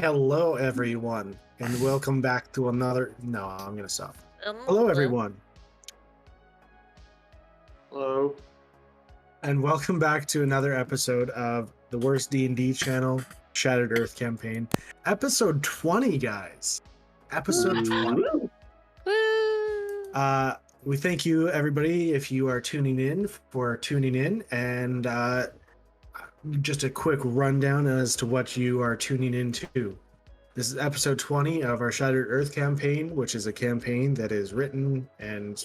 Hello, everyone, and welcome back to another. No, I'm gonna stop. Hello, everyone, Hello. and welcome back to another episode of the Worst D&D channel, Shattered Earth Campaign, episode 20, guys. Episode 20. Woo! We thank you, everybody, if you are tuning in, and just a quick rundown as to what you are tuning into. This is episode 20 of our Shattered Earth campaign, which is a campaign that is written and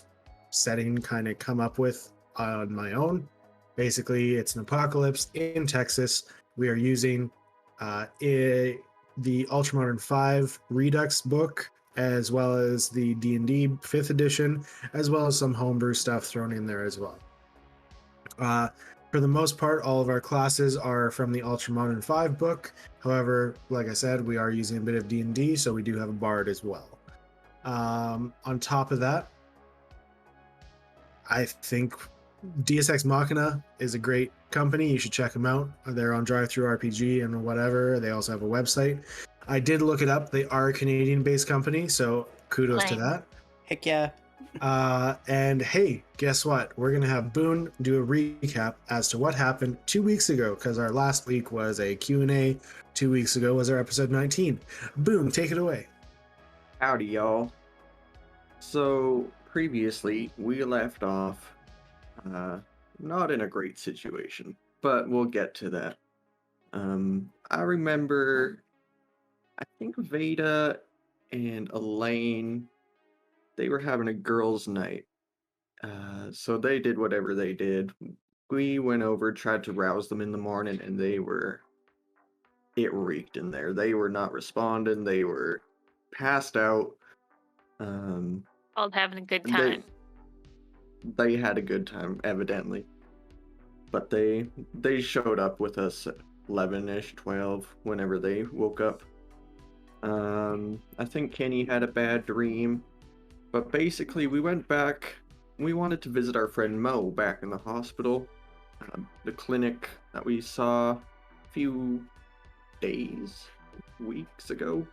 setting kind of come up with on my own. Basically, it's an apocalypse in Texas. We are using the Ultramodern 5 Redux book, as well as the D&D 5th edition, as well as some homebrew stuff thrown in there as well. For the most part, all of our classes are from the Ultramodern 5 book. However, like I said, we are using a bit of D&D, so we do have a bard as well. On top of that, I think Deus Ex Machina is a great company. You should check them out. They're on Drive-Thru RPG and whatever. They also have a website. I did look it up. They are a Canadian-based company, so kudos to that. Heck yeah. And hey, guess what? We're going to have Boone do a recap as to what happened 2 weeks ago, because our last week was a Q&A. 2 weeks ago was our episode 19. Boone, take it away. Howdy, y'all. So, previously, we left off not in a great situation, but we'll get to that. I remember, I think Veda and Elaine, they were having a girls' night. So they did whatever they did. We went over, tried to rouse them in the morning, and it reeked in there. They were not responding. They were passed out. All having a good time. They had a good time, evidently. But they showed up with us at 11-ish, 12, whenever they woke up. I think Kenny had a bad dream. But basically, we went back. We wanted to visit our friend Mo back in the hospital. The clinic that we saw a few weeks ago.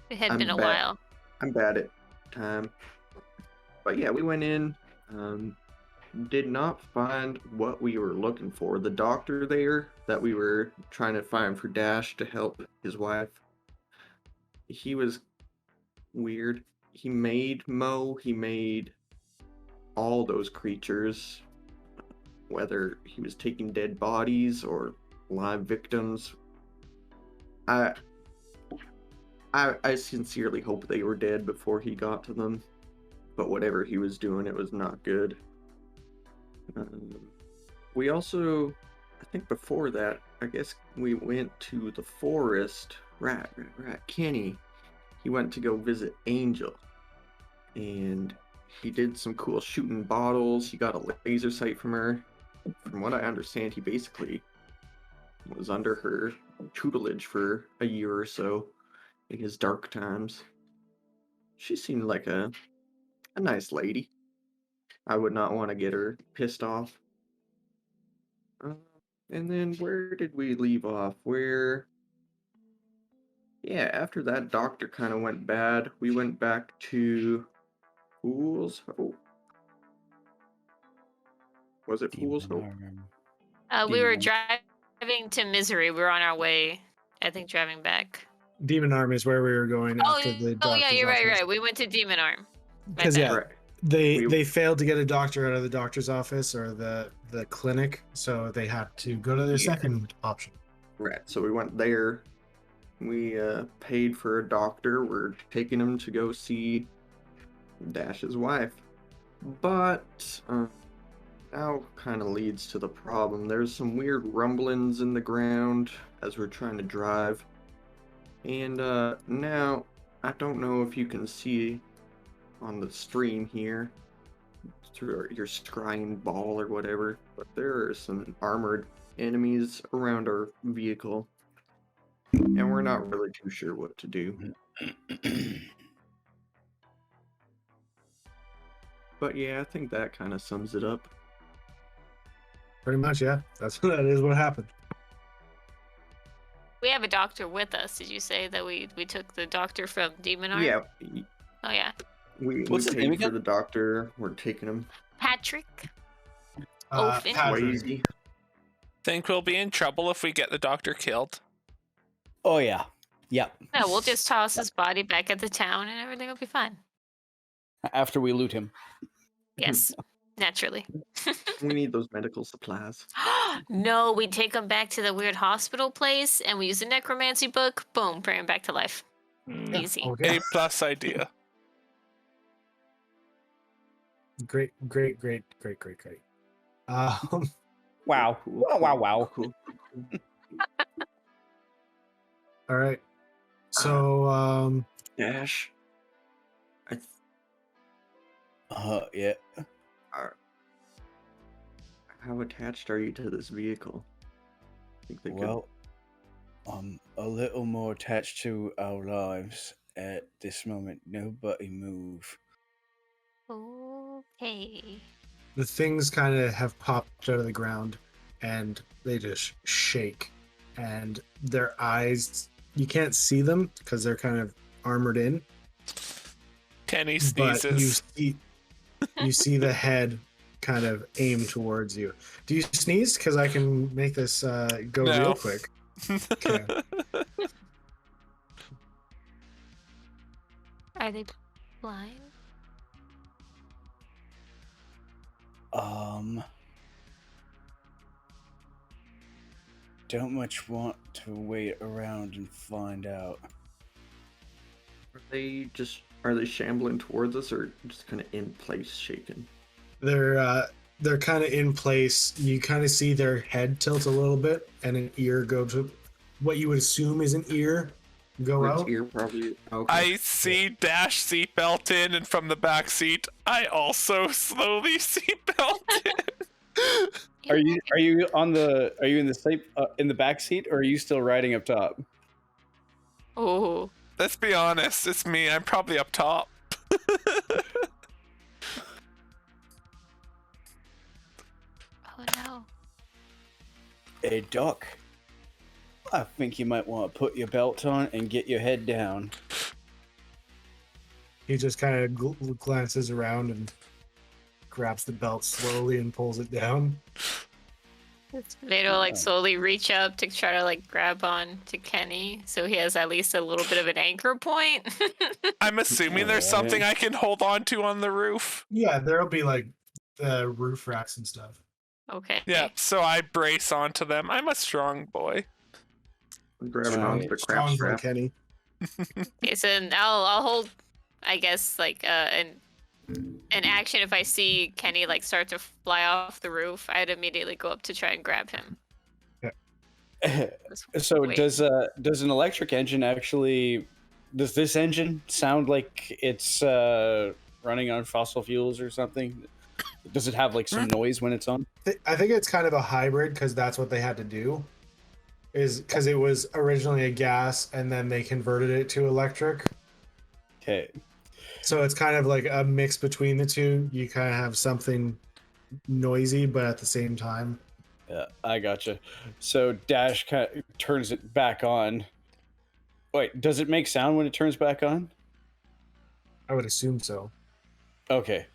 It had been a while. I'm bad at time. But yeah, we went in, did not find what we were looking for. The doctor there that we were trying to find for Dash to help his wife, he was weird. He made Mo, he made all those creatures, whether he was taking dead bodies or live victims. I sincerely hope they were dead before he got to them, but whatever he was doing, it was not good. We also, I think before that, I guess we went to the forest. Kenny, he went to go visit Angel, and he did some cool shooting bottles. He got a laser sight from her. From what I understand, he basically was under her tutelage for a year or so in his dark times. She seemed like a nice lady. I would not want to get her pissed off. And then where did we leave off? Yeah, after that doctor kind of went bad, we went back to Fool's Hope. Was it Fool's Hope? We were driving to Misery. We were on our way, I think, driving back. Demon Arm is where we were going after the doctor's yeah, you're office. right. We went to Demon Arm. Because they failed to get a doctor out of the doctor's office or the clinic, so they had to go to their second option. Right, so we went there. We paid for a doctor. We're taking him to go see Dash's wife. But now kind of leads to the problem. There's some weird rumblings in the ground as we're trying to drive. And now, I don't know if you can see on the stream here through your scrying ball or whatever, but there are some armored enemies around our vehicle, and we're not really too sure what to do. But yeah, I think that kind of sums it up. Pretty much, yeah. That is what happened. We have a doctor with us. Did you say that we took the doctor from Demon Arm? Yeah, Oh yeah. we What's his name paid for again? the doctor. We're taking him. Patrick. Ofen. Patrick. Swayze. Think we'll be in trouble if we get the doctor killed? Oh yeah. Yep. No, we'll just toss his body back at the town and everything will be fine. After we loot him. Yes, naturally. We need those medical supplies. No, we take him back to the weird hospital place and we use the necromancy book. Boom, bring him back to life. Easy. Okay. A+ idea. Great. Wow. Cool, Wow. Cool. All right. So, Dash. Yeah. How attached are you to this vehicle? Think they could- Well, I'm a little more attached to our lives at this moment. Nobody move. Okay. the things kind of have popped out of the ground and they just shake. And their eyes, you can't see them because they're kind of armored in. Kenny But sneezes. you see the head kind of aim towards you. Do you sneeze? Because I can make this go No. real quick. Okay. Are they blind? Don't much want to wait around and find out. Are they shambling towards us or just kind of in place shaking? They're kind of in place. You kind of see their head tilt a little bit and an ear go to what you would assume is an ear go Or its out. ear probably. Okay. I see Dash seatbelt in, and from the back seat, I also slowly seatbelt in. Are you in the back seat, or are you still riding up top? Oh. Let's be honest, it's me. I'm probably up top. Oh no. Hey, Doc. I think you might want to put your belt on and get your head down. He just kind of glances around and grabs the belt slowly and pulls it down. Vado like slowly reach up to try to like grab on to Kenny so he has at least a little bit of an anchor point. I'm assuming there's something I can hold on to on the roof. Yeah, there'll be like roof racks and stuff. Okay. Yeah, so I brace onto them. I'm a strong boy. Grabbing onto the crap Strong boy, strap. Kenny. Okay, so then I'll hold, I guess, like an action if I see Kenny like start to fly off the roof. I'd immediately go up to try and grab him. So Wait. does an electric engine actually? Does this engine sound like it's running on fossil fuels or something? Does it have like some noise when it's on? I think it's kind of a hybrid because that's what they had to do. Is because it was originally a gas and then they converted it to electric. Okay. So it's kind of like a mix between the two. You kind of have something noisy, but at the same time. Yeah, I gotcha. So Dash kind of turns it back on. Wait, does it make sound when it turns back on? I would assume so. Okay.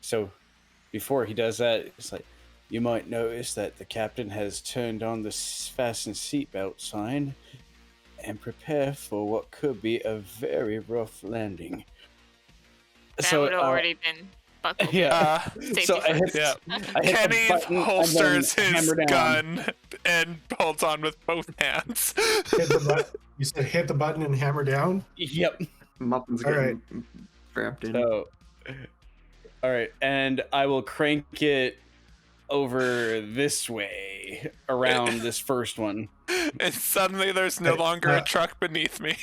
So before he does that, it's like, you might notice that the captain has turned on the fasten seatbelt sign and prepare for what could be a very rough landing. That would have already been buckled. Yeah. Safety So I first. hit, Yeah. I hit the Kenny button and holsters then his hammer down. gun and holds on with both hands. Hit the button. You said hit the button and hammer down. Yep. Muffins All getting strapped in. So, all right, and I will crank it over this way around this first one. And suddenly there's no Hey, longer a truck beneath me.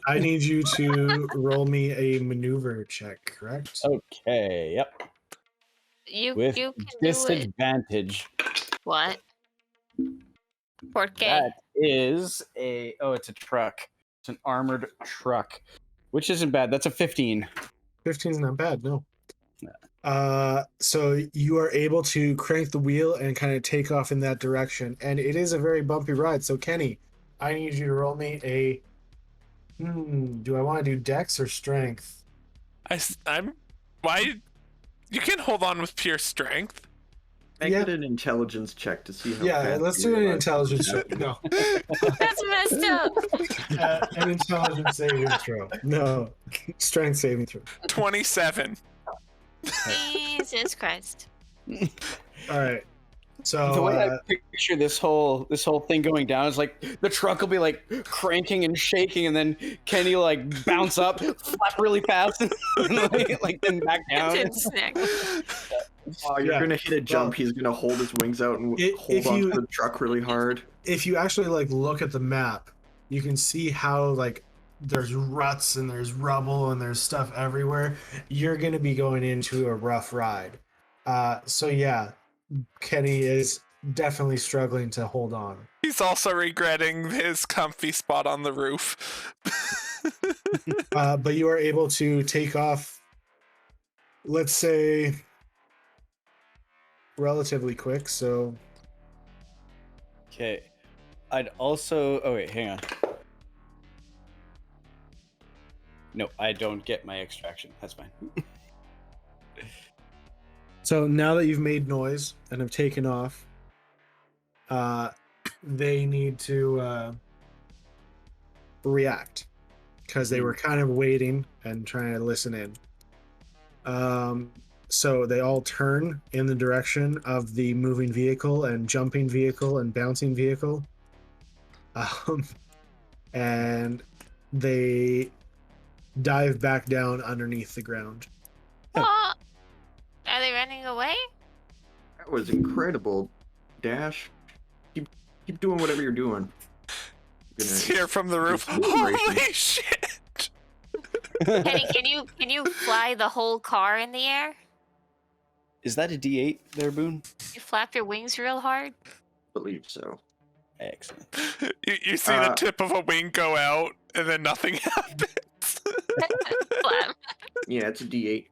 I need you to roll me a maneuver check, correct? Okay. Yep. With You can do it. disadvantage. What? Porque? That is it's a truck. It's an armored truck, which isn't bad. That's a 15. 15 is not bad, no. So you are able to crank the wheel and kind of take off in that direction, and it is a very bumpy ride. So Kenny, I need you to roll me a. Do I want to do Dex or Strength? I'm. Why? You can hold on with pure strength. Make Yeah. it an intelligence check to see how Yeah, fast let's you do an realize intelligence what's check. No, That's messed up. an intelligence saving throw. No, strength saving throw. 27. Jesus Christ. All right. So The way I picture this whole thing going down is like the truck will be like cranking and shaking, and then Kenny will, like bounce up, flap really fast, and like then back down. It's snack. Oh, you're Yeah. gonna hit a jump. Well, He's gonna hold his wings out and if hold onto you- the truck really hard. if you actually like look at the map, you can see how like there's ruts and there's rubble and there's stuff everywhere. You're gonna be going into a rough ride. So yeah, Kenny is definitely struggling to hold on. He's also regretting his comfy spot on the roof. But you are able to take off, let's say, relatively quick. So Okay. I'd also. Oh wait, hang on. No, I don't get my extraction. That's fine. So now that you've made noise and have taken off, they need to react because they were kind of waiting and trying to listen in. So they all turn in the direction of the moving vehicle and jumping vehicle and bouncing vehicle. And they dive back down underneath the ground. Oh, are they running away? That was incredible, Dash. Keep doing whatever you're doing. Just hear from the roof. It's inspiration. Holy shit! Kenny, can you fly the whole car in the air? Is that a D8 there, Boone? You flap your wings real hard. Believe so. Excellent. You see the tip of a wing go out, and then nothing happens. Flap. Yeah, it's a D8.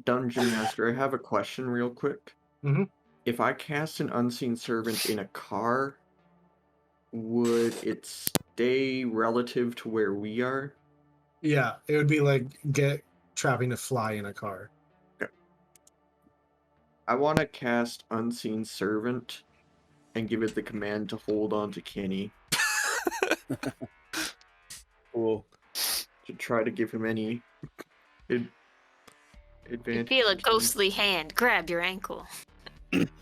Dungeon Master, I have a question real quick. Mhm. If I cast an unseen servant in a car, would it stay relative to where we are? Yeah, it would be like trapping a fly in a car. I want to cast Unseen Servant and give it the command to hold on to Kenny Cool. to try to give him any You advantage. feel a ghostly hand grab your ankle.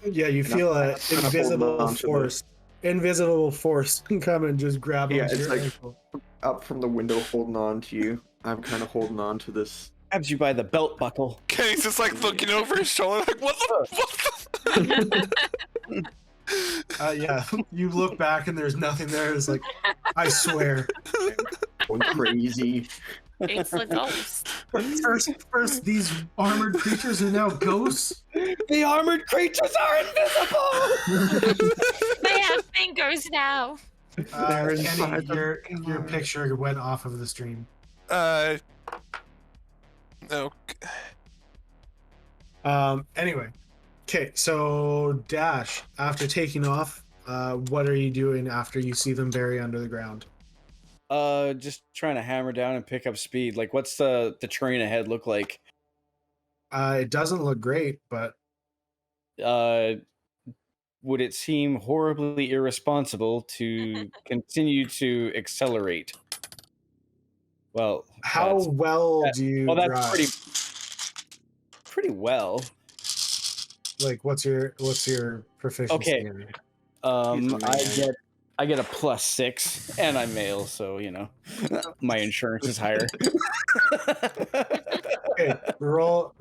Yeah, you feel I'm a kind of holding invisible on to force. Invisible force come and just grab Yeah, onto it's your like- ankle. Up from the window holding on to you. I'm kind of holding on to this. Grabs you by the belt buckle. Kenny's just like looking over his shoulder, like, what the? Yeah, you look back and there's nothing there. It's like, I swear. Going crazy. It's the ghost. First, these armored creatures are now ghosts. The armored creatures are invisible! They have fingers now. They're Kenny, inside the your picture went off of the stream. No. Anyway, okay, so Dash, after taking off, what are you doing after you see them bury under the ground? Just trying to hammer down and pick up speed. Like, what's the terrain ahead look like? It doesn't look great, but Would it seem horribly irresponsible to continue to accelerate? Well, how well do you well, that's drive? pretty well. Like, what's your proficiency? Okay. in it? I get a +6, and I'm male, so you know, my insurance is higher. Okay, roll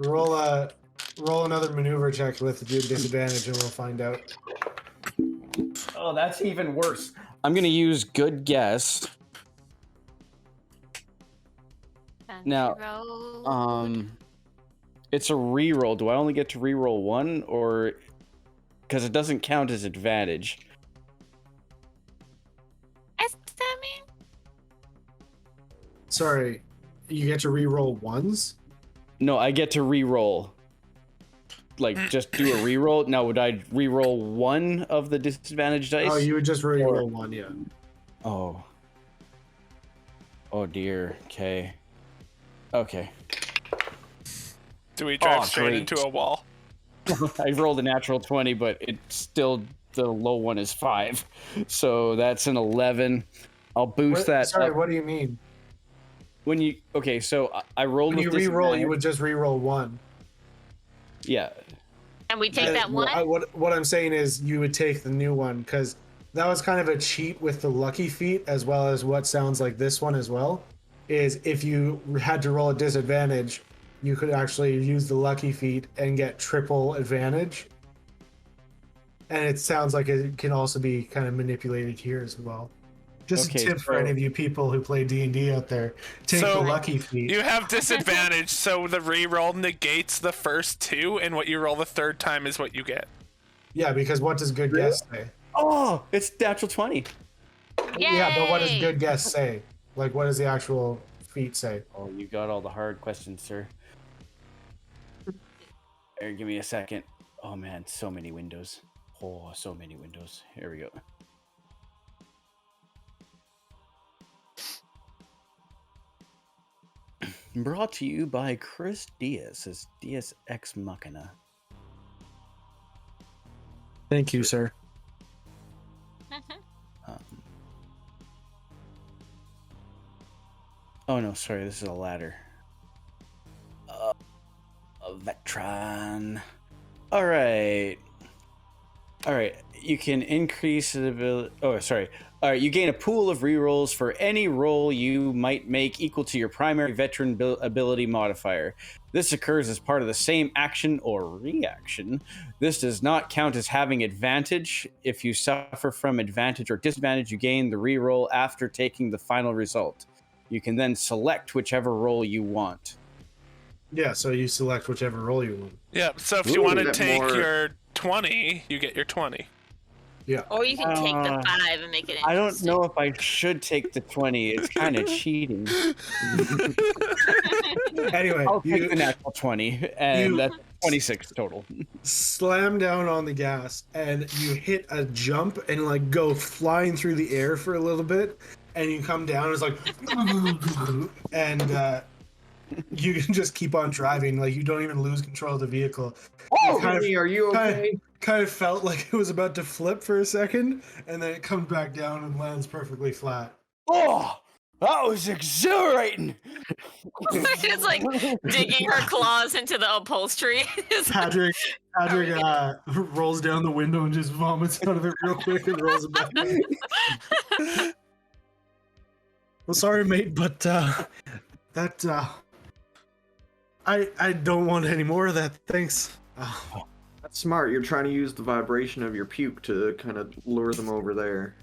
another maneuver check with your disadvantage, and we'll find out. Oh, that's even worse. I'm gonna use good guess. Now, Roll. It's a reroll. Do I only get to reroll one, or because it doesn't count as advantage? What's that mean? Sorry, you get to re-roll ones. No, I get to reroll. like just do a reroll? Now, would I reroll one of the disadvantage dice? Oh, you would just re-roll one, yeah. Oh. Oh dear. Okay. Okay. Do we drive Oh, straight great. into a wall? I rolled a natural 20, but it's still the low one is 5, so that's an 11. I'll boost that. Sorry, up. what do you mean? When you so I rolled When with you re-roll, disadvantage. you would just re-roll one. Yeah. And we take that one. What I'm saying is you would take the new one because that was kind of a cheat with the lucky feat as well as what sounds like this one as well. Is if you had to roll a disadvantage, you could actually use the lucky feat and get triple advantage. And it sounds like it can also be kind of manipulated here as well. Just Okay, a tip for so- any of you people who play D&D out there. Take So, the lucky feat. You have disadvantage, so the reroll negates the first 2, and what you roll the third time is what you get. Yeah, because what does good guess say? Oh, it's natural 20. Yeah, but what does Yay! good guess say? Like, what does the actual feat say? Oh, you got all the hard questions, sir. Here, give me a second. Oh man, so many windows. Oh, so many windows. Here we go. Brought to you by Chris Diaz as Diaz Ex Machina. Thank you, sir. Um, oh no, sorry, this is a ladder. A Vectron. All right. You can increase the ability. Oh, sorry. All right, you gain a pool of rerolls for any roll you might make equal to your primary veteran ability modifier. This occurs as part of the same action or reaction. This does not count as having advantage. If you suffer from advantage or disadvantage, you gain the reroll after taking the final result. You can then select whichever roll you want. Yeah, so you select whichever roll you want. Yeah, so if you want to Bit take more- your 20, you get your 20. Yeah. Or you can take the Uh, 5 and make it I don't interesting. know if I should take the 20. It's kind of cheating. Anyway, I'll take the you natural 20, and you- that's 26 total. slam down on the gas and you hit a jump and like go flying through the air for a little bit, and you come down. It's like, and you can just keep on driving. Like you don't even lose control of the vehicle. Oh, kind of- honey, are you kind of- okay? Kind of felt like it was about to flip for a second, and then it comes back down and lands perfectly flat. Oh, that was exhilarating. It's like digging her claws into the upholstery. It's like, Patrick rolls down the window and just vomits out of it real quick and rolls it back. Well, sorry, mate, but that I don't want any more of that. Thanks. That's smart. You're trying to use the vibration of your puke to kind of lure them over there.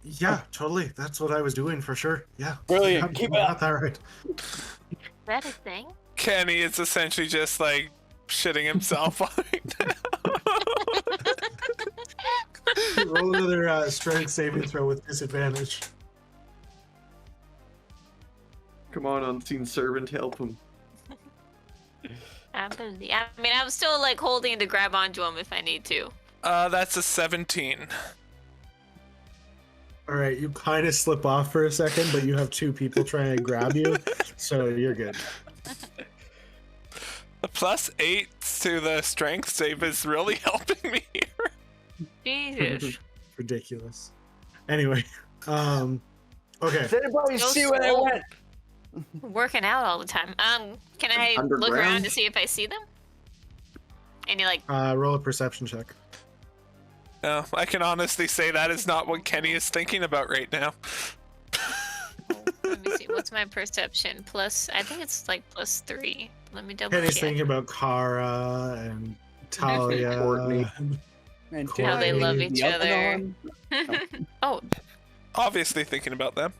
Yeah, totally. That's what I was doing for sure. Yeah. Brilliant. You Keep got that right. is that a thing? Kenny is essentially just like shitting himself right now. Roll another strength saving throw with disadvantage. Come on, unseen servant, help him. I mean, I'm still like holding to grab onto him if I need to. That's a 17. All right, you kind of slip off for a second, but you have two people trying to grab you, so you're good. The +8 to the strength save is really helping me here. Jesus. Ridiculous. Anyway, okay. Does anybody So see where they slow. went? Working out all the time. Can I look Underground? around to see if I see them? Any like Roll a perception check. No, I can honestly say that is not what Kenny is thinking about right now. let me see, what's my perception? Plus I think it's like +3. Let me double Kenny's check. thinking about Kara and Talia. Courtney. And How they love the each other other. one? Oh, Obviously thinking about them.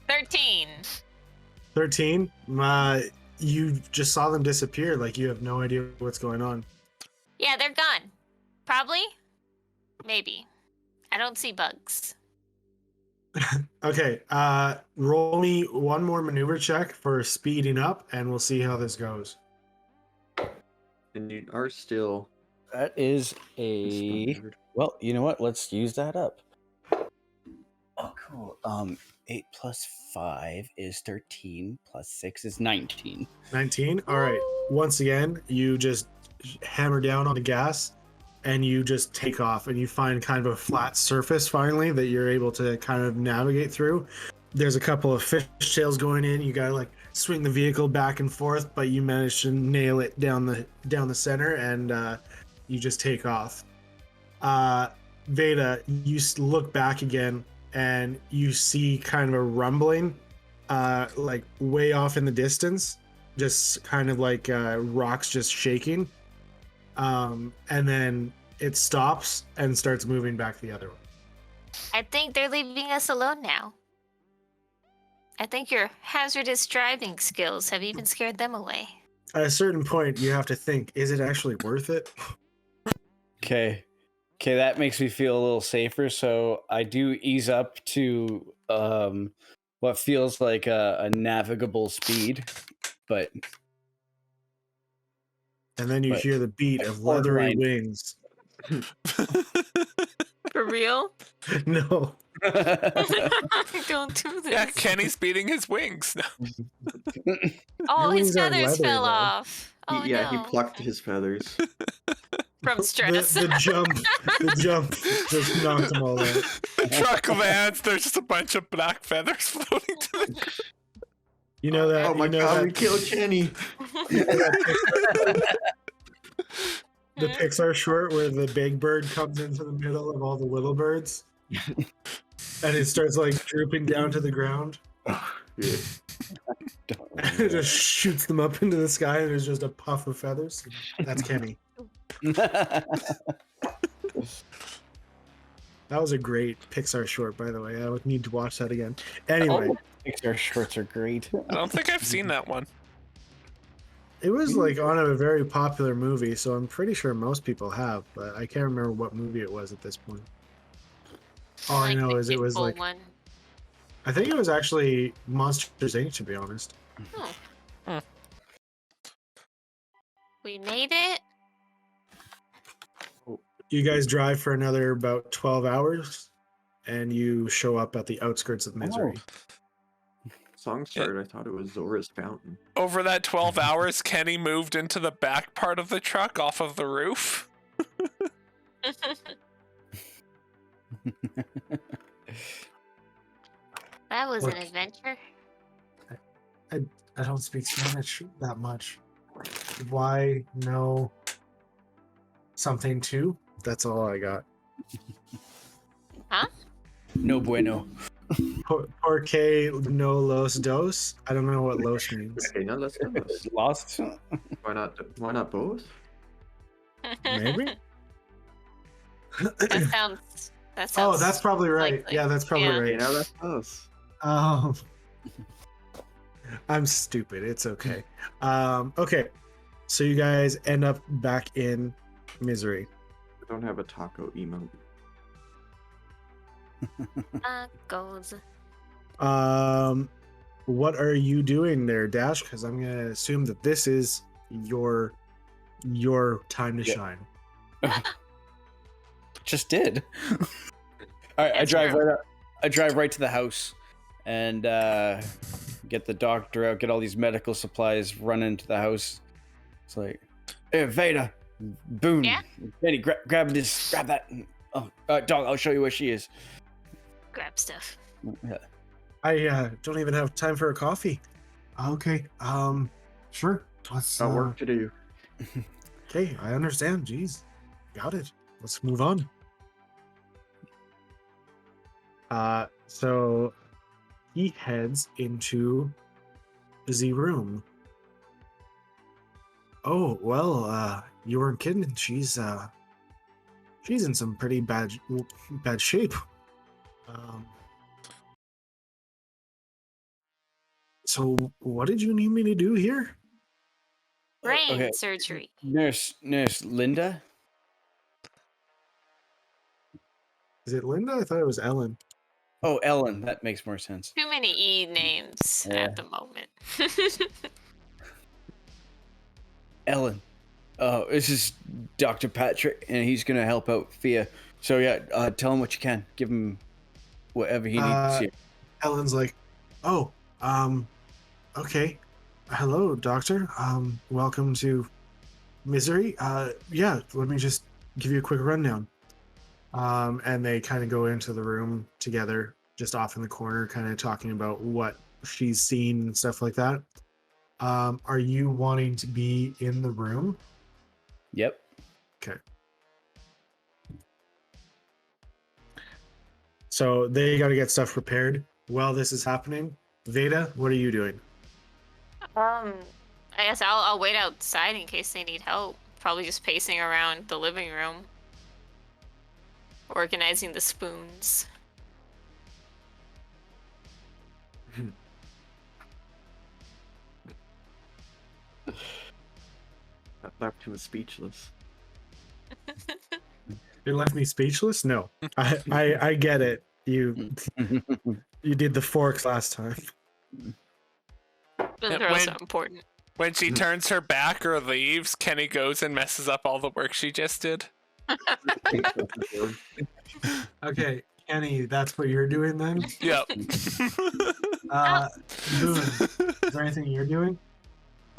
13. 13. You just saw them disappear. Like you have no idea what's going on. Yeah, they're gone. Probably. Maybe. I don't see bugs. Okay. Roll me one more maneuver check for speeding up, and we'll see how this goes. And you are still That is a. inspired. Well, you know what? Let's use that up. Oh, cool. 8 plus 5 is 13, plus 6 is 19. 19. All right. Once again, you just hammer down on the gas and you just take off and you find kind of a flat surface finally that you're able to kind of navigate through. There's a couple of fishtails going in. You gotta like swing the vehicle back and forth, but you manage to nail it down the center and you just take off. Veda, you look back again and you see kind of a rumbling like way off in the distance, just kind of like rocks just shaking, and then it stops and starts moving back the other way. I think they're leaving us alone now. I think your hazardous driving skills have even scared them away. At a certain point you have to think, is it actually worth it? Okay, that makes me feel a little safer. So I do ease up to what feels like a navigable speed, but And then you But- hear the beat like of leathery borderline. wings. For real? No. Don't do this. Yeah, Kenny's beating his wings. No. Oh, Your his wings aren't feathers leathery, fell though. off. Oh He no. plucked his feathers. From stress. The jump just knocked them all out. Truck lands, there's just a bunch of black feathers floating to the ground. You know that. Oh my you know god, that, we killed Kenny! the Pixar short where the big bird comes into the middle of all the little birds, and it starts like drooping down to the ground. Yeah. And it just shoots them up into the sky, and there's just a puff of feathers. That's Kenny. That was a great Pixar short, by the way. I would need to watch that again. Anyway, Pixar shorts are great. I don't think I've seen that one. it was like on a very popular movie, so I'm pretty sure most people have, but I can't remember what movie it was at this point. All I Like know the is it was Pitbull like, one. I think it was actually Monsters Inc., to be honest. We made it. You guys drive for another about 12 hours, and you show up at the outskirts of Misery. Song started, I thought it was Zora's Fountain. Over that 12 hours, Kenny moved into the back part of the truck off of the roof. That was an Look. adventure. I don't speak Spanish that much. Why no something too? That's all I got. No bueno. Porque no los dos? I don't know what los means. Okay, now let's do this. Lost? Why not both? Maybe? That sounds. Oh, that's probably right. likely. Yeah, that's probably Yeah. Okay, right. now that's us. I'm stupid. It's okay. Okay. So you guys end up back in Misery. I don't have a taco emote. Goes. What are you doing there, Dash? Because I'm gonna assume that this is your time to Yeah. shine. Just did. All right, That's I drive true. right up. I drive right to the house and get the doctor out, get all these medical supplies, run into the house. It's like, hey, Veda, Boone, Yeah? Benny, grab that. Oh, dog, I'll show you where she is. Grab stuff. Yeah. I don't even have time for a coffee. Okay. Sure. Let's. Got work to do. Okay, I understand. Jeez, got it. Let's move on. So he heads into the room. Oh well, you weren't kidding. She's in some pretty bad shape. So what did you need me to do here? Brain Okay. surgery. Nurse Linda. Is it Linda? I thought it was Ellen. Oh, Ellen. That makes more sense. Too many E names Yeah. at the moment. Ellen, This is Dr. Patrick, and he's gonna help out Thea. So yeah, tell him what you can. Give him whatever he needs here. Ellen's like, oh, okay. Hello, doctor. Welcome to Misery. Yeah, let me just give you a quick rundown. And they kind of go into the room together, just off in the corner, kind of talking about what she's seen and stuff like that. Are you wanting to be in the room? Yep. Okay. So they got to get stuff prepared while this is happening. Veda, what are you doing? I guess I'll wait outside in case they need help. Probably just pacing around the living room, organizing the spoons. That left him speechless. It left me speechless. No, I get it. You did the forks last time. They're also important. When she turns her back or leaves, Kenny goes and messes up all the work she just did. Okay, Kenny, that's what you're doing then. Yep. Boone, is there anything you're doing?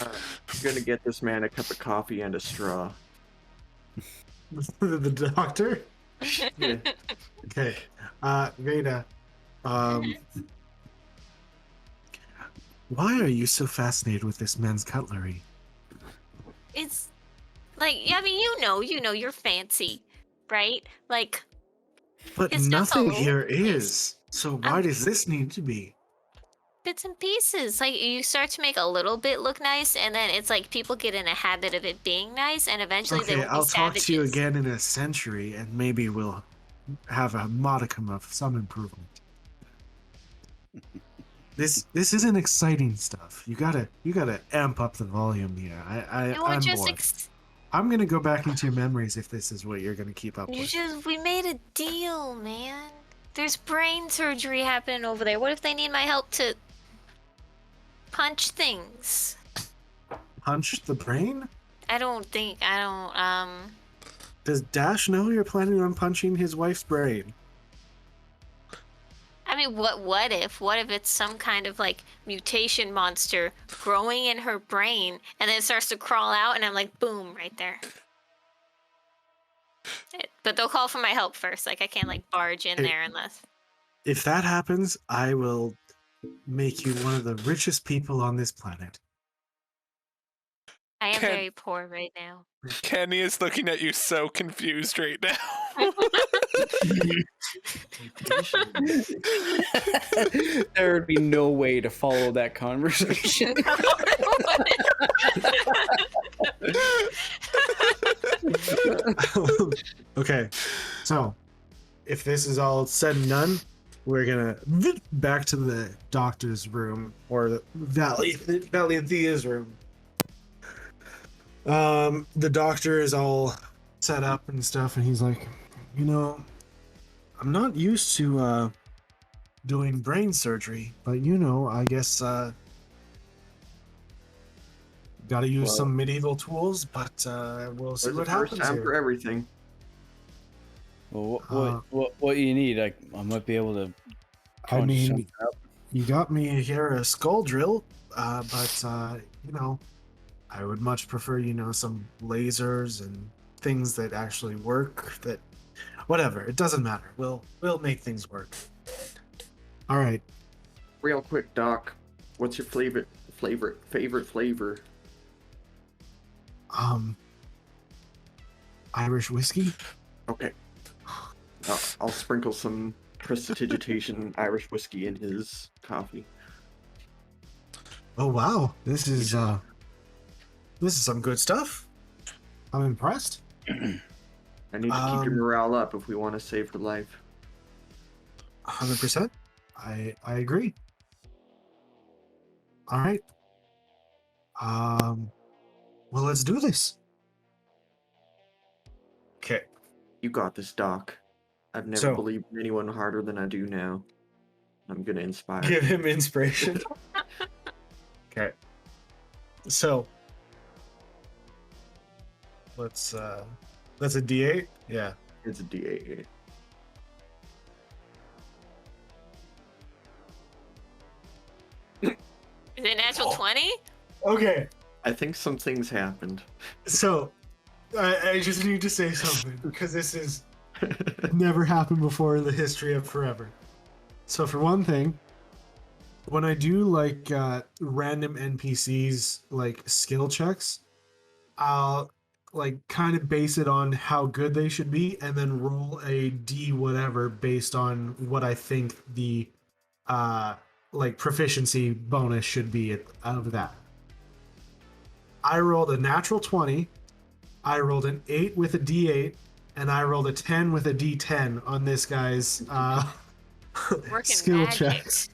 I'm gonna get this man a cup of coffee and a straw. The doctor. Yeah. Okay, Veda. Why are you so fascinated with this man's cutlery? It's like, I mean, you know, you're fancy, right? Like, But It's just nothing all here over the place. is. So why does this need to be? bits and pieces. Like, you start to make a little bit look nice, and then it's like people get in a habit of it being nice, and eventually they Okay, will be I'll talk savages. to you again in a century, and maybe we'll have a modicum of some improvement. This isn't exciting stuff. You gotta amp up the volume here. You were I'm just bored. I'm gonna go back into your memories if this is what you're gonna keep up with. we made a deal, man. There's brain surgery happening over there. What if they need my help to punch things? Punch the brain? I don't. Does Dash know you're planning on punching his wife's brain? I mean, what if it's some kind of like mutation monster growing in her brain, and then it starts to crawl out, and I'm like, boom, right there. But they'll call for my help first. Like, I can't like barge in there unless. If that happens, I will make you one of the richest people on this planet. I am Ken- very poor right now. Kenny is looking at you so confused right now. There would be no way to follow that conversation. Okay, so if this is all said and done, we're gonna back to the doctor's room, or the Valley and Thea's room. The doctor is all set up and stuff, and he's like, you know, I'm not used to doing brain surgery, but you know, I guess gotta use some medieval tools, but we'll see There's what a first happens time here. for everything. Well, what do you need? I might be able to. I punch mean, something up. you got me here a skull drill, but you know, I would much prefer, you know, some lasers and things that actually work. That, whatever, it doesn't matter. We'll make things work. All right. Real quick, Doc. What's your favorite flavor? Irish whiskey. Okay. I'll sprinkle some prestidigitation Irish whiskey in his coffee. Oh wow, this is some good stuff. I'm impressed. I need to keep your morale up if we want to save her life. 100%. I agree. All right. Well, let's do this. Okay. You got this, Doc. I've never So- believed in anyone harder than I do now. I'm gonna inspire. Give him inspiration. Okay. So, That's a D8. Yeah. It's a D8. Is it natural 20? Okay. I think some things happened. So, I just need to say something because this is never happened before in the history of forever. So, for one thing, when I do like random NPCs like skill checks, I'll like kind of base it on how good they should be, and then roll a D whatever based on what I think the like proficiency bonus should be of that. I rolled a natural 20. I rolled an 8 with a D8, and I rolled a 10 with a D10 on this guy's Working skill magic. checks.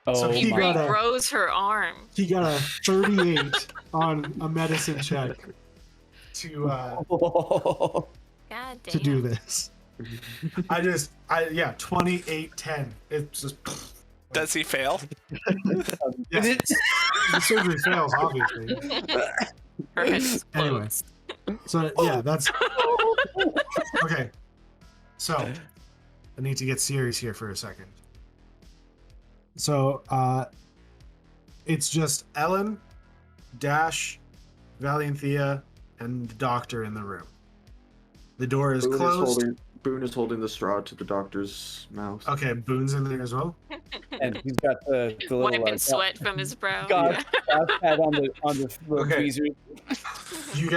Oh So He he got a regrows her arm. he got a 38 on a medicine check to Oh. God damn. to do this. Yeah, 28 10. It's just Does he fail? yes. The surgery fails, obviously. Her head explodes. Anyway. So yeah, that's okay. So I need to get serious here for a second. So it's just Ellen, Dash, Valiant Thea, and the doctor in the room. The door is closed. Boone is holding the straw to the doctor's mouth. Okay, Boone's in there as well. And he's got the little Wiping sweat from his brow. God pad on the Okay. tweezers. You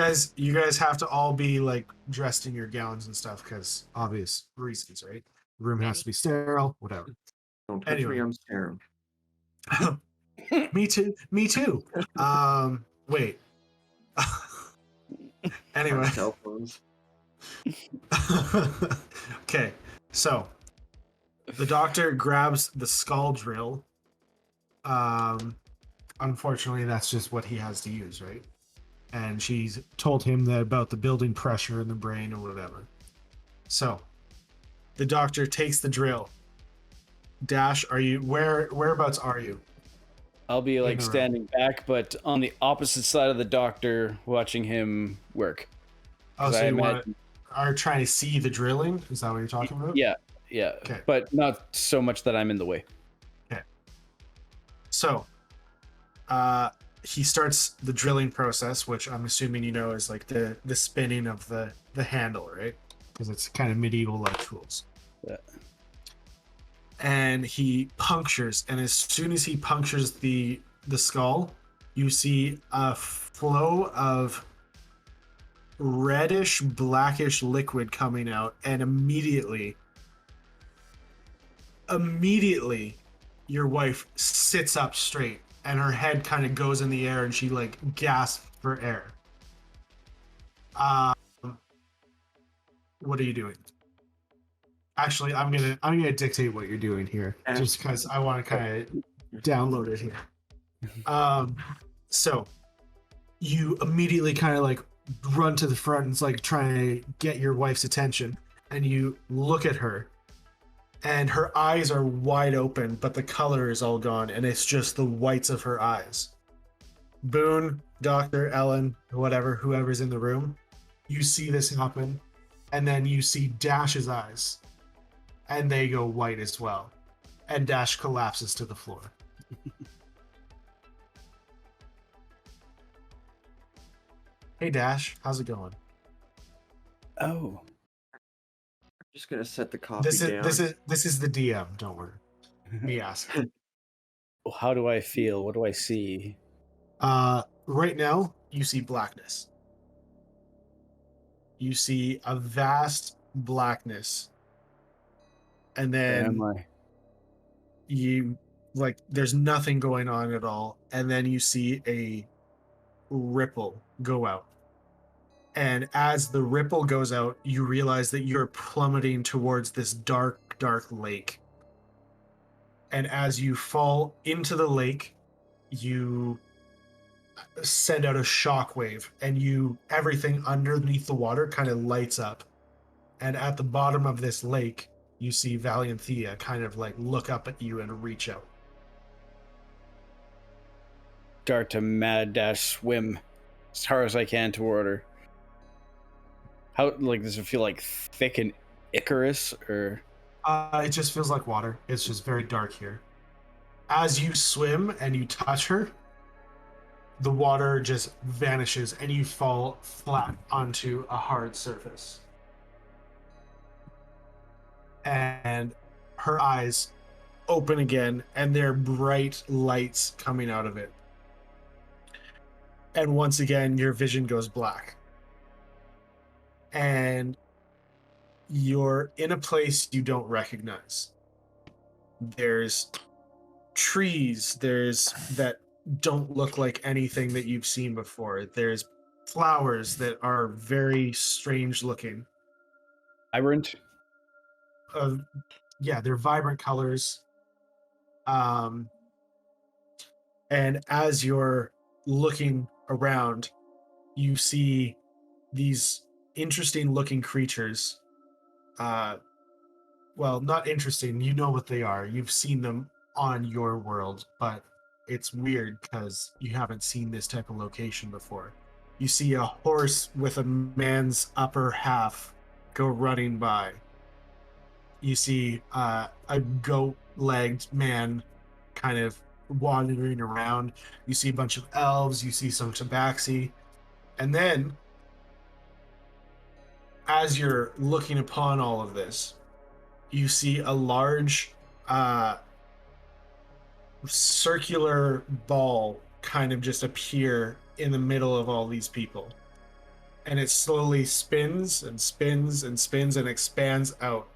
guys have to all be like dressed in your gowns and stuff because obvious reasons, right? The room has to be sterile, whatever. Don't touch Anyway. me, I'm sterile. Me too. Wait. Anyway. Cell phones. Okay, so the doctor grabs the skull drill. Unfortunately, that's just what he has to use, right? And she's told him that about the building pressure in the brain or whatever. So the doctor takes the drill. Dash, are you whereabouts are you? I'll be like In the room. standing back, but on the opposite side of the doctor, watching him work. Oh, 'Cause so I you imagine- are trying to see the drilling? Is that what you're talking about? Yeah, Okay. but not so much that I'm in the way. So, he starts the drilling process, which I'm assuming you know is like the spinning of the handle, right? Because it's kind of medieval like tools. Yeah. And he punctures, and as soon as he punctures the skull, you see a flow of reddish blackish liquid coming out, and immediately your wife sits up straight and her head kind of goes in the air and she like gasps for air. What are you doing? Actually, I'm gonna dictate what you're doing here, just because I want to kind of download it here. So you immediately kind of like run to the front and it's like trying to get your wife's attention, and you look at her and her eyes are wide open, but the color is all gone and it's just the whites of her eyes. Boone, Dr. Ellen, whoever's in the room, you see this happen, and then you see Dash's eyes and they go white as well, and Dash collapses to the floor. Hey Dash, how's it going? Oh, I'm just gonna set the coffee This down. is the DM. Don't worry. Me asking. well, how do I feel? What do I see? Right now you see blackness. You see a vast blackness, and Where then am I? you like there's nothing going on at all, and then you see a ripple go out. And as the ripple goes out, you realize that you're plummeting towards this dark lake. And as you fall into the lake, you send out a shockwave, and everything underneath the water kind of lights up. And at the bottom of this lake, you see Valiant Thea kind of like look up at you and reach out. Start to mad dash swim as hard as I can toward her. How like does it feel like thick and Icarus or? It just feels like water. It's just very dark here. As you swim and you touch her, the water just vanishes and you fall flat onto a hard surface. And her eyes open again, and there are bright lights coming out of it. And once again, your vision goes black. And you're in a place you don't recognize. There's trees, there's that don't look like anything that you've seen before. There's flowers that are very strange looking. Vibrant? Yeah, they're vibrant colors. And as you're looking around, you see these interesting looking creatures. Well, not interesting. You know what they are. You've seen them on your world, but it's weird because you haven't seen this type of location before. You see a horse with a man's upper half go running by. You see a goat-legged man kind of wandering around. You see a bunch of elves. You see some tabaxi. And then, as you're looking upon all of this, you see a large circular ball kind of just appear in the middle of all these people. And it slowly spins and spins and spins and expands out.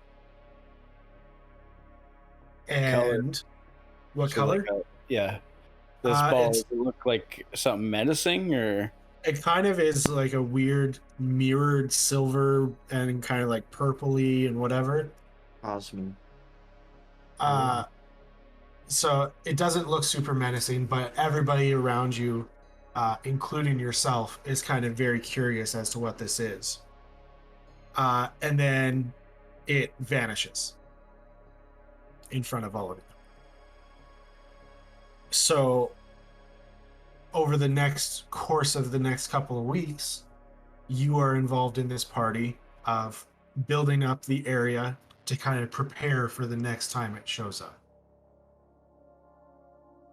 And Color. what So color? like yeah. This ball, it's- does it look like something menacing or? It kind of is like a weird mirrored silver and kind of like purpley and whatever. Awesome. So it doesn't look super menacing, but everybody around you, including yourself, is kind of very curious as to what this is. And then it vanishes in front of all of you. So over the next course of the next couple of weeks, you are involved in this party of building up the area to kind of prepare for the next time it shows up.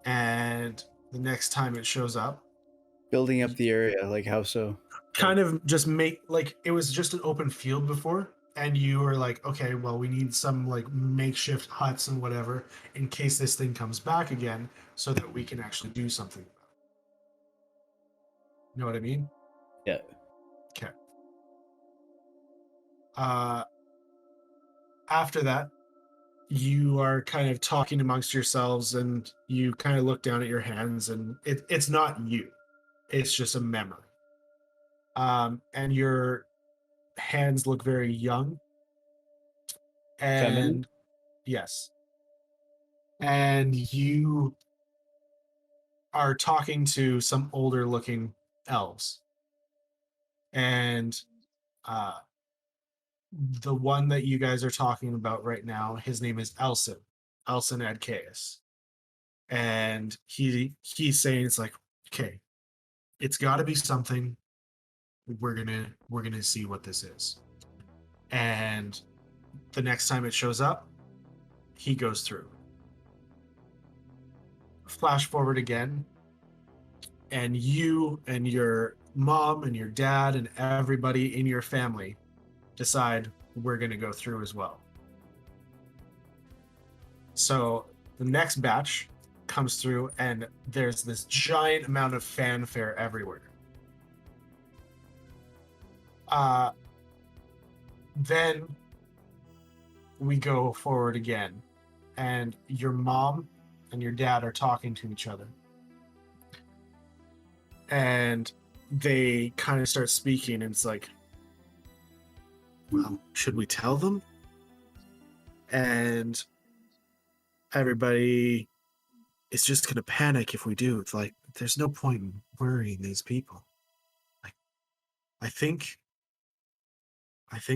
And the next time it shows up, Building up the area, like how so? kind of just make like it was just an open field before, and you were like, okay, well, we need some like makeshift huts and whatever in case this thing comes back again, so that we can actually do something about it. You know what I mean? Yeah. Okay. After that, you are kind of talking amongst yourselves, and you kind of look down at your hands, and it's not you. It's just a memory. And your hands look very young. And Feminine? yes. And you are talking to some older looking elves. And the one that you guys are talking about right now, his name is Elson Adcaeus. And he's saying, it's like, okay, it's got to be something. We're gonna see what this is. And the next time it shows up, he goes through. Flash forward again, and you and your mom and your dad and everybody in your family decide we're going to go through as well. So the next batch comes through, and there's this giant amount of fanfare everywhere. Then we go forward again, and your mom and your dad are talking to each other. And they kind of start speaking, and it's like, well, should we tell them? And everybody is just going to panic if we do. It's like, there's no point in worrying these people. Like, I think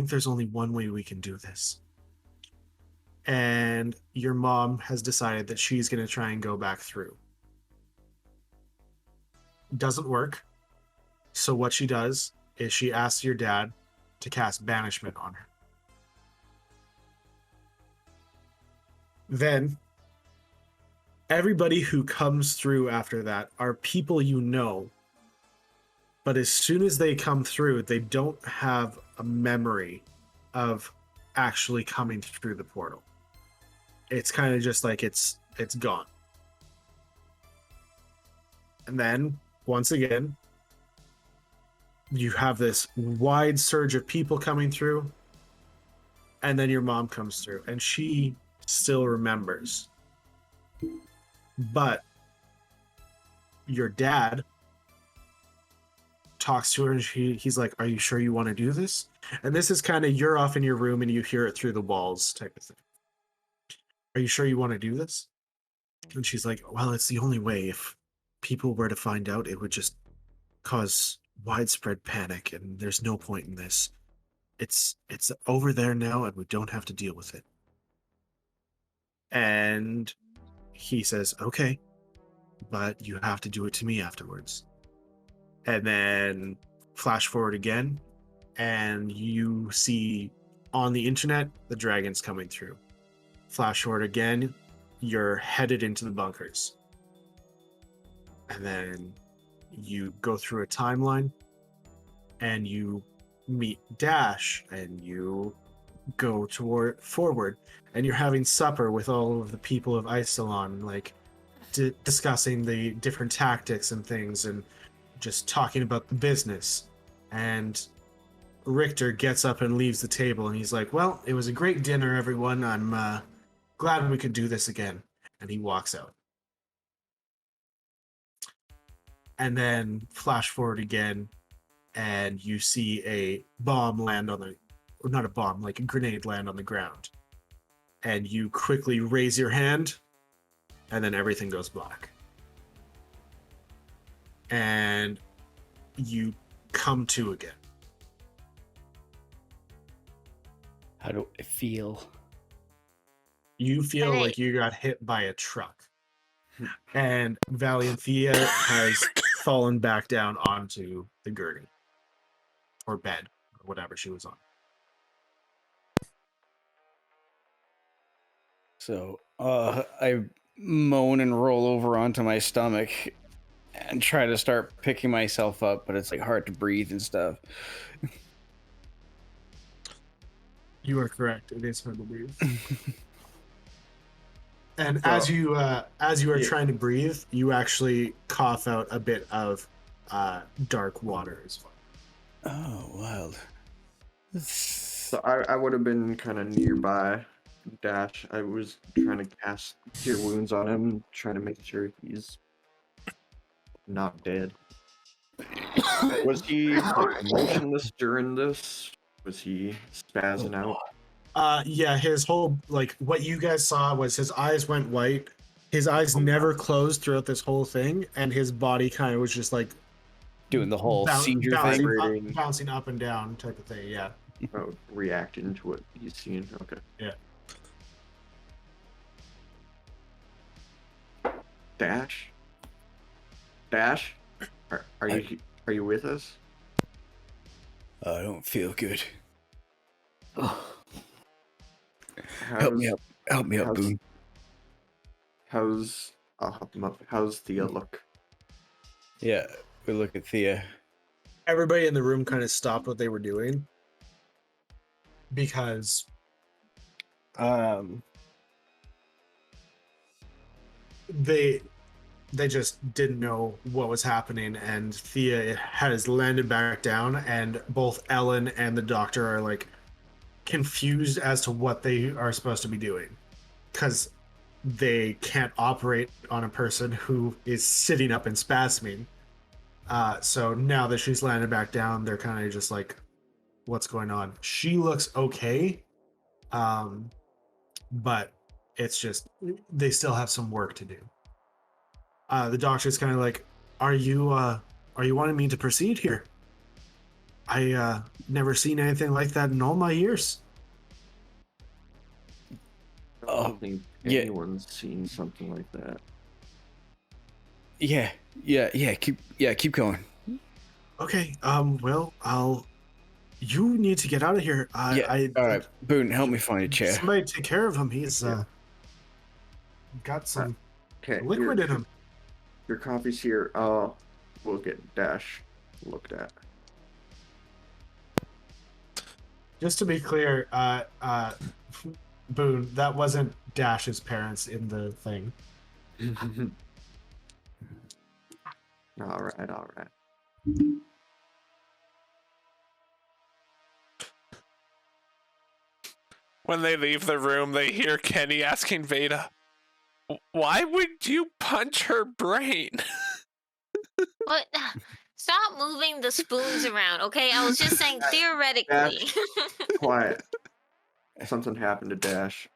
there's only one way we can do this. And your mom has decided that she's going to try and go back through. Doesn't work. So what she does is she asks your dad to cast banishment on her. Then everybody who comes through after that are people you know, but as soon as they come through, they don't have a memory of actually coming through the portal. It's kind of just like it's gone. And then once again, you have this wide surge of people coming through, and then your mom comes through, and she still remembers. But your dad talks to her, and he's like, "Are you sure you want to do this?" And this is kind of, you're off in your room and you hear it through the walls type of thing. "Are you sure you want to do this?" And she's like, "Well, it's the only way. If people were to find out, it would just cause widespread panic, and there's no point in this. It's over there now, and we don't have to deal with it." And he says, "Okay, but you have to do it to me afterwards." And then flash forward again, and you see on the internet the dragons coming through. Flash forward again, you're headed into the bunkers. And then you go through a timeline, and you meet Dash, and you go forward, and you're having supper with all of the people of Isilon, like discussing the different tactics and things, and just talking about the business. And Richter gets up and leaves the table, and he's like, "Well, it was a great dinner, everyone. I'm glad we could do this again." And he walks out. And then flash forward again, and you see a bomb land on the, or not a bomb, like a grenade land on the ground. And you quickly raise your hand, and then everything goes black. And you come to again. How do I feel? You feel Alright. like you got hit by a truck. And Valiant Thea has fallen back down onto the gurney. Or bed, or whatever she was on. So, I moan and roll over onto my stomach and try to start picking myself up, but it's like hard to breathe and stuff. You are correct. It is hard to breathe. And So- as you are Yeah. trying to breathe, you actually cough out a bit of dark water as well. Oh, wild. So I would have been kind of nearby Dash. I was trying to cast Cure Wounds on him, trying to make sure he's not dead. Was he like, motionless during this? Was he spazzing out? Yeah, his whole, like, what you guys saw was his eyes went white. His eyes never closed throughout this whole thing, and his body kind of was just like Doing the whole seizure bouncing thing. up, bouncing up and down type of thing. Yeah. Oh, reacting to what he's seeing. Okay. Yeah. Dash. Dash. Are you with us? I don't feel good. How's, Help me up. Help me up, how's- Boone. I'll help him up. How's Thea look? Yeah, we look at Thea. Everybody in the room kind of stopped what they were doing because they just didn't know what was happening, and Thea has landed back down, and both Ellen and the doctor are like confused as to what they are supposed to be doing because they can't operate on a person who is sitting up and spasming. So now that she's landed back down, they're kind of just like, what's going on? She looks okay, but it's just, they still have some work to do. The doctor's kind of like, are you wanting me to proceed here? I never seen anything like that in all my years. I don't think yeah. anyone's seen something like that. Yeah. Keep going. Okay, well, You need to get out of here. Yeah. All right, Boone, help me find a chair. Somebody take care of him. He's got some Okay, liquid in him. Your coffee's here. We'll get Dash looked at. Just to be clear, Boone, that wasn't Dash's parents in the thing. All right. When they leave the room, they hear Kenny asking Veda, "Why would you punch her brain?" What? Stop moving the spoons around, okay? I was just saying theoretically. Quiet. Something happened to Dash.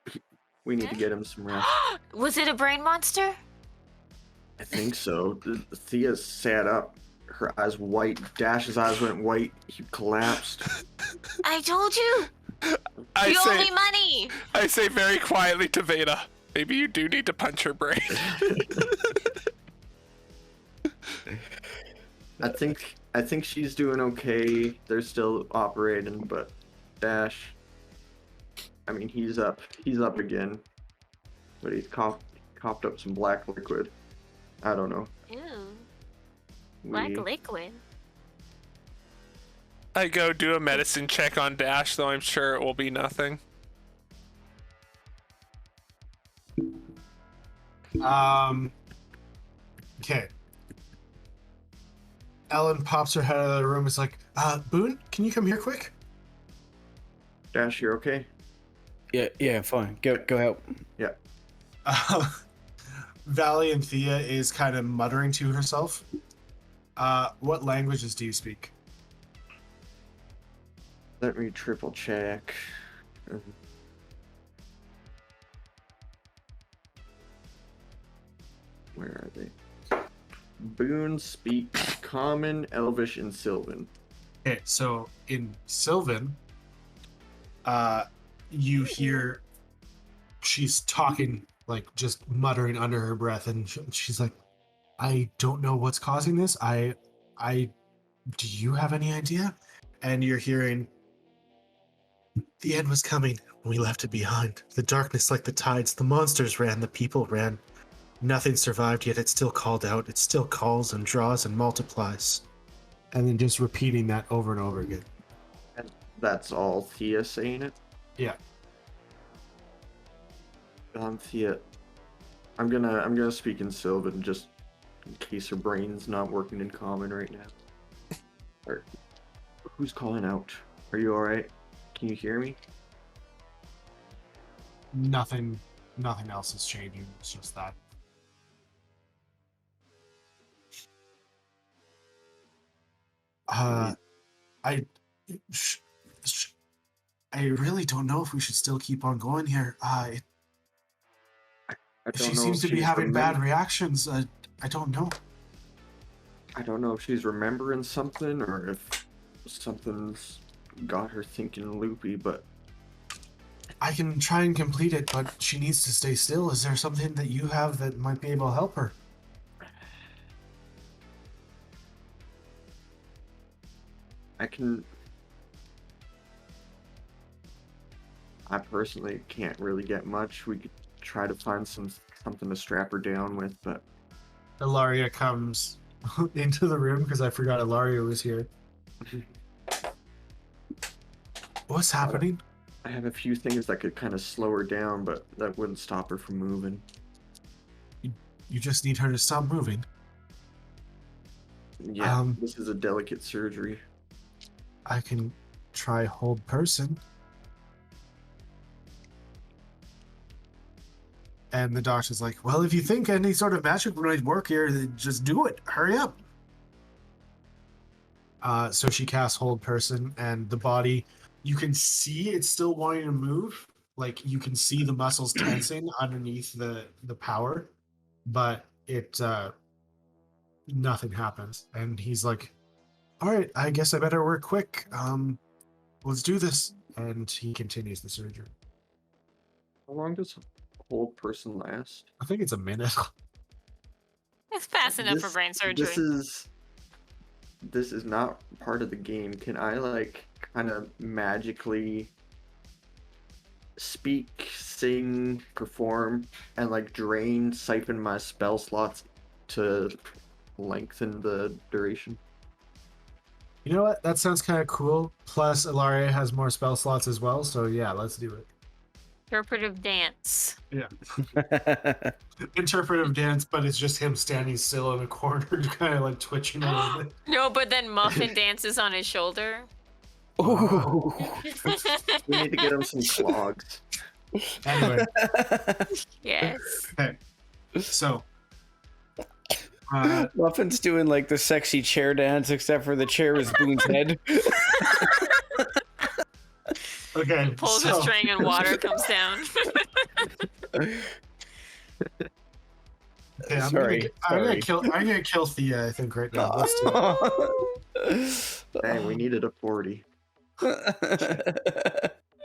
We need to get him some rest. Was it a brain monster? I think so. Thea sat up. Her eyes white. Dash's eyes went white. He collapsed. I told you. I You owe say, me money. I say very quietly to Veda, maybe you do need to punch her brain. I think she's doing okay. They're still operating, but Dash, I mean, he's up again, but he's coughed up some black liquid. I don't know. Ew. Black liquid. I go do a medicine check on Dash, though I'm sure it will be nothing. Okay. Ellen pops her head out of the room. It's like, Boone, can you come here quick? Dash, you're okay? Yeah, fine. Go help. Yeah. Valley Thea is kind of muttering to herself. What languages do you speak? Let me triple check. Where are they? Boone speaks Common, Elvish, and Sylvan. Okay, so in Sylvan, you hear she's talking, like just muttering under her breath, and she's like, "I don't know what's causing this. Do you have any idea?" And you're hearing, "The end was coming. We left it behind. The darkness like the tides. The monsters ran. The people ran. Nothing survived, yet it still called out. It still calls and draws and multiplies." And then just repeating that over and over again. And that's all Thea saying it? Yeah. Thea, I'm gonna speak in Sylvan just in case her brain's not working in Common right now. Or, who's calling out? Are you alright? Can you hear me? Nothing else is changing. It's just that. I really don't know if we should still keep on going here. I don't She know seems if to be she's having bad reactions. I don't know. I don't know if she's remembering something or if something's got her thinking loopy, but I can try and complete it, but she needs to stay still. Is there something that you have that might be able to help her? I personally can't really get much. We could try to find something to strap her down with, but Ilaria comes into the room because I forgot Ilaria was here. What's happening? I have a few things that could kind of slow her down, but that wouldn't stop her from moving. You just need her to stop moving. Yeah, this is a delicate surgery. I can try hold person. And the doctor's like, well, if you think any sort of magic might work here, then just do it. Hurry up. So she casts hold person, and the body, you can see it's still wanting to move. Like, you can see the muscles tensing underneath the power, but it nothing happens. And he's like, all right, I guess I better work quick. Let's do this. And he continues the surgery. How long does hold person last? I think it's a minute. It's fast enough for brain surgery. This is not part of the game. Can I kind of magically speak, sing, perform, and like drain, siphon my spell slots to lengthen the duration. You know what? That sounds kind of cool. Plus, Ilaria has more spell slots as well, so yeah, let's do it. Interpretive dance. Interpretive dance, but it's just him standing still in a corner, kind of like twitching a little bit. No, but then Muffin dances on his shoulder. Ooh. We need to get him some clogs. Anyway, Yes. so Muffin's doing like the sexy chair dance, except for the chair is Boone's head. okay, Pulls a string and water comes down. Okay, Sorry. I'm gonna kill Thea, I think, right now. Let's do it. Hey, we needed a 40.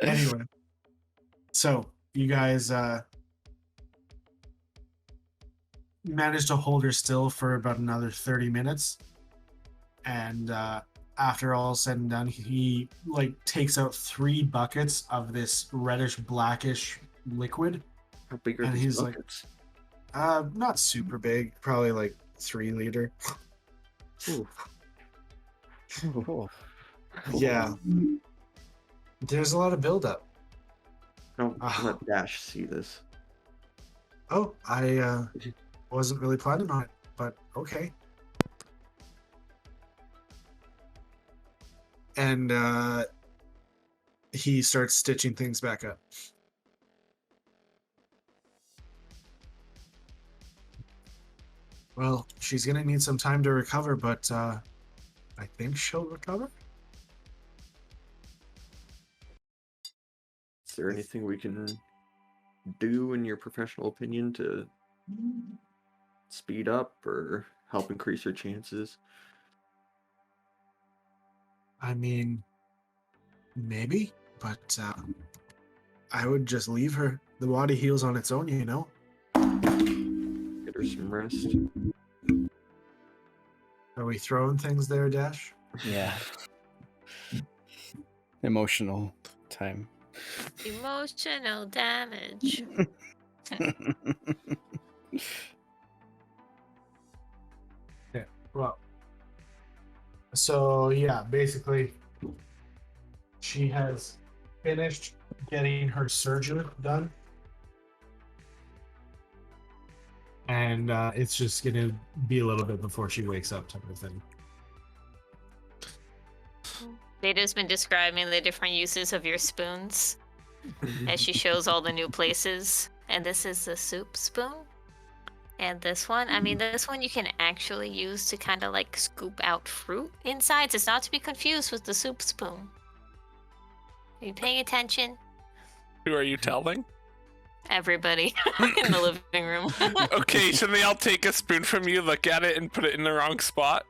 Anyway, so you guys managed to hold her still for about another 30 minutes, and after all said and done, he like takes out 3 buckets of this reddish blackish liquid. How big are And these he's like- buckets? Not super big, probably like 3 liter. Ooh. Ooh. Yeah, there's a lot of buildup. Don't let Dash see this. Oh, I wasn't really planning on it, but okay. And he starts stitching things back up. Well, she's gonna need some time to recover, but I think she'll recover. Is there anything we can do, in your professional opinion, to speed up or help increase her chances? I mean, maybe, but I would just leave her. The body heals on its own, you know? Get her some rest. Are we throwing things there, Dash? Yeah. Emotional time. Emotional damage. Well, so yeah, basically, she has finished getting her surgery done, and it's just gonna be a little bit before she wakes up, type of thing. Data's been describing the different uses of your spoons as she shows all the new places. And this is the soup spoon. And this one, I mean, this one you can actually use to kind of like scoop out fruit inside. It's not to be confused with the soup spoon. Are you paying attention? Who are you telling? Everybody in the living room. Occasionally, I'll take a spoon from you, look at it, and put it in the wrong spot.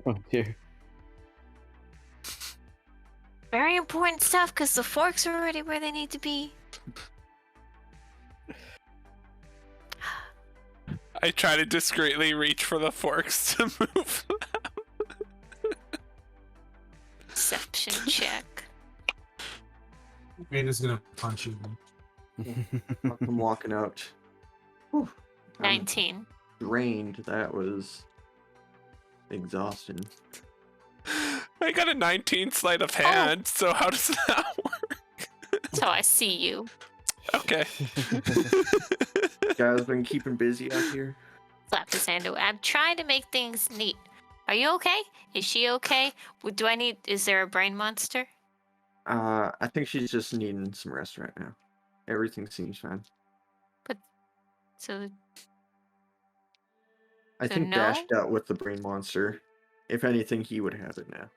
Oh dear. Very important stuff because the forks are already where they need to be. I try to discreetly reach for the forks to move. Deception check. Beta's gonna punch you. I'm walking out. Whew. I'm 19. drained. That was exhausting. I got a 19 sleight of hand, so how does that work? That's how I see you. Okay. Guys been keeping busy out here. Slap his hand away. I'm trying to make things neat. Are you okay? Is she okay? Do I need... Is there a brain monster? I think she's just needing some rest right now. Everything seems fine. So I So think no? Dash dealt with the brain monster. If anything, he would have it now.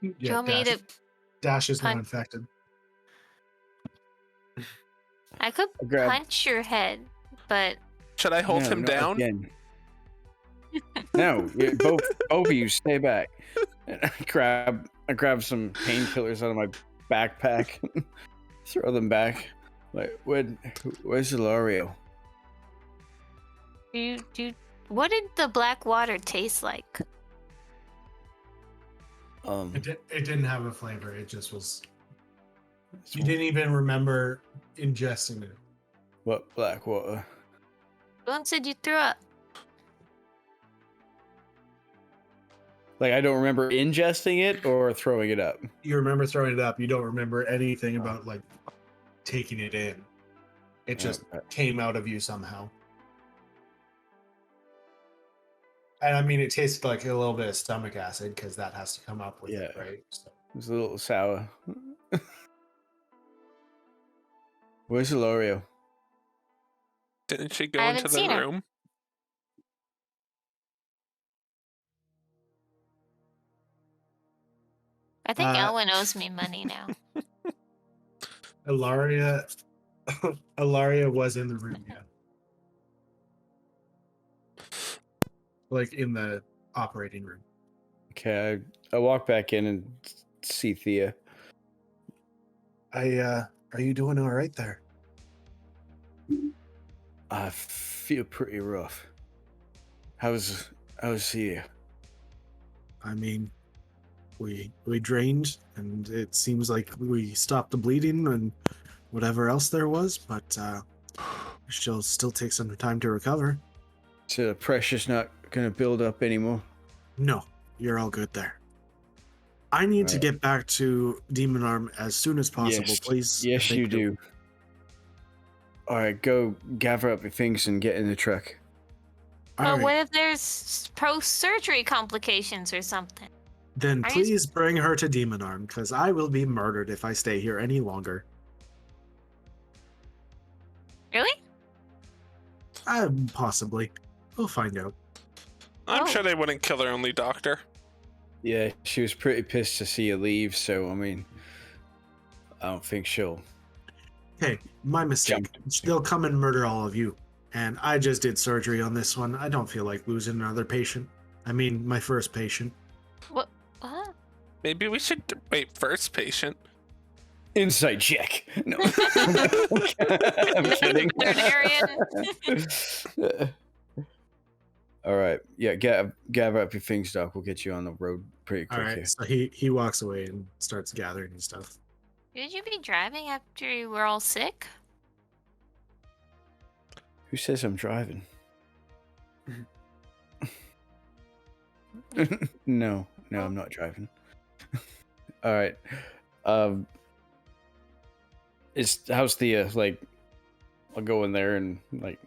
do you want me to... Dash is not Punch- infected. I could Grab- punch your head, but... Should I hold No, him not down? again. No, both of you stay back. And I grab some painkillers out of my backpack, throw them back. Like, where's Ilario? Do you What did the black water taste like? It didn't have a flavor. It just was. it's You didn't even remember ingesting it. what black water? Boone said you threw up. Like I don't remember ingesting it or throwing it up. You remember throwing it up. You don't remember anything about like taking it in. It just Okay. came out of you somehow. And I mean, it tasted like a little bit of stomach acid because that has to come up with it, Yeah. right? So, It was a little sour. Where's Ilario? Didn't she go I into haven't the seen her. room? I think Uh, Elwin owes me money now. Ilaria, Ilaria was in the room, yeah. Like in the operating room. Okay, I walk back in and see Thea. Are you doing all right there? I feel pretty rough. How's Thea? I mean, we drained, and it seems like we stopped the bleeding and whatever else there was, but she'll still take some time to recover. So the pressure's not gonna build up anymore. No, you're all good there. I need to Right. get back to Demon Arm as soon as possible, Yes. please. Yes, Thank you do. All right, go gather up your things and get in the truck. All But right, what if there's post-surgery complications or something? then are you- please bring her to Demon Arm, because I will be murdered if I stay here any longer. Really? Possibly. We'll find out. I'm Oh. sure they wouldn't kill their only doctor. Yeah, she was pretty pissed to see you leave. So I mean, I don't think she'll. Okay, my mistake. They'll come and murder all of you. And I just did surgery on this one. I don't feel like losing another patient. I mean, my first patient. What? What? Maybe we should wait first patient. Insight check. No, I'm kidding. Veterinarian. All right, yeah, gather up your things, Doc. We'll get you on the road pretty All quick right, here. so he walks away and starts gathering his stuff. Should you be driving after you were all sick? Who says I'm driving? No, I'm not driving. All right. How's Thea? Like, I'll go in there and like,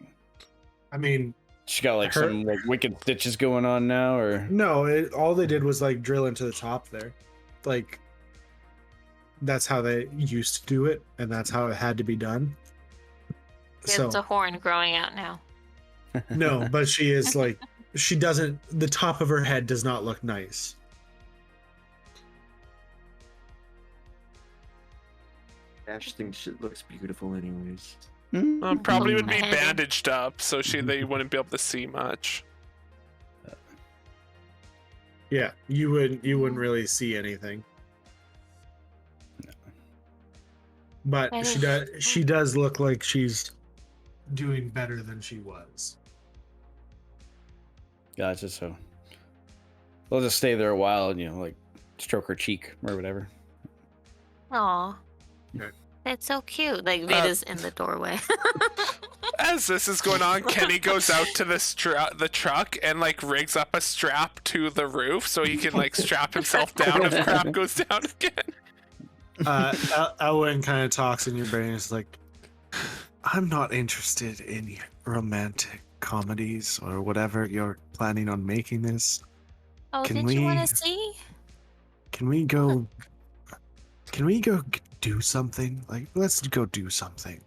I mean, she got like Her- some like wicked stitches going on now, or no, all they did was like drill into the top there. Like, that's how they used to do it, and that's how it had to be done. There's a horn growing out now. No, but she is like, she doesn't, the top of her head does not look nice. Ash thinks shit looks beautiful anyways. Probably would be Mhm. bandaged up, so they wouldn't be able to see much. Yeah, you wouldn't really see anything. But I she does look like she's doing better than she was. Gotcha. So we'll just stay there a while and like stroke her cheek or whatever. Aw. Okay. That's so cute. Like Vita's in the doorway. As this is going on, Kenny goes out to the truck and like rigs up a strap to the roof so he can like strap himself down if crap goes down again. Elwin kind of talks in your brain. It's like, I'm not interested in romantic comedies or whatever you're planning on making this. Oh, Can did you want we- to see? Can we go? Can we go do something? Like, let's go do something.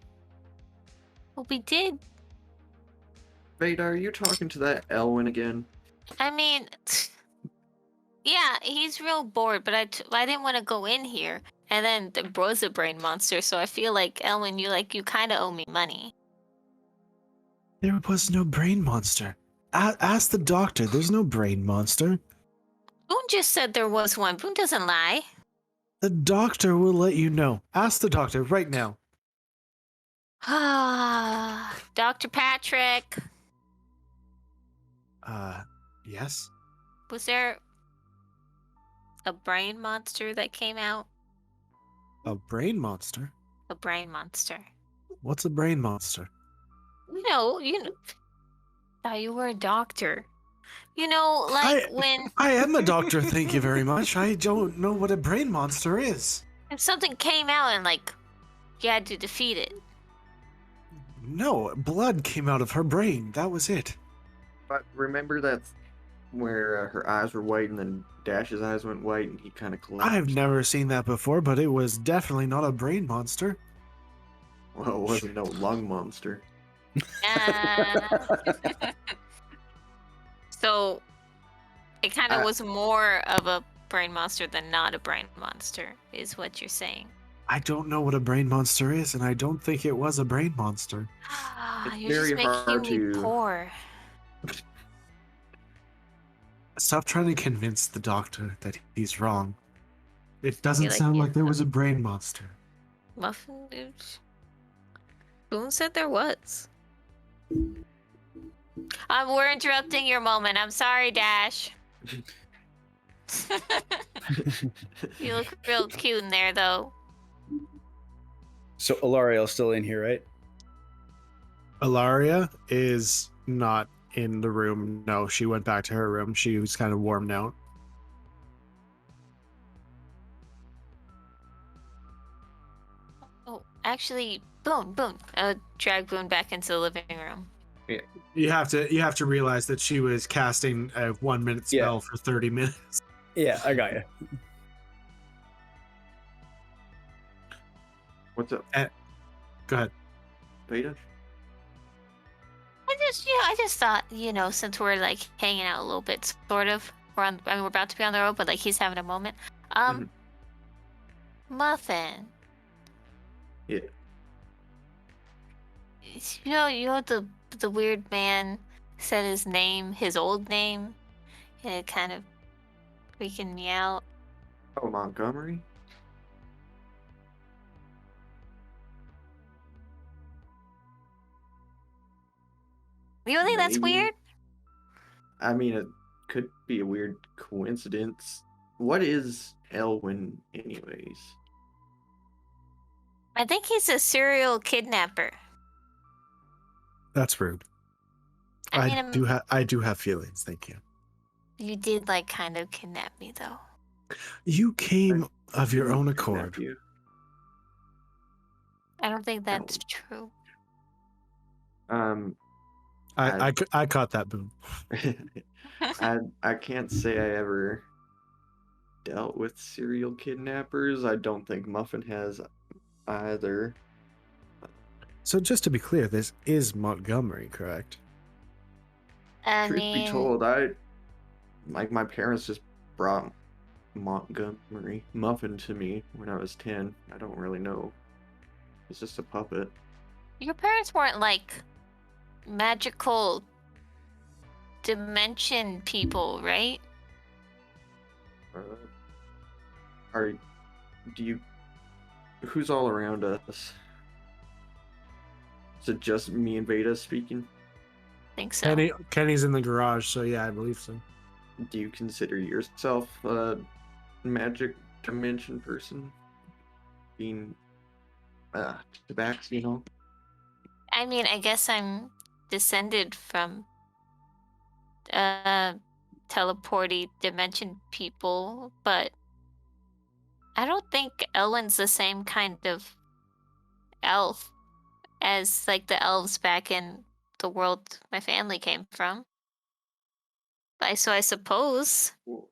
Well, we did. Veda, are you talking to that Elwin again? I mean, yeah, he's real bored, but I didn't want to go in here. And then there was a brain monster, so I feel like Elwin, you kind of owe me money. There was no brain monster. Ask the doctor. There's no brain monster. Boone just said there was one. Boone doesn't lie. The doctor will let you know. Ask the doctor right now. Ah, Dr. Patrick. Yes? Was there a brain monster that came out? A brain monster? A brain monster. What's a brain monster? You know, thought you were a doctor. Like when I am a doctor, thank you very much. I don't know what a brain monster is. if something came out and like you had to defeat it. No, blood came out of her brain. That was it. But remember that's where her eyes were white and then Dash's eyes went white and he kind of collapsed? I've never seen that before, but it was definitely not a brain monster. Well, it wasn't no lung monster. So it kind of I- was more of a brain monster than not a brain monster, is what you're saying. I don't know what a brain monster is, and I don't think it was a brain monster. It's You're just very hard making me to- poor. Stop trying to convince the doctor that he's wrong. It doesn't like sound it. like there was a brain monster. Muffin dude. Boone said there was. We're interrupting your moment. I'm sorry, Dash. You look real cute in there, though. So Alariel's still in here, right? Ilaria is not in the room. No, she went back to her room. She was kind of warmed out. Oh, actually, Boone. Drag Boone back into the living room. You have to realize that she was casting a 1 minute spell for 30 minutes. Yeah, I got you. What's up, Go ahead. Beta? I just thought, since we're like hanging out a little bit, sort of, we're about to be on the road, but like he's having a moment. Mhm. Muffin. Yeah. The weird man said his old name, and it kind of freaking me out. Oh, Montgomery? You don't think that's Maybe. weird? I mean, it could be a weird coincidence. What is Elwyn, anyways? I think he's a serial kidnapper. That's rude. I mean, I do have feelings. Thank you. You did like kind of kidnap me though. You came of your own Kidnap accord. you. I don't think that's true. I caught that, Boom. I can't say I ever dealt with serial kidnappers. I don't think Muffin has either. So just to be clear, this is Montgomery, correct? Truth be told, my parents just brought Montgomery Muffin to me when I was 10. I don't really know. It's just a puppet. Your parents weren't like magical dimension people, right? Who's all around us? Is it just me and Veda speaking? I think so. Kenny's in the garage, so yeah, I believe so. Do you consider yourself a magic dimension person? Being Tabax, I mean, I guess I'm descended from teleporty dimension people, but I don't think Ellen's the same kind of elf as like the elves back in the world my family came from. So I suppose. Well,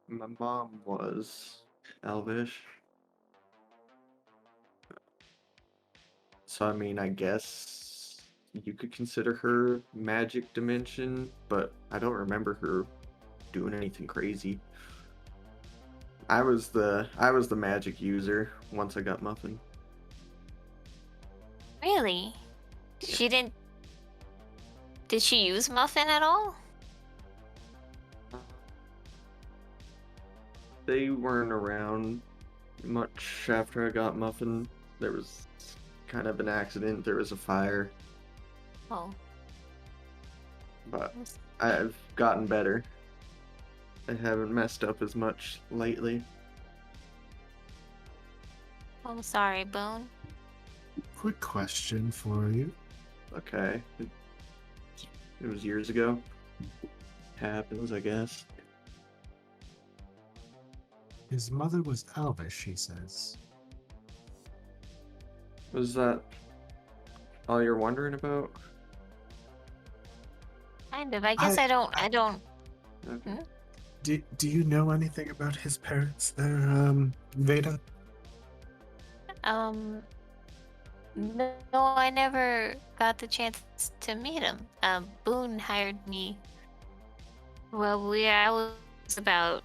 my mom was elvish. So I mean, I guess you could consider her magic dimension, but I don't remember her doing anything crazy. I was the magic user once I got Muffin. Really? Did she use Muffin at all? They weren't around much after I got Muffin. There was kind of an accident. There was a fire, Oh. but I've gotten better. I haven't messed up as much lately. I'm sorry, Boone. Quick question for you. Okay. It was years ago. Happens, I guess. His mother was Elvish, she says. Was that all you're wondering about? Kind of. I guess I don't. Okay. Do you know anything about his parents there, Veda? No, I never got the chance to meet him. Boone hired me. Well, I was about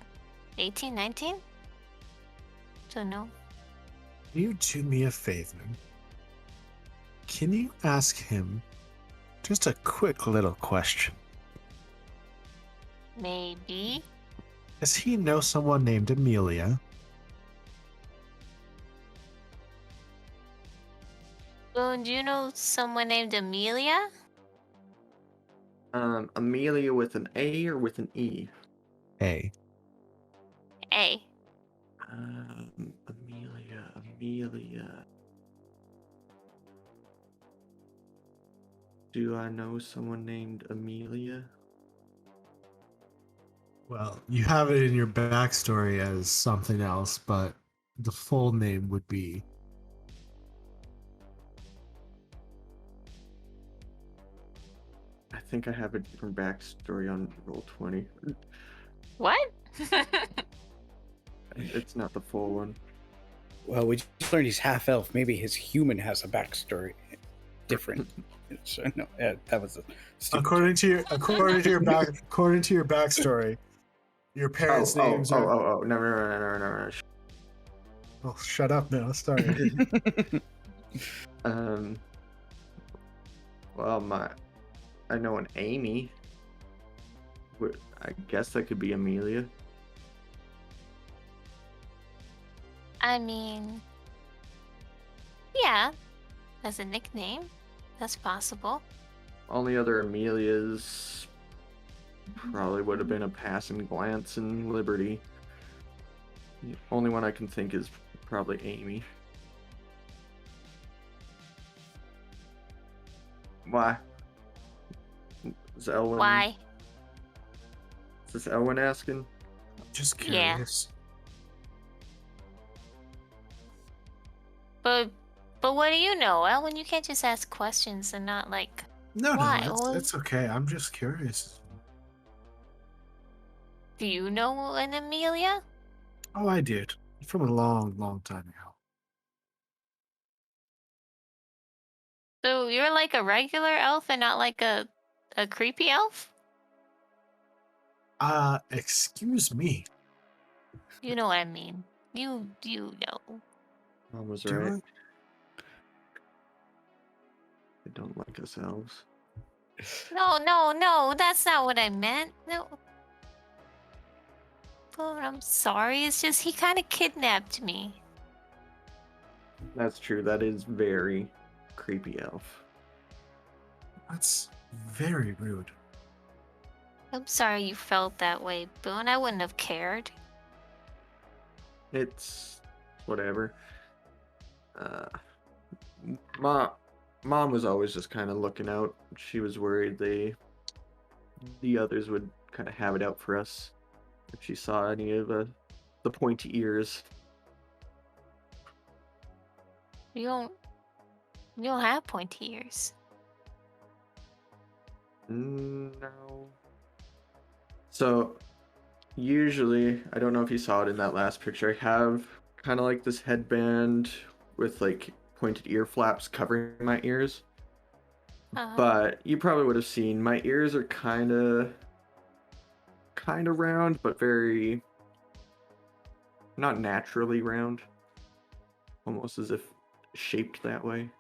18, 19? So no. Can you do me a favor? Can you ask him just a quick little question? Maybe. Does he know someone named Amelia? Boone, do you know someone named Amelia? Amelia with an A or with an E? A. A. Amelia. Do I know someone named Amelia? Well, you have it in your backstory as something else, but the full name would be. I think I have a different backstory on Roll20. What? It's not the full one. Well, we just learned he's half elf. Maybe his human has a backstory different. So no, yeah, that was a stupid. According to your backstory, your parents' names are. Oh, no. Oh, shut up now. Sorry. Well, I know an Amy. I guess that could be Amelia. I mean, yeah, as a nickname, that's possible. Only other Amelias probably would have been a passing glance in Liberty. The only one I can think is probably Amy. Why? Is Elwin? Why? Is this Elwin asking? Just Yeah. curious. But what do you know, Elwin? You can't just ask questions and not like. No, Why? no, Well- it's okay. I'm just curious. Do you know an Amelia? Oh, I did. From a long, long time ago. So you're like a regular elf and not like a creepy elf? Excuse me. You know what I mean. You know. Mom was Do right. They don't like us elves. No, that's not what I meant. No. Oh, I'm sorry. It's just he kind of kidnapped me. That's true. That is very creepy elf. That's very rude. I'm sorry you felt that way, Boone. I wouldn't have cared. It's whatever. Mom was always just kind of looking out. She was worried the others would kind of have it out for us if she saw any of the pointy ears. You don't have pointy ears. No. So usually, I don't know if you saw it in that last picture, I have kind of like this headband with like pointed ear flaps covering my ears. But you probably would have seen my ears are kind of round, but very not naturally round. Almost as if shaped that way.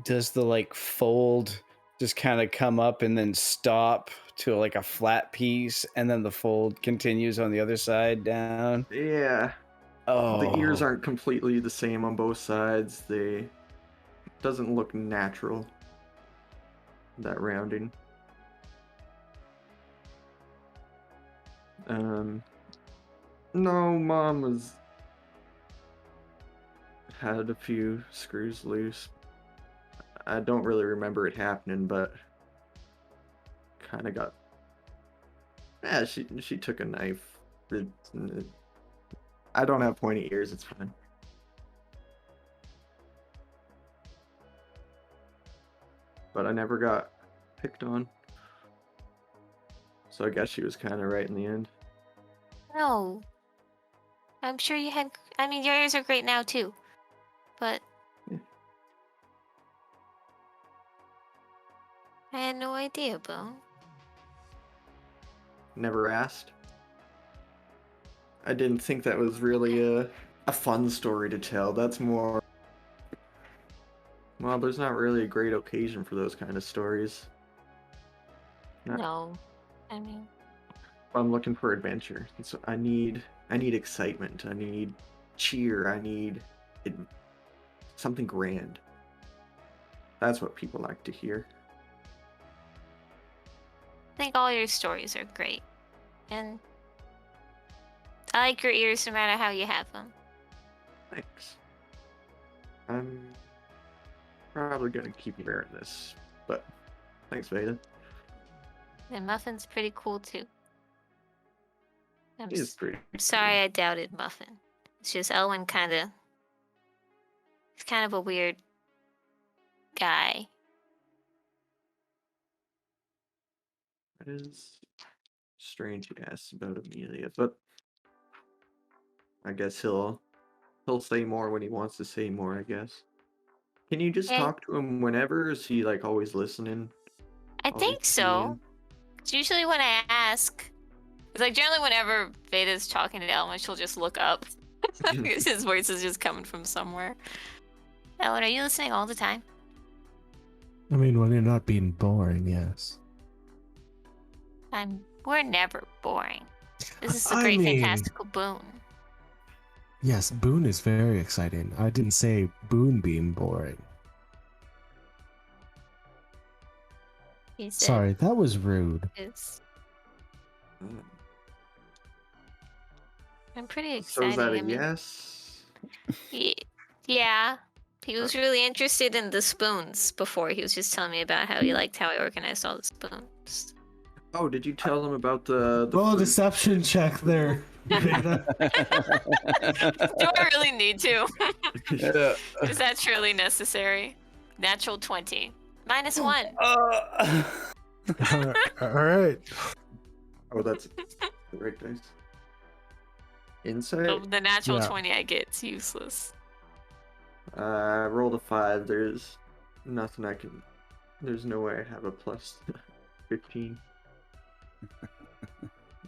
Does the like fold just kind of come up and then stop to like a flat piece, and then the fold continues on the other side down? Yeah. Oh, The ears aren't completely the same on both sides. doesn't look natural. That rounding. No, Mom had a few screws loose. I don't really remember it happening, but kind of got. Yeah, she took a knife. I don't have pointy ears. It's fine. But I never got picked on. So I guess she was kind of right in the end. No. I'm sure you had. I mean, your ears are great now too. But. Yeah. I had no idea, Bone. Never asked. I didn't think that was really a fun story to tell. That's more. Well, there's not really a great occasion for those kind of stories. No. I mean. I'm looking for adventure. So I need excitement. I need cheer. I need something grand. That's what people like to hear. I think all your stories are great. And I like your ears no matter how you have them. Thanks. I'm probably gonna keep wearing this, but thanks, Veda. And Muffin's pretty cool too. He is pretty. I'm sorry I doubted Muffin. It's just Elwin he's kind of a weird guy. That is strange you asked about Amelia, but I guess he'll say more when he wants to say more, I guess. Can you just talk to him whenever? Is he like always listening? I think so. It's usually when I ask. It's like generally whenever Veda's talking to Elwin, she'll just look up. Because his voice is just coming from somewhere. Elwin, are you listening all the time? I mean, when you're not being boring, yes. We're never boring. This is a great, fantastical boon. Yes, Boone is very exciting. I didn't say Boone being boring. Sorry, that was rude. I'm pretty excited. So is that a yes? Yeah. He was really interested in the spoons before. He was just telling me about how he liked how I organized all the spoons. Oh, did you tell him about the Roll a deception check there, Veda. Do I really need to? Is that truly necessary? Natural 20. -1. All right. Oh, that's the right dice. Insight? So the natural 20 I get is useless. I rolled a 5. There's nothing I can. There's no way I have a plus 15.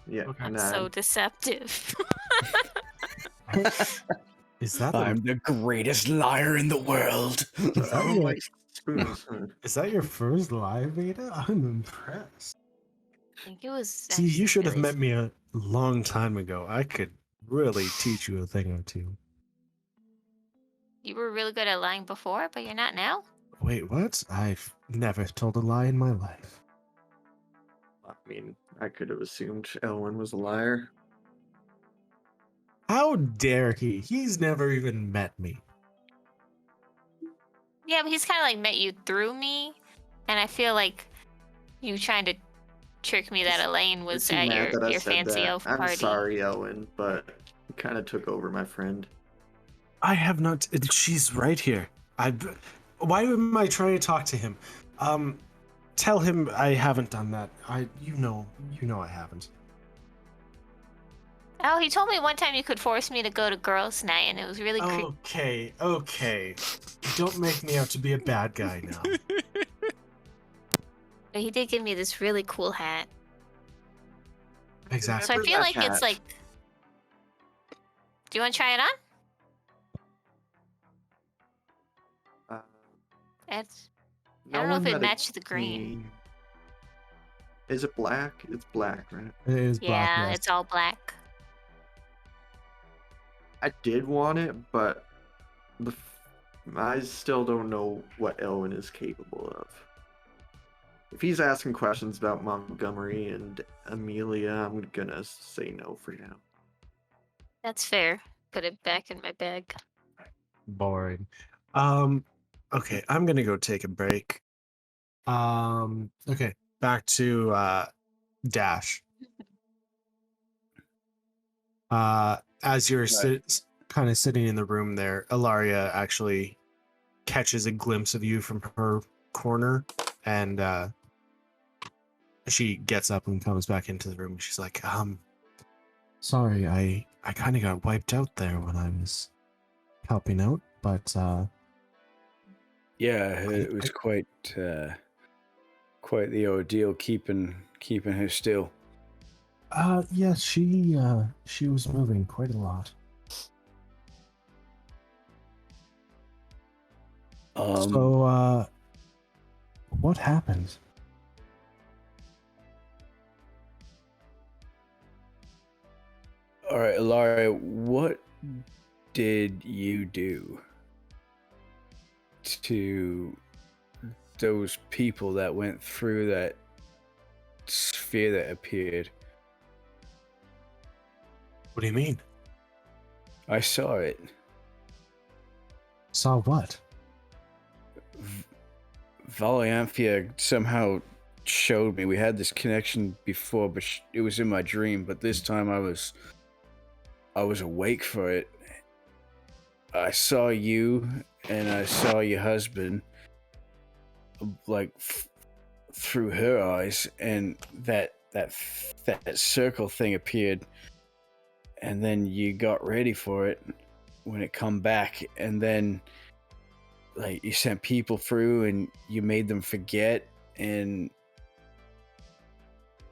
Yeah, Okay. nah. So deceptive. Is that I'm the greatest liar in the world. Oh, like spoons. Is that your first live, Veda? I'm impressed. I think it was. See, you should have really met me a long time ago. I could really teach you a thing or two. You were really good at lying before, but you're not now? Wait, what? I've never told a lie in my life. I mean, I could have assumed Elwin was a liar. How dare he? He's never even met me. Yeah, but he's kind of like met you through me, and I feel like you trying to trick me that Elaine was Is he at mad that I your said fancy that? elf party. I'm sorry, Elwin, but you kind of took over my friend. I have not. She's right here. Why am I trying to talk to him? Tell him I haven't done that. You know I haven't. Oh, he told me one time you could force me to go to girls' night, and it was really creepy. Okay. Don't make me out to be a bad guy now. But he did give me this really cool hat. Exactly. So I feel that like hat. it's like. Do you want to try it on? It's. I don't know if it matched the green. Is it black? It's black, right? It is black. Yeah, yes. it's all black. I did want it, but I still don't know what Elwin is capable of. If he's asking questions about Montgomery and Amelia, I'm gonna say no for now. That's fair. Put it back in my bag. Boring. Okay, I'm gonna go take a break. Okay, back to Dash. As you're kind of sitting in the room there, Ilaria actually catches a glimpse of you from her corner, and she gets up and comes back into the room. She's like, sorry, I kind of got wiped out there when I was helping out, but Yeah, it was quite the ordeal keeping her still. yeah, she was moving quite a lot. So what happened? All right, Ilaria, what did you do to those people that went through that sphere that appeared? What do you mean? I saw it. Saw what? Valianthia somehow showed me. We had this connection before, but it was in my dream. But this time I was awake for it. I saw you and I saw your husband, like through her eyes, and that circle thing appeared, and then you got ready for it when it come back, and then like you sent people through and you made them forget, and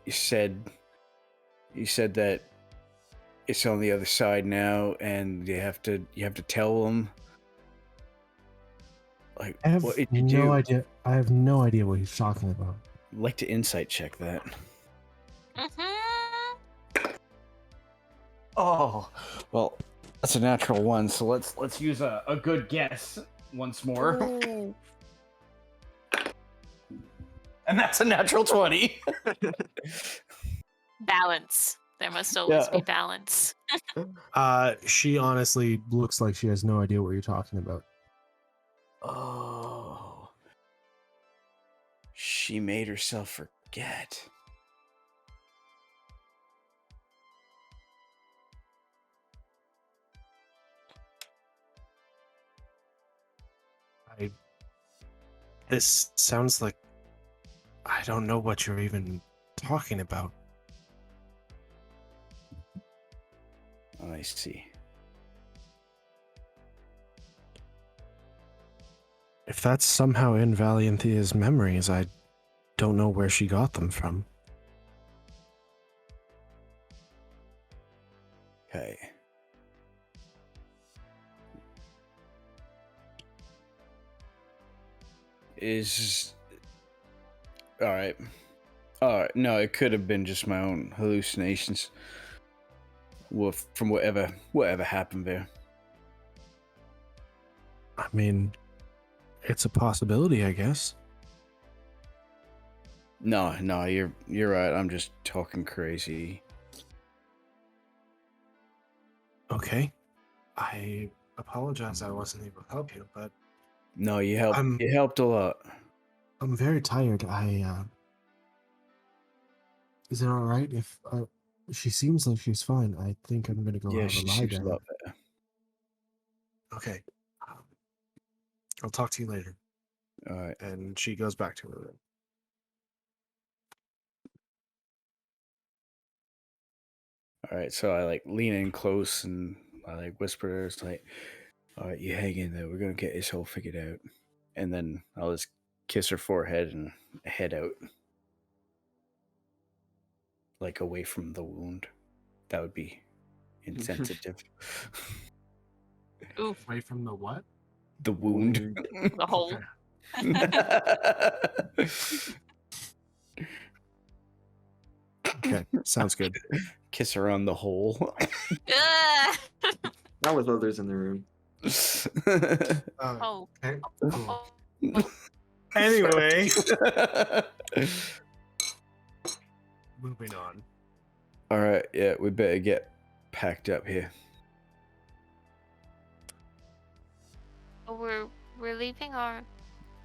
you said that it's on the other side now, and you have to tell them. Like, I have what did you no do? idea. I have no idea what he's talking about. I'd like to insight check that. Oh, well, that's a natural one. So let's use a good guess once more. Ooh. And that's a natural 20. Balance. There must always Yeah. be balance. She honestly looks like she has no idea what you're talking about. Oh. She made herself forget. This sounds like I don't know what you're even talking about. I see. If that's somehow in Valianthia's memories, I don't know where she got them from. Okay. All right. No, it could have been just my own hallucinations. Well, from whatever happened there. I mean, it's a possibility, I guess. No, you're right. I'm just talking crazy. Okay. I apologize I wasn't able to help you, but No, you helped. I'm- You helped a lot. I'm very tired. Is it all right if she seems like she's fine? I think I'm gonna go Yeah, have a she lie seems a down. lot better. Okay. I'll talk to you later. All right. And she goes back to her room. All right. So I like lean in close and I like whisper to her, it's like, "All right, you hang in there. We're gonna get this whole figured out." And then I'll just kiss her forehead and head out, like away from the wound. That would be insensitive. Oof. Away from the what? The wound. The hole. Okay, sounds good. Kiss her on the hole. Ah! Not with others in the room. Oh. Okay. Oh. Anyway, moving on. All right, yeah, we better get packed up here. We're leaving our.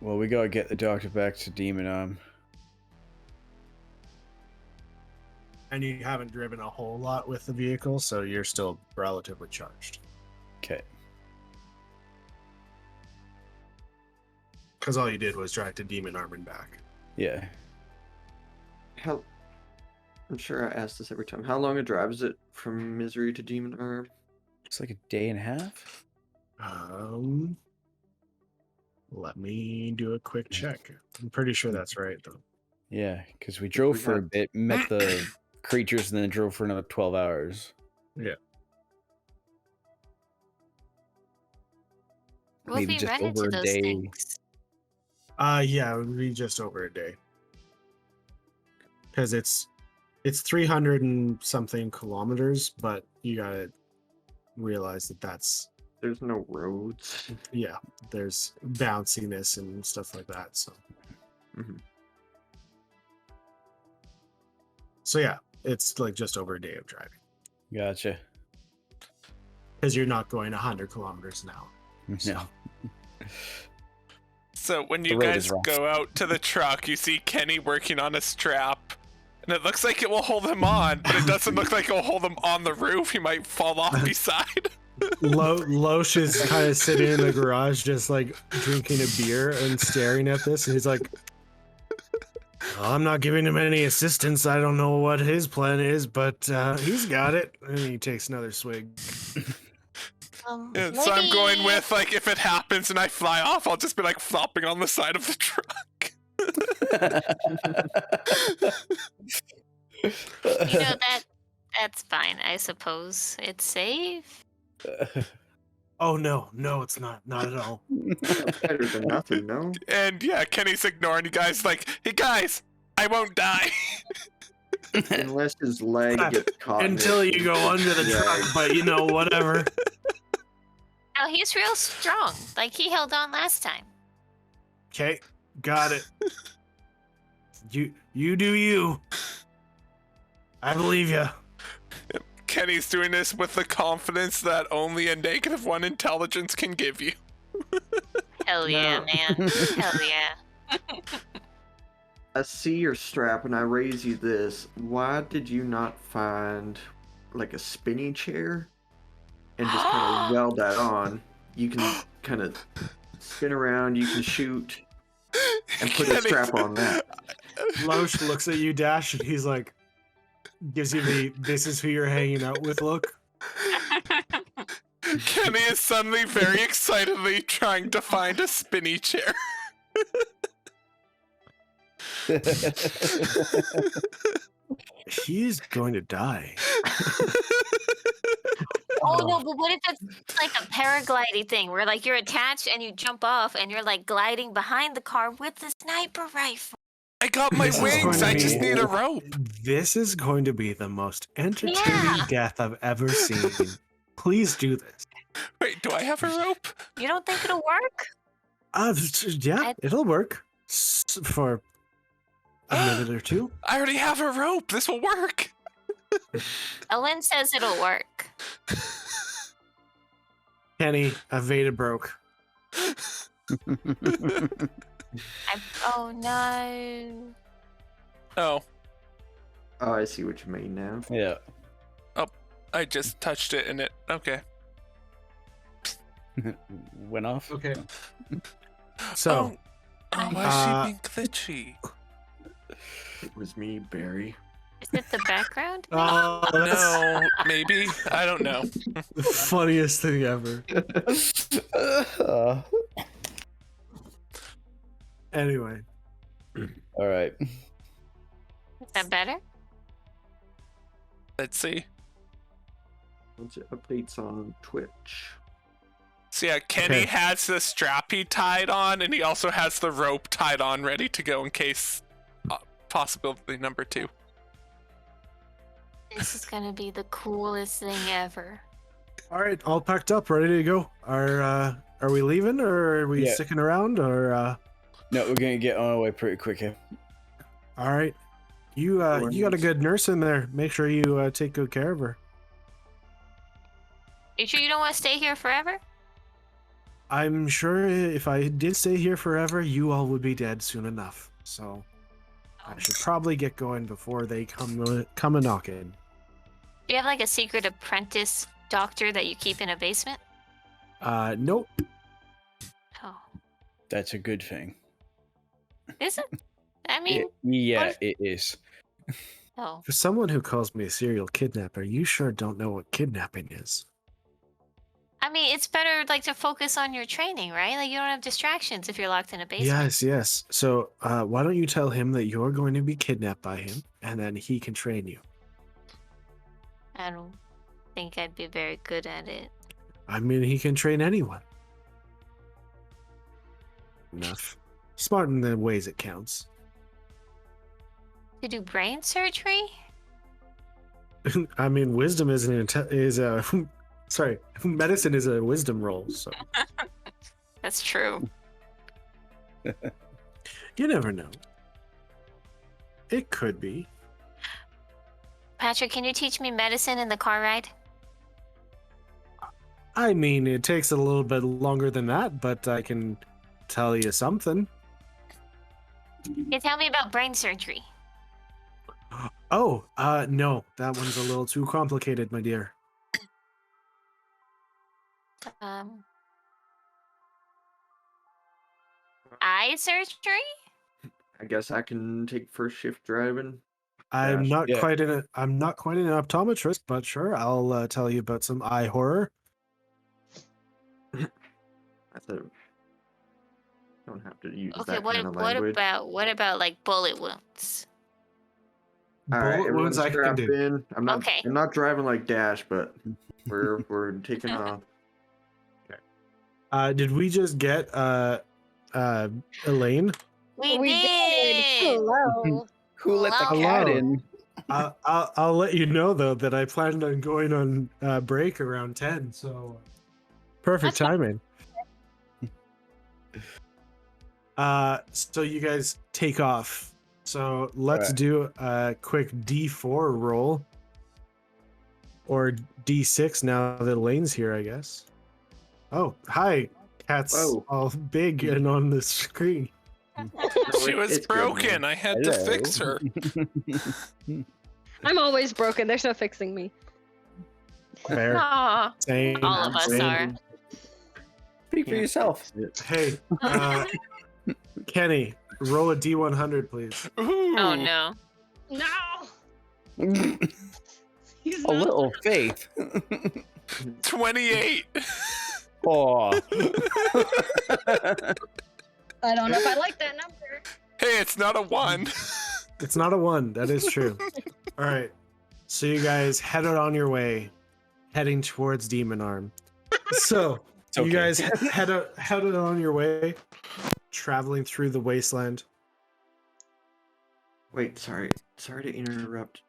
Well, we gotta get the doctor back to Demon Arm. And you haven't driven a whole lot with the vehicle, so you're still relatively charged. Okay. Because all you did was drive to Demon Arm and back. Yeah. How? I'm sure I ask this every time. How long a drive is it from Misery to Demon Arm? It's like a day and a half. Let me do a quick check. I'm pretty sure that's right, though. Yeah, because we drove we for a had- bit, met the creatures, and then drove for another 12 hours. Yeah. We'll Maybe be just running over to a those day. things. Yeah, it would be just over a day. Because it's 300 and something kilometers, but you gotta realize that that's, There's no roads. yeah, there's bounciness and stuff like that, so. Mhm. So yeah, it's like just over a day of driving. Gotcha. Because you're not going 100 kilometers an hour. No. So when The you road guys is rough. go out to the truck, you see Kenny working on a strap. And it looks like it will hold him on, but it doesn't look like it will hold him on the roof. He might fall off beside. Loesch is kind of sitting in the garage, just like drinking a beer and staring at this. And he's like, I'm not giving him any assistance. I don't know what his plan is, but he's got it. And he takes another swig. Yeah, so I'm going Maybe- with, like, if it happens and I fly off, I'll just be, like, flopping on the side of the truck. You know that's fine, I suppose. It's safe. Oh, no, it's not. Not at all. Better than nothing, no? And, yeah, Kenny's ignoring you guys, like, hey, guys, I won't die. Unless his leg gets caught. in Until it. you go under the Yeah. truck, but you know, whatever. No, he's real strong. Like he held on last time. Okay, got it. You do you. I believe you. Kenny's doing this with the confidence that only a -1 intelligence can give you. Hell yeah, No. man. Hell yeah. I see your strap and I raise you this. Why did you not find like a spinny chair and just kind of weld that on? You can kind of spin around, you can shoot, and put a Kenny- strap on that. Loesch looks at you, Dash, and he's like, gives you the "this is who you're hanging out with" look. Kenny is suddenly very excitedly trying to find a spinny chair. He's going to die. Oh no, but what if it's like a paragliding thing where like you're attached and you jump off and you're like gliding behind the car with the sniper rifle? I got my This is going wings, to I just be- need a rope. This is going to be the most entertaining Yeah. death I've ever seen. Please do this. Wait, do I have a rope? You don't think it'll work? Yeah, I- it'll work for a minute or two. I already have a rope. This will work. Ellen says it'll work. Kenny, Aveda broke. Oh no. Oh, Oh, I see what you mean now. Yeah. I just touched it and it. Okay. Went off. Okay. So, Oh, why is she being glitchy? It was me, Barry. Is it the background? that's No, maybe. I don't know. the funniest thing ever. Anyway, All right. Is that better? Let's see. Once it updates on Twitch. So yeah, Kenny Okay. has the strap he tied on, and he also has the rope tied on, ready to go in case possibility number 2. This is gonna be the coolest thing ever. All right, all packed up, ready to go. Are we leaving, or are we Yeah. sticking around, or? No, we're gonna get on our way pretty quick here. All right, you got a Orange. good nurse in there. Make sure you take good care of her. You sure you don't want to stay here forever? I'm sure if I did stay here forever, you all would be dead soon enough. So I should probably get going before they come a knocking. Do you have like a secret apprentice doctor that you keep in a basement? Nope. Oh, That's a good thing. is it? I mean, Yeah, it is. oh, For someone who calls me a serial kidnapper, you sure don't know what kidnapping is. I mean, it's better like to focus on your training, right? Like you don't have distractions if you're locked in a basement. Yes. So, why don't you tell him that you're going to be kidnapped by him, and then he can train you? I don't think I'd be very good at it. I mean, he can train anyone. Enough. Smart in the ways it counts. To do brain surgery? I mean, wisdom is sorry, medicine is a wisdom roll, so That's true. you never know. It could be. Patrick, can you teach me medicine in the car ride? I mean, it takes a little bit longer than that, but I can tell you something. You tell me about brain surgery. Oh, no, that one's a little too complicated, my dear. Eye surgery? I guess I can take first shift driving. I'm Gosh, not yeah. quite an optometrist, but sure, I'll tell you about some eye horror. I said, don't have to use Okay, that what kind of what language. about like bullet wounds? All right, Bullet wounds everyone's I can strapped do. in. Okay. I'm not driving like Dash, but we're taking off. Did we just get Elaine? We We did. did. Hello. Who let the Hello. cat Hello. in? I'll let you know though that I planned on going on break around 10, so perfect That's timing. So you guys take off. So let's Alright. do a quick D4 roll, or D6 now that Elaine's here, I guess. Oh, hi, cat's Whoa. all big and on the screen. She was it's good, broken. man. I had to Hello. fix her. I'm always broken. There's no fixing me. Fair. Aw, Same. all of us same. are. Speak for yourself. Hey, Kenny, roll a D100, please. Ooh. Oh no. No. He's A not. little faith. 28. Oh. I don't know if I like that number. Hey, it's not a 1. It's not a 1. That is true. All right. So you guys headed on your way, heading towards Demon Arm. So It's you okay. guys headed on your way, traveling through the wasteland. Wait, sorry to interrupt.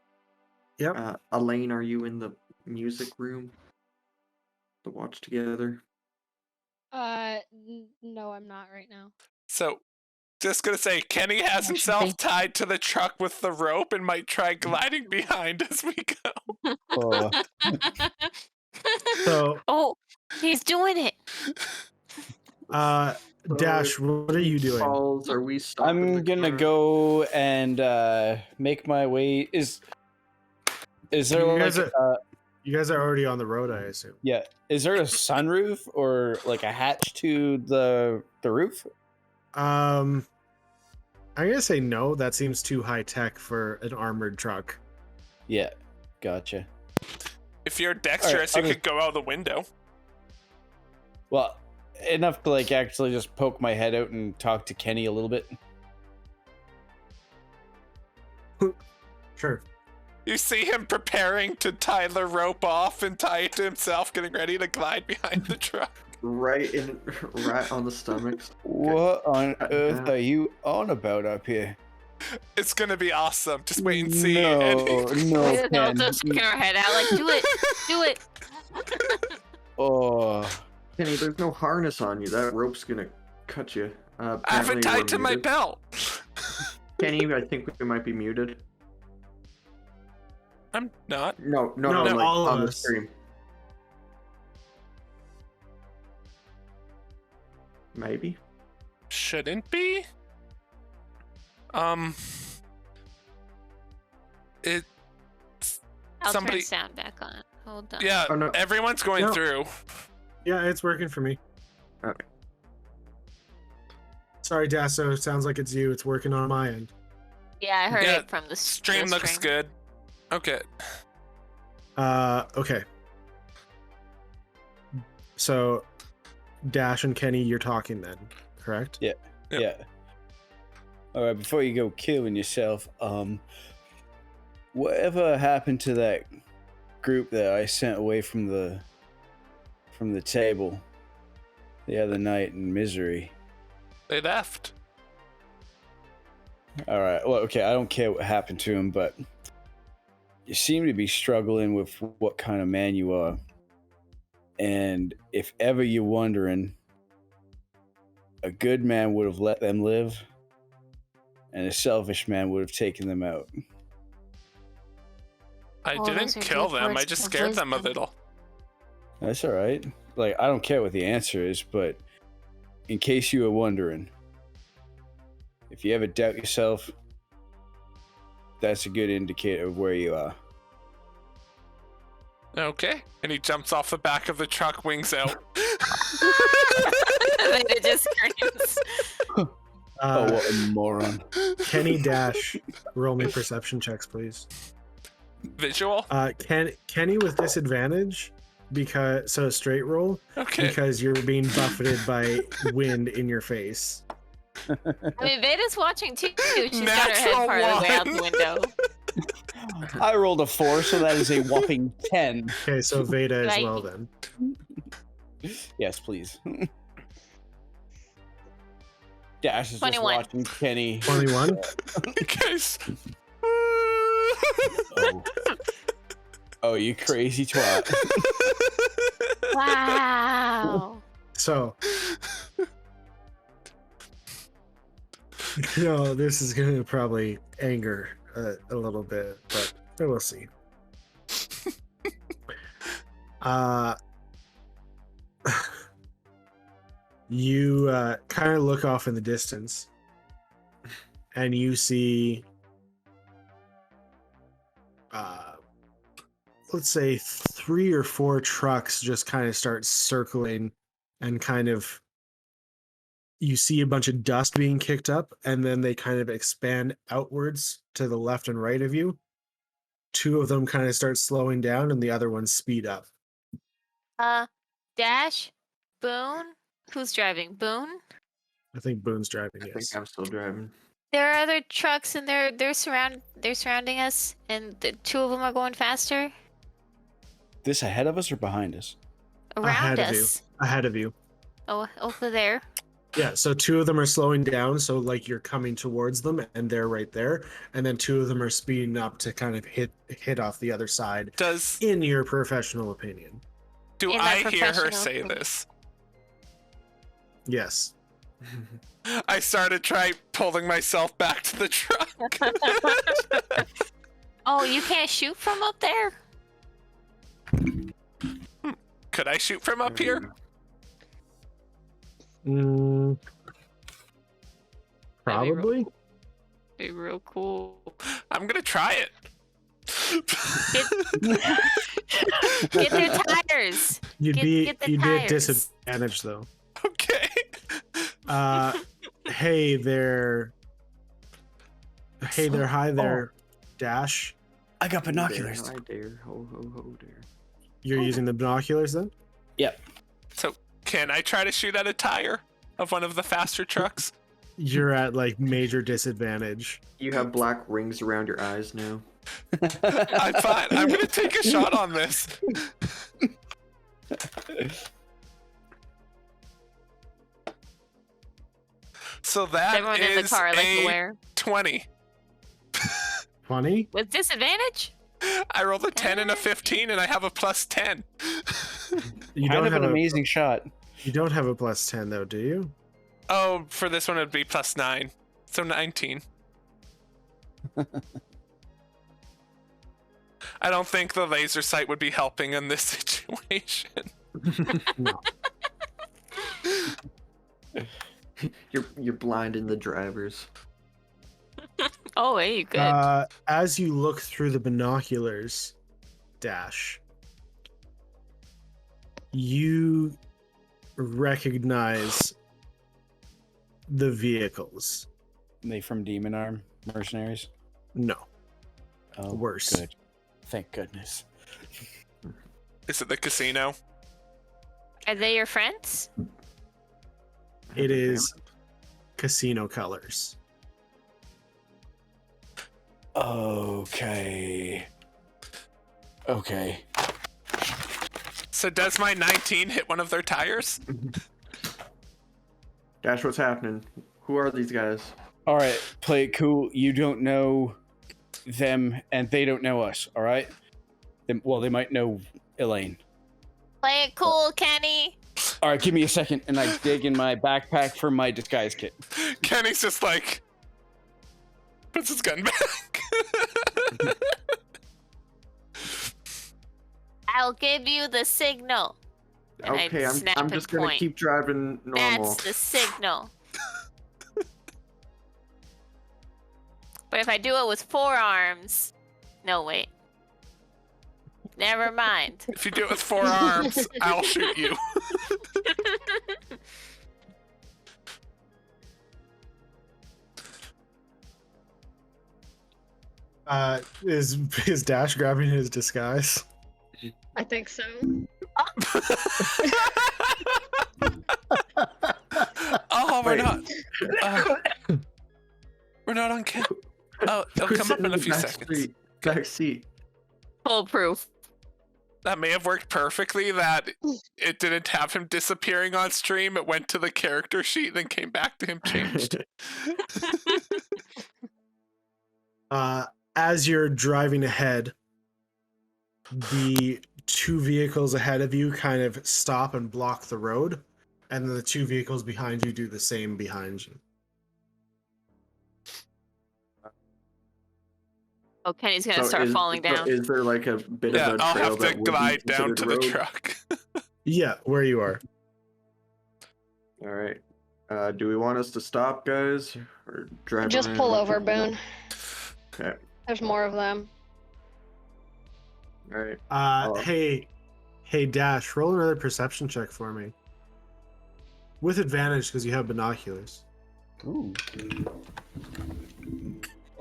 Yep. Elaine, are you in the music room to watch together? No, I'm not right now. So, just gonna say, Kenny has himself tied to the truck with the rope and might try gliding behind as we go. Oh. So, Oh, he's doing it. Dash, what are you doing? Falls, are we stopping I'm the gonna car? go and make my way. Is there You like guys You guys are already on the road, I assume. yeah? Is there a sunroof or like a hatch to the roof? I'm gonna say no. That seems too high tech for an armored truck. Yeah, gotcha. If you're dexterous, Alright, you I'll could go out the window. Well, enough to like actually just poke my head out and talk to Kenny a little bit. Sure. You see him preparing to tie the rope off and tie it to himself, getting ready to glide behind the truck. right on the stomach. What on earth Yeah. are you on about up here? It's gonna be awesome. Just wait and see. No, And no, We're all Ken. just sticking our head out like, do it, do it. Oh, Kenny, there's no harness on you. That rope's gonna cut you. I haven't Apparently tied we're to my muted. belt. Kenny, I think we might be muted. I'm not. No, No, like all of on the us. stream. Maybe. Shouldn't be. It. I'll Somebody- turn sound back on. Hold on. Yeah. Oh, no. Everyone's going No. through. Yeah, it's working for me. Okay. Sorry, Dasso. Sounds like it's you. It's working on my end. Yeah, I heard Yeah, it from the Stream the looks stream. good. Okay. Okay. So, Dash and Kenny, you're talking then, correct? yeah. All right, before you go killing yourself, whatever happened to that group that I sent away from the table the other night in Misery? They left. All right. Well, okay. I don't care what happened to him, but you seem to be struggling with what kind of man you are. And if ever you're wondering, a good man would have let them live, and a selfish man would have taken them out. I Oh, didn't those are kill deep them. I words just of scared them a wisdom. little. That's all right. Like, I don't care what the answer is, but in case you were wondering, if you ever doubt yourself, that's a good indicator of where you are. Okay. And he jumps off the back of the truck, wings out. And then it just screams. Oh, what a moron. Kenny, Dash, roll me perception checks, please. Visual? Kenny with disadvantage because straight roll Okay. because you're being buffeted by wind in your face. I mean, Veda's watching too. She's got her head Natural part of the way out the one. window. I rolled a 4, so that is a whopping 10. Okay, so Veda as Right. well then. Yes, please. Dash is 21. just watching Kenny. 21. Guys. Oh. Oh, you crazy twat. Wow. So, this is gonna probably anger a little bit, but we'll see. You kind of look off in the distance, and you see, let's say 3 or 4 trucks just kind of start circling, and kind of you see a bunch of dust being kicked up, and then they kind of expand outwards to the left and right of you. 2 of them kind of start slowing down, and the other ones speed up. Dash, Boone. Who's driving? Boone. I think Boone's driving. I think Yes. I'm still driving. There are other trucks, and they're surrounding us, and the 2 of them are going faster This ahead of us or behind us? around Ahead of you. us. Ahead of you. Oh, over there. Yeah, so 2 of them are slowing down, so like you're coming towards them, and they're right there, and then 2 of them are speeding up to kind of hit off the other side. Does In your professional opinion, do In my I hear her professional say opinion. this? yes. I started pulling myself back to the truck. Oh, you can't shoot from up there? Could I shoot from up here? Mm, That'd be real probably. Be real cool. I'm gonna try it. Get their tires. You'd Get- be get the you'd be at tires. disadvantage though. Okay. Hey there. Hi there, Dash. I got binoculars. Dare, I dare. Ho, ho, ho, dare. You're using the binoculars then? So can I try to shoot at a tire of one of the faster trucks? You're at like major disadvantage. You have black rings around your eyes now. I'm fine. I'm gonna take a shot on this. So that Everyone in the is car, like a where? 20. 20? With disadvantage? I rolled a 10 and a 15, and I have a plus 10. You Kind don't of have an a amazing shot. you don't have a plus 10 though, do you? Oh, for this one it'd be plus 9, so 19. I don't think the laser sight would be helping in this situation. No. You're blinding the drivers. Oh, hey, you good. As you look through the binoculars, Dash, you recognize the vehicles. They from Demon Arm mercenaries? No. Oh, Worse. Good. Thank goodness. Is it the casino? Are they your friends? It is casino colors. Okay. Okay. So does my 19 hit one of their tires? Dash, what's happening? Who are these guys? All right, play it cool. You don't know them, and they don't know us. All right. Well, they might know Elaine. Play it cool, Kenny. All right, give me a second, and I dig in my backpack for my disguise kit. Kenny's just like, puts his gun back. I'll give you the signal. And I Okay, snap I'm and just gonna point. keep driving normal. That's the signal. But if I do it with 4 arms... No, wait. Never mind. If you do it with 4 arms, I'll shoot you. Is Dash grabbing his disguise? I think so. Oh, we're Wait. not. We're not on camera. Oh, it'll Who's come up sitting in a the few back seconds. seat? Back seat. Foolproof. That may have worked perfectly. That it didn't have him disappearing on stream. It went to the character sheet, then came back to him changed. As you're driving ahead, the 2 vehicles ahead of you kind of stop and block the road, and then the 2 vehicles behind you do the same behind you. Oh, Kenny's gonna start falling down. Is there like a bit Yeah, of a I'll trail have to that would be glide down considered to the road? truck. Yeah, where you are. All right. Do we want us to stop, guys, or drive? Just on pull in? over, Boone. Okay. There's more of them. All right. Hey, Dash, roll another perception check for me. With advantage because you have binoculars. Ooh.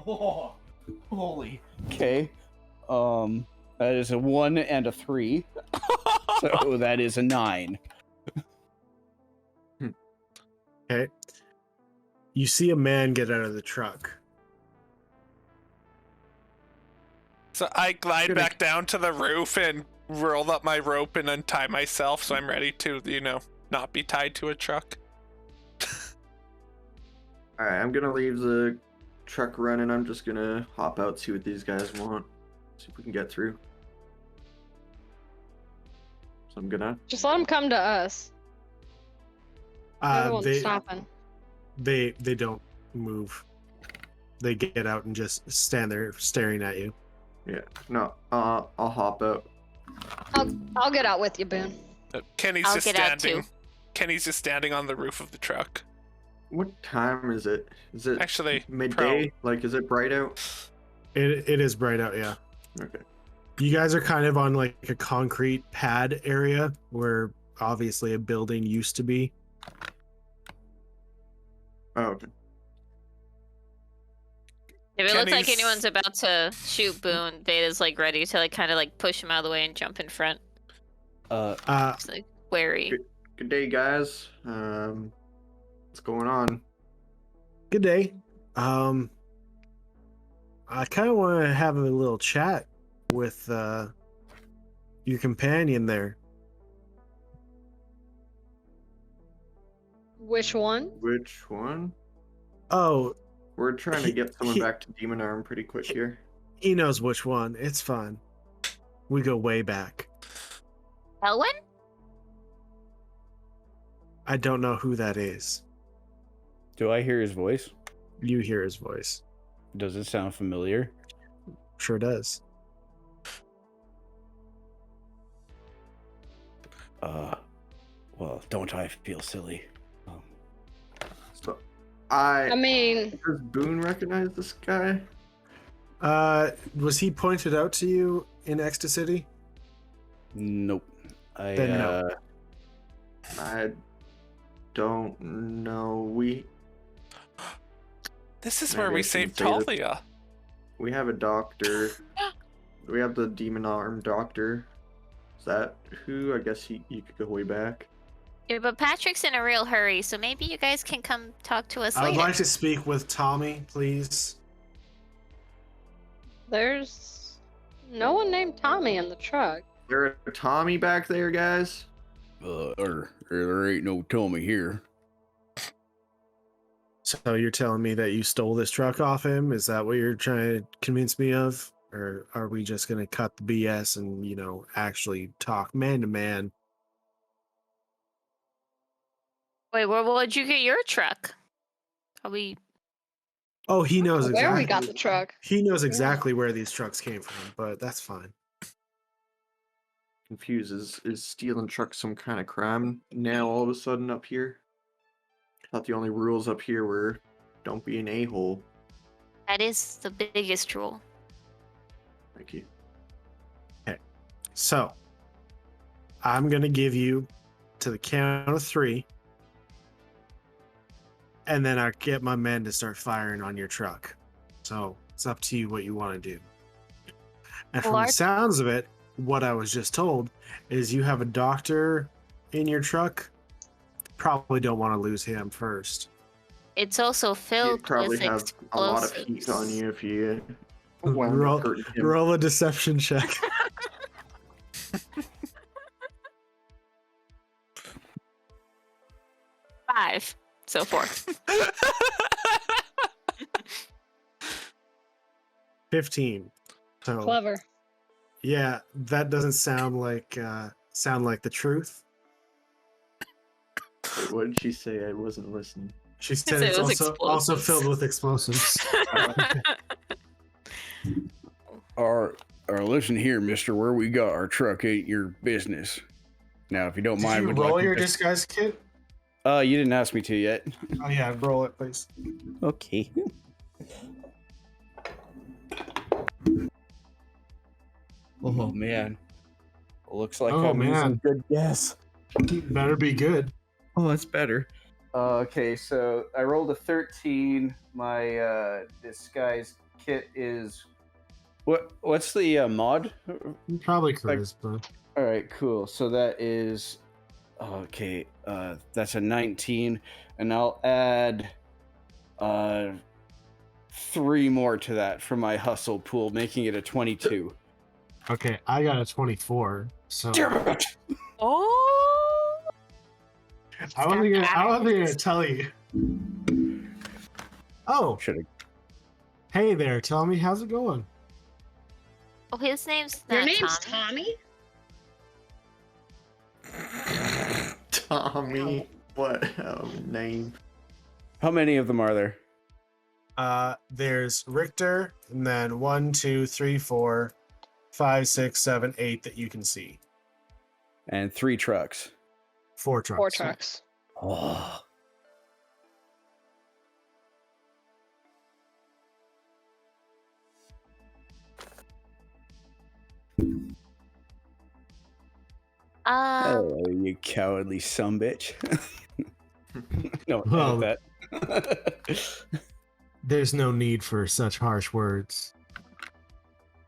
Oh, holy. Okay. That is a 1 and a 3. So that is a 9. Okay. You see a man get out of the truck. So I glide back down to the roof and roll up my rope and untie myself so I'm ready to, not be tied to a truck. All right. I'm gonna leave the truck running. I'm just gonna hop out, see what these guys want, see if we can get through. So I'm gonna. Just let them come to us. Everyone's stopping. They don't move. They get out and just stand there staring at you. Yeah. No. I'll hop out. I'll get out with you, Boone. Kenny's I'll just get out standing. too. Kenny's just standing on the roof of the truck. What time is it? Is it Actually, midday? Like, is it bright out? It is bright out, yeah. Okay. You guys are kind of on like a concrete pad area where obviously a building used to be. Oh, okay. If it looks like Kenny's- anyone's about to shoot Boone, Beta's like ready to like kind of like push him out of the way and jump in front. Just like wary. Good day, guys. What's going on? Good day. I kind of want to have a little chat with your companion there. Which one? Which one? Oh, We're trying to He- get someone he- back to Demon Arm pretty quick here. he knows which one. It's fine. We go way back. Elwyn? I don't know who that is. Do I hear his voice? You hear his voice. Does it sound familiar? Sure does. Well, don't I feel silly? So I mean, does Boone recognize this guy? Was he pointed out to you in Ecstasy? Nope. Then no. I don't know. This is Maybe where I we shouldn't saved say this. Talia. We have a doctor. We have the demon arm doctor. Is that who? I guess you could go way back. Yeah, but Patrick's in a real hurry, so maybe you guys can come talk to us I would later. like to speak with Tommy, please. there's no one named Tommy in the truck. There a Tommy back there, guys? There ain't no Tommy here. So you're telling me that you stole this truck off him? Is that what you're trying to convince me of? Or are we just going to cut the BS and, actually talk man to man? Wait, where'd you get your truck? Are we? Oh, he knows Where exactly. we got the truck? He knows exactly where these trucks came from, but that's fine. Confused. Is stealing trucks some kind of crime now all of a sudden up here? Thought the only rules up here were don't be an a-hole. That is the biggest rule. Thank you. So, I'm going to give you to the count of 3. And then I'll get my men to start firing on your truck. So, it's up to you what you want to do. And from the sounds of it, what I was just told is you have a doctor in your truck. Probably don't want to lose him first. It's also You filled probably with have a lot of explosives. heat on you if you Roll a deception check. Five. So 4. 15. So Clever. yeah, that doesn't sound like the truth. Wait, what did she say? I wasn't listening. She said It it's was also explosives. filled with explosives. Or listen here, mister, where we got our truck ain't your business. Now, if you don't Did mind, you we'd roll like to your just- disguise kit? You didn't ask me to yet. Oh yeah, roll it, please. Okay. Oh man. Looks like Oh, I'm using man. good guess. Better be good. Oh, that's better. Okay, so I rolled a 13. My disguise kit is what's the mod? Probably charisma. All right, cool. So that is okay. That's a 19, and I'll add 3 more to that for my hustle pool, making it a 22. Okay, I got a 24. So Oh. I wasn't gonna tell you. Oh, Should have. hey there, Tommy. How's it going? Oh, his name's Your not name's Tommy. Tommy? Tommy. What name? How many of them are there? There's Richter, and then 1, 2, 3, 4, 5, 6, 7, 8 that you can see. And 3 trucks. 4 trucks. 4 trucks. Oh. Hello, you cowardly sumbitch. No, Well, that. There's no need for such harsh words.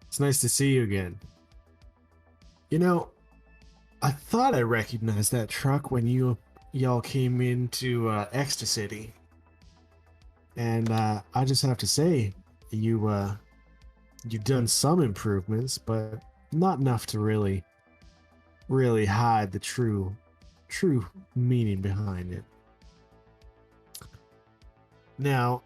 It's nice to see you again. You know, I thought I recognized that truck when y'all came into Ecstasy. And I just have to say, you've done some improvements, but not enough to really hide the true meaning behind it. Now,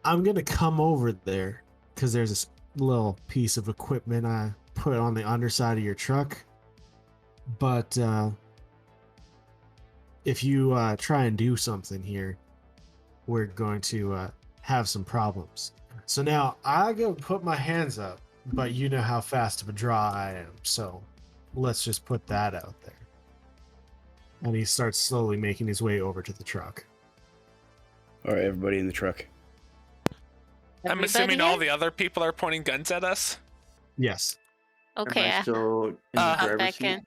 I'm gonna come over there because there's this little piece of equipment I put on the underside of your truck, but if you try and do something here, we're going to have some problems. So now I go put my hands up, but you know how fast of a draw I am, so let's just put that out there. And he starts slowly making his way over to the truck. All right, everybody in the truck. I'm assuming all the other people are pointing guns at us. Yes. Okay. Am I still in the Hop driver's back seat? in.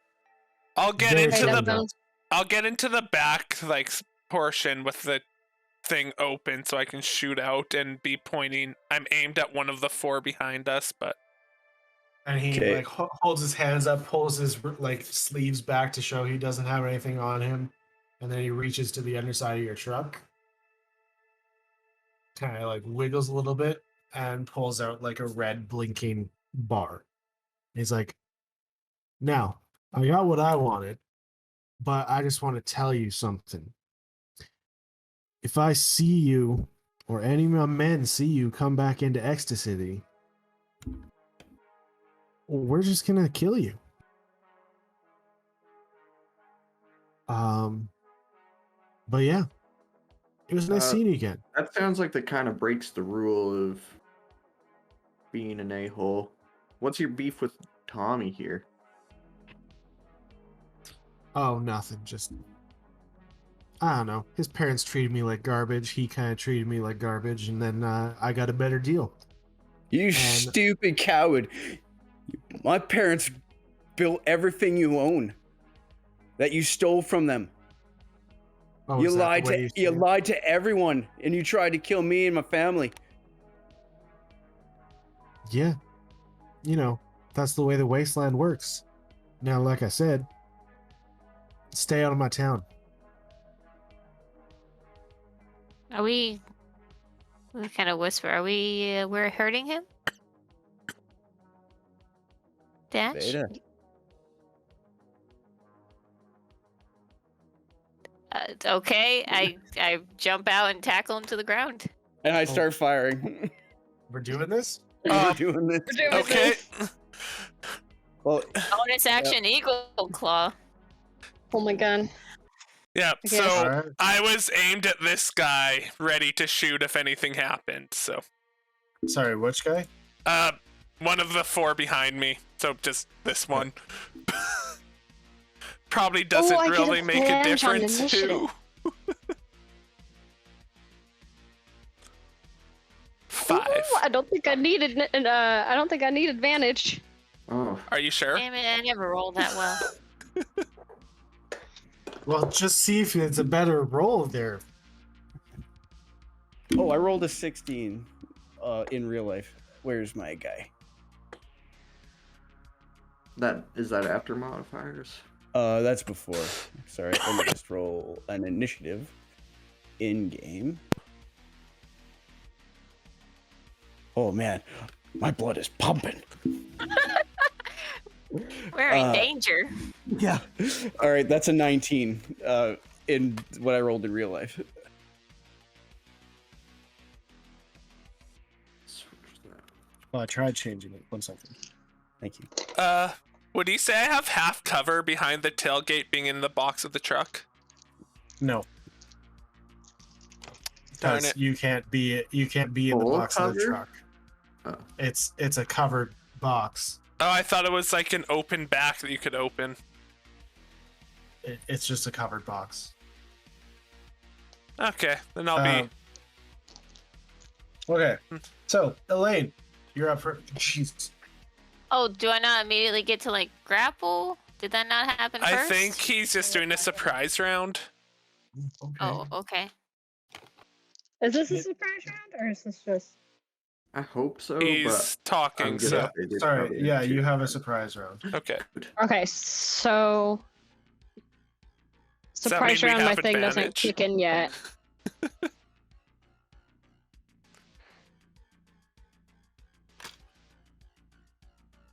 I'll get Very into soon, the though. I'll get into the back like portion with the thing open so I can shoot out and be pointing. I'm aimed at one of the 4 behind us, but And he Okay. like holds his hands up, pulls his like sleeves back to show he doesn't have anything on him, and then he reaches to the underside of your truck, kind of like wiggles a little bit, and pulls out like a red blinking bar. He's like, "Now, I got what I wanted, but I just want to tell you something. If I see you, or any of my men see you come back into Ecstasy, we're just gonna kill you." But yeah, it was nice seeing you again. That sounds like that kind of breaks the rule of being an a-hole. What's your beef with Tommy here? Oh, nothing. Just, I don't know. His parents treated me like garbage. He kind of treated me like garbage, and then I got a better deal. You stupid coward. My parents built everything you own that you stole from them. Oh, You is that lied the way to you you say it? lied to everyone, and you tried to kill me and my family. Yeah, you know, that's the way the wasteland works. Now, like I said, stay out of my town. Are we kind of whisper? Are we're hurting him? Dash? Beta. Okay, I jump out and tackle him to the ground. And I start firing. We're doing this? We're doing this. okay. Well, Bonus action Eagle Claw. Oh my god. Yeah, Okay. so Alright. I was aimed at this guy, ready to shoot if anything happened. So, Sorry, which guy? one of the 4 behind me. So just this one. Probably doesn't I get really make a advantage on difference initiative. too. 5. Ooh, I don't think I needed. I don't think I need advantage. Oh, Are you sure? Damn it, I never rolled that well. Well, just see if it's a better roll there. oh, I rolled a 16 in real life. Where's my guy? that is that after modifiers? That's before. Sorry, let me just roll an initiative in game. Oh man, my blood is pumping. We're in danger. Yeah. All right, that's a 19 in what I rolled in real life. Oh, I tried changing it. 1 second. Thank you. Would you say I have half cover behind the tailgate being in the box of the truck? No. Darn Because it. you can't be in the Full box of the cover? truck. Oh. It's a covered box. Oh, I thought it was like an open back that you could open. It's just a covered box. Okay, then I'll be. Okay. So, Elaine, you're up for. Jeez. Oh, do I not immediately get to like grapple? Did that not happen I first? think he's just doing a surprise round. Okay. Oh, okay. Is this a surprise round, or is this just? I hope so, He's but talking, I'm so. gonna figure Sorry. probably Yeah, too. you have a surprise round. Okay. Okay, so Does that mean surprise we round. My have thing doesn't advantage? kick in yet.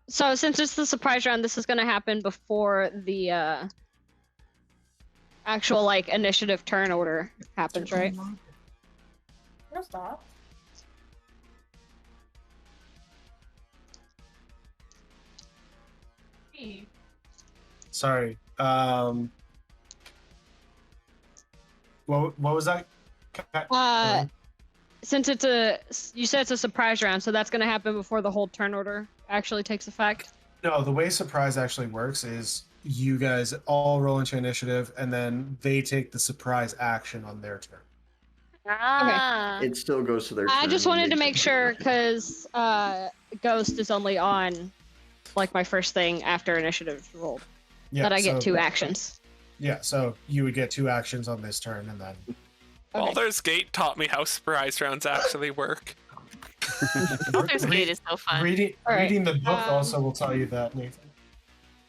So since it's the surprise round, this is gonna happen before the actual like initiative turn order happens, right? No, stop. Sorry. What was that? Since you said it's a surprise round, so that's gonna happen before the whole turn order actually takes effect. No, the way surprise actually works is you guys all roll into initiative, and then they take the surprise action on their turn. Ah. It still goes to their turn. I just when wanted they to make take sure initiative. because Ghost is only on like my first thing after initiative rolled. Yeah, That I get so- 2 actions. Yeah, so you would get 2 actions on this turn, and then Baldur's Gate taught me how surprise rounds actually work. Baldur's Gate is so fun. reading All right, reading the book um, also will tell you that, Nathan.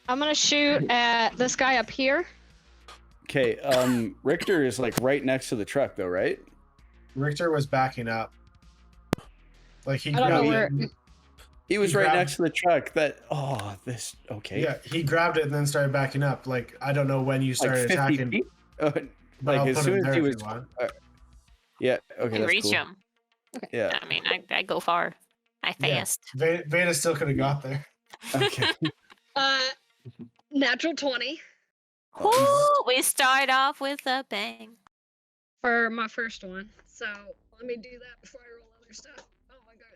I'm gonna shoot at this guy up here. Okay, Richter is like right next to the truck though, right? Richter was backing up. Like he I don't know grabbed where- it. He was He right grabbed- next to the truck. Okay. Yeah, he grabbed it and then started backing up. Like I don't know when you Like started 50 attacking, feet? but like I'll as put soon it as there he if was you want. Yeah, You okay, can that's reach cool. him. Yeah. I mean, I go far. I Yeah. fast. Veda still could have got there. Okay. Natural 20 Ooh, we start off with a bang. for my first one. So let me do that before I roll other stuff. Oh my god.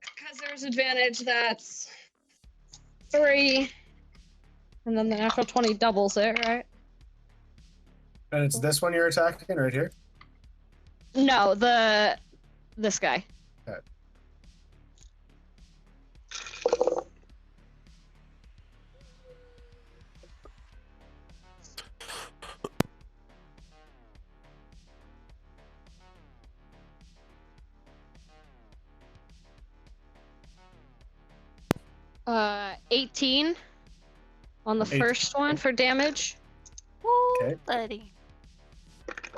Because there's advantage, that's 3. And then the natural 20 doubles it, right? And it's this one you're attacking right here. No, this guy. Okay. Uh, 18 on the 18. first one for damage. Woo, Okay. buddy.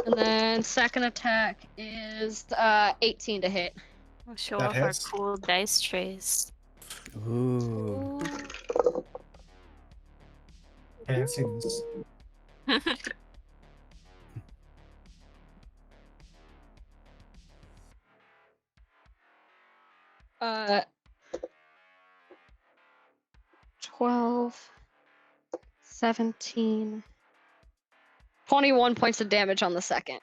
And then second attack is 18 to hit. We'll show That off our hits. cool dice trays. Ooh. Ooh. Can't see this. 12, 17, 21 points of damage on the second.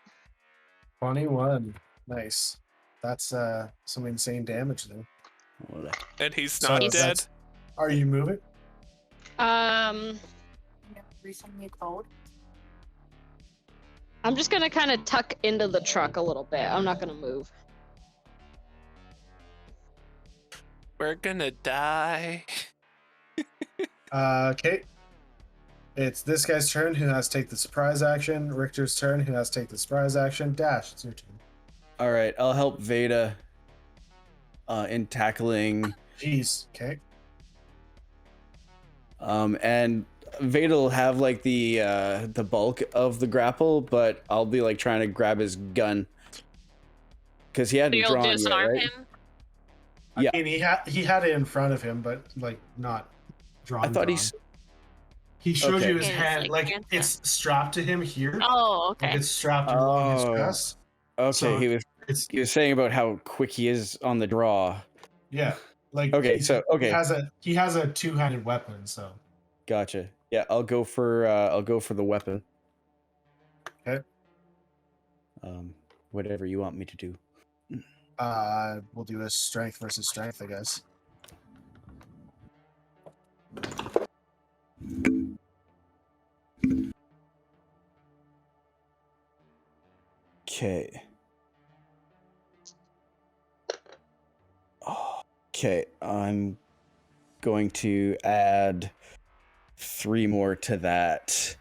21. Nice. That's some insane damage there. And he's So not that's- dead. Are you moving? Resend me a code. I'm just gonna kind of tuck into the truck a little bit. I'm not gonna move. We're gonna die. Okay. It's this guy's turn who has to take the surprise action. Richter's turn who has to take the surprise action. Dash, it's your turn. All right, I'll help Veda in tackling. Jeez. Okay. And Veda will have like the bulk of the grapple, but I'll be like trying to grab his gun because he So hadn't you'll drawn yet, disarm right? him? Yeah. I mean, he had it in front of him, but like not drawn. I thought drawn. he He showed Okay. you his Yeah, it's hand, like like hands it's strapped to him here. Oh, Like okay. it's strapped along his Oh. chest. Okay, So- It's he was saying about how quick he is on the draw. yeah. Like Okay, he's- so okay, he has a two-handed weapon, so gotcha. Yeah, I'll go for the weapon. Okay. Whatever you want me to do. we'll do a strength versus strength, I guess. Okay. Okay, I'm going to add 3 more to that.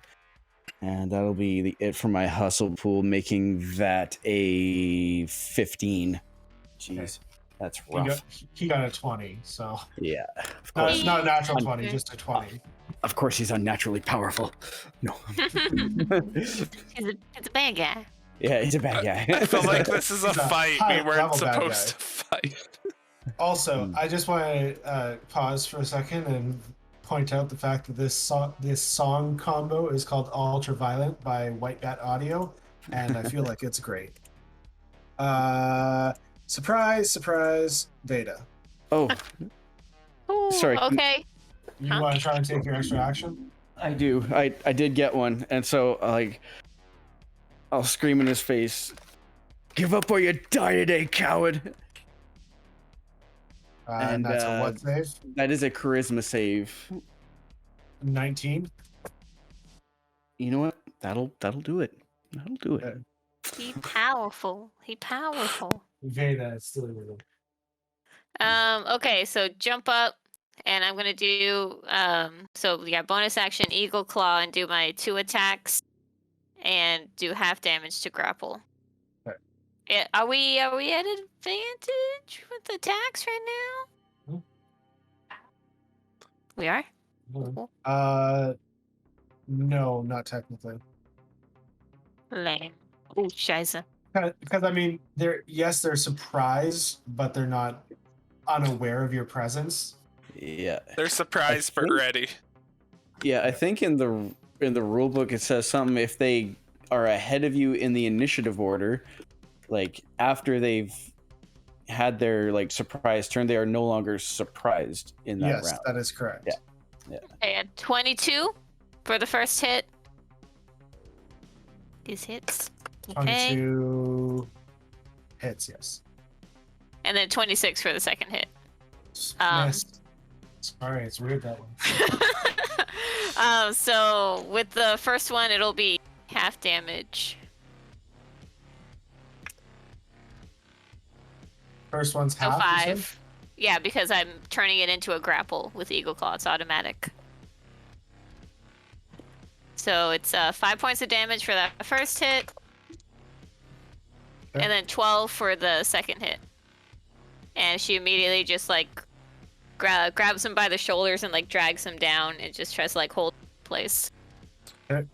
And that'll be it for my hustle pool, making that a 15. Jeez, that's rough. He got a 20, so Yeah, of no, course. it's not a natural Un- 20, just a 20. Of course, he's unnaturally powerful. No. He's a bad guy. Yeah, he's a bad guy. I feel like this is a He's a fight we high weren't level bad supposed guy. to fight. Also, I just want to pause for a second and point out the fact that this song combo is called Ultraviolent by White Bat Audio, and I feel like it's great. Surprise, Veda. Oh, Ooh, Sorry. okay. You Huh? want to try and take your extra action? I do. I did get one, and so like, I'll scream in his face, "Give up or you die today, coward!" And that's a what save? That is a charisma save. 19. You know what? That'll do it. That'll do it. Okay. He powerful. He powerful. Veda is still illegal. Okay, so jump up, and I'm gonna do so yeah, bonus action Eagle Claw and do my 2 attacks, and do half damage to grapple. Okay. Yeah, are we at advantage with attacks right now? Hmm. We are. Hold on. No, not technically. Lame. Oh, scheiße. Because I mean, they're surprised, but they're not unaware of your presence. Yeah. They're surprised but think- ready. Yeah, I think in the rule book it says something if they are ahead of you in the initiative order, like after they've had their like surprise turn, they are no longer surprised in that Yes, round. that is correct. Yeah. Okay, at 22 for the first hit. These hits. Okay. 22 hits, yes. And then 26 for the second hit. Missed. Sorry, it's weird that one. So with the first one, it'll be half damage. First one's So half. you said? 5. Yeah, because I'm turning it into a grapple with Eagle Claw. It's automatic. So it's 5 points of damage for that first hit. Okay. And then 12 for the second hit. And she immediately just like grabs him by the shoulders and like drags him down and just tries to like hold place. Okay.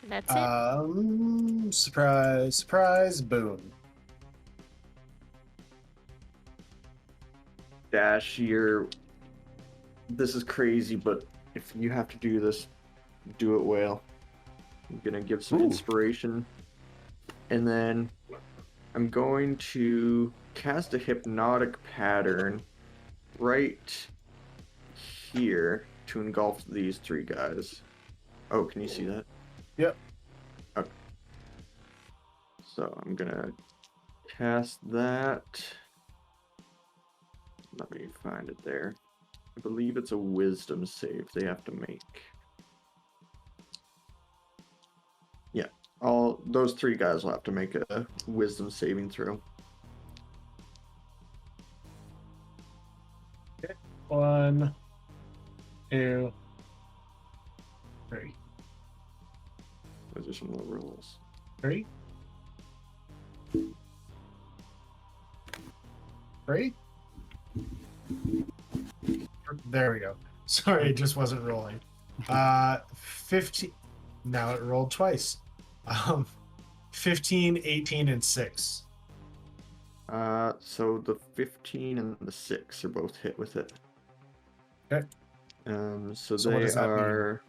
That's it. Surprise, surprise, boom. Dash, this is crazy, but if you have to do this, do it well. I'm gonna give some Ooh. inspiration, and then I'm going to cast a hypnotic pattern right here to engulf these 3 guys. Oh, can you see that? Yep. Okay. So I'm gonna cast that. Let me find it there. I believe it's a wisdom save they have to make. Yeah, all those 3 guys will have to make a wisdom saving throw. 1, 2, 3. Additional rolls. 3. 3. There we go. Sorry, it just wasn't rolling. 15. Now it rolled twice. 15, 18, and 6. So the 15 and the 6 are both hit with it. Okay. So So what they does that mean? are.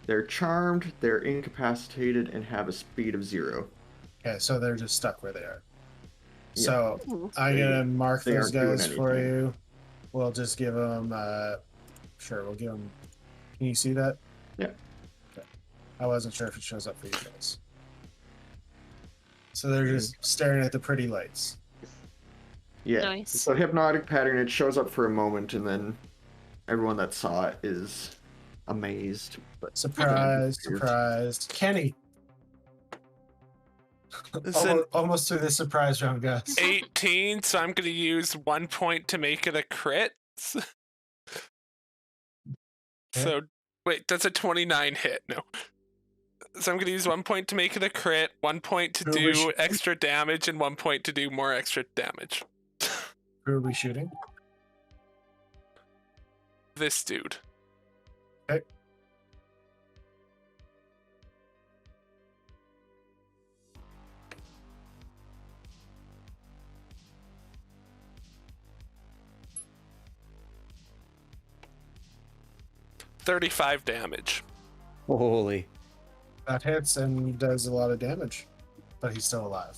They're charmed, they're incapacitated, and have a speed of 0. Okay, so they're just stuck where they are. Yeah. So I'm gonna mark they those aren't doing guys for anything. you. We'll just give them. Sure, we'll give them. Can you see that? Yeah. Okay. I wasn't sure if it shows up for you guys. So they're just staring at the pretty lights. Yeah. Nice. So hypnotic pattern, it shows up for a moment, and then everyone that saw it is amazed. But Surprise, disappears. surprise. Kenny. It's an Almost through the surprise round, guys. 18, so I'm gonna use 1 point to make it a crit. So wait, that's a 29 hit. No. So I'm gonna use 1 point to make it a crit, 1 point to Who are we do shooting? extra damage, and 1 point to do more extra damage. Who are we shooting? This dude. Okay. $35 damage. Holy. That hits and does a lot of damage, but he's still alive.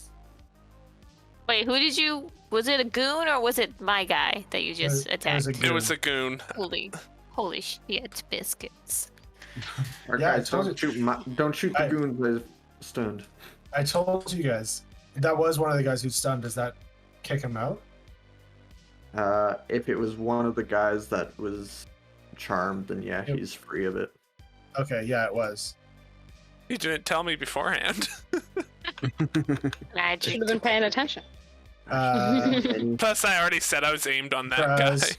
Wait, who did you? Was it a goon or was it my guy that you just attacked? It was a goon. Holy shit, biscuits. Our Yeah, I guys, told don't shoot the I- goons with stunned. I told you guys. That was one of the guys who's stunned. Does that kick him out? If it was one of the guys that was charmed, then yeah, Yep. he's free of it. Okay, yeah, it was. You didn't tell me beforehand. Magic. Should have been paying attention. And Plus, I already said I was aimed on that Surprise.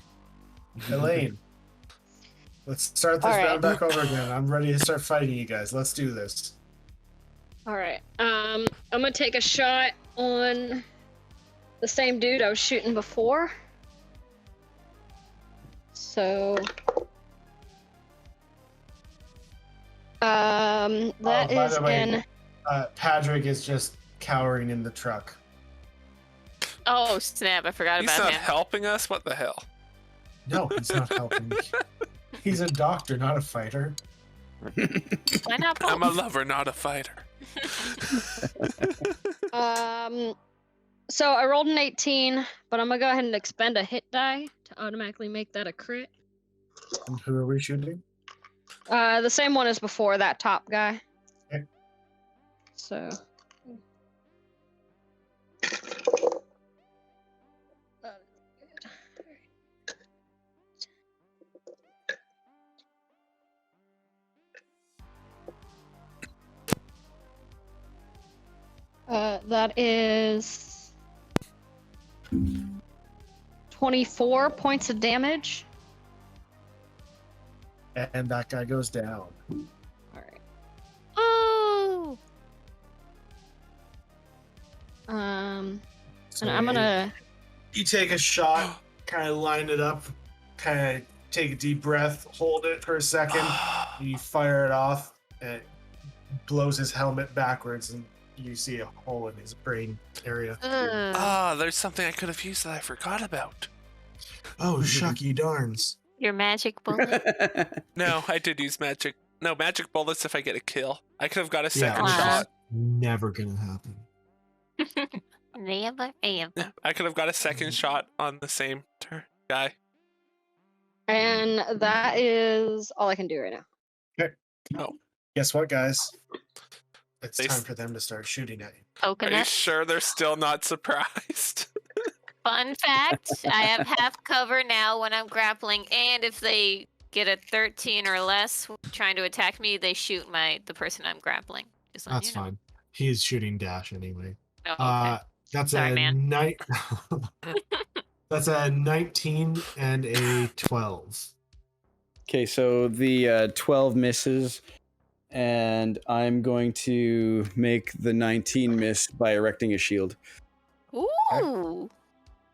guy. Elaine, let's start this All right. round back over again. I'm ready to start fighting you guys. Let's do this. All right. I'm gonna take a shot on the same dude I was shooting before. So, that by is the way, in. Patrick is just cowering in the truck. Oh snap! I forgot He's about not him. helping us. What the hell? No, he's not helping me. He's a doctor, not a fighter. Why not both? I'm a lover, not a fighter. So I rolled an 18, but I'm gonna go ahead and expend a hit die to automatically make that a crit. And who are we shooting? The same one as before, that top guy. Okay. So. That is 24 points of damage. And that guy goes down. Alright. Oh. So And I'm gonna. You take a shot, kind of line it up, kind of take a deep breath, hold it for a second, you fire it off, and it blows his helmet backwards, and you see a hole in his brain area. Ugh. Ah, there's something I could have used that I forgot about. Oh, shucky darns. Your magic bullet. No, I did use magic. No, magic bullets if I get a kill. I could have got a second Wow. shot. Never gonna happen. Never ever. Yeah, I could have got a second shot on the same guy. And that is all I can do right now. Guess what, guys? It's They time s- for them to start shooting at you. Are you Coconut. sure they're still not surprised? Fun fact: I have half cover now when I'm grappling, and if they get a 13 or less trying to attack me, they shoot the person I'm grappling. Just letting That's you know. fine. He is shooting dash anyway. Oh, okay. That's Sorry, a man. That's a 19 and a 12. Okay, so the 12 misses, and I'm going to make the 19 miss by erecting a shield. Ooh,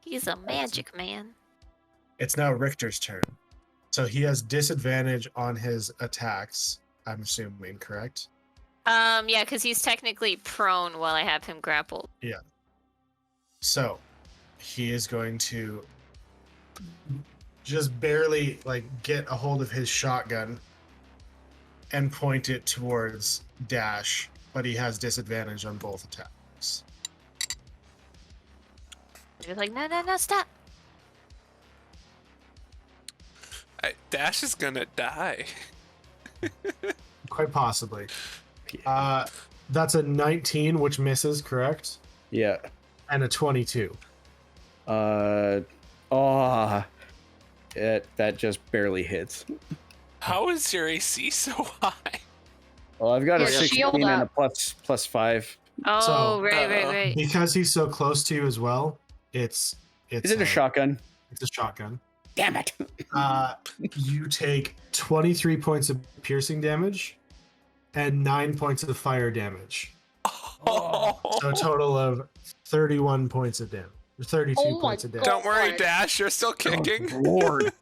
he's a magic man. It's now Richter's turn. So he has disadvantage on his attacks, I'm assuming, correct? Yeah, because he's technically prone while I have him grappled. So he is going to just barely get a hold of his shotgun and point it towards Dash, but he has disadvantage on both attacks. He's like, no, stop. Dash is gonna die. Quite possibly. That's a 19, which misses, correct? Yeah. And a 22. That just barely hits. How is your AC so high? Well, I've got a Your 16 shield and a up. plus 5. Oh, So, right. Because he's so close to you as well, it's Is it a shotgun? It's a shotgun. Damn it! You take 23 points of piercing damage and 9 points of fire damage. So a total of 31 points of damage. Or 32 Oh my points of damage. Don't worry, God. Dash, you're still kicking. Lord.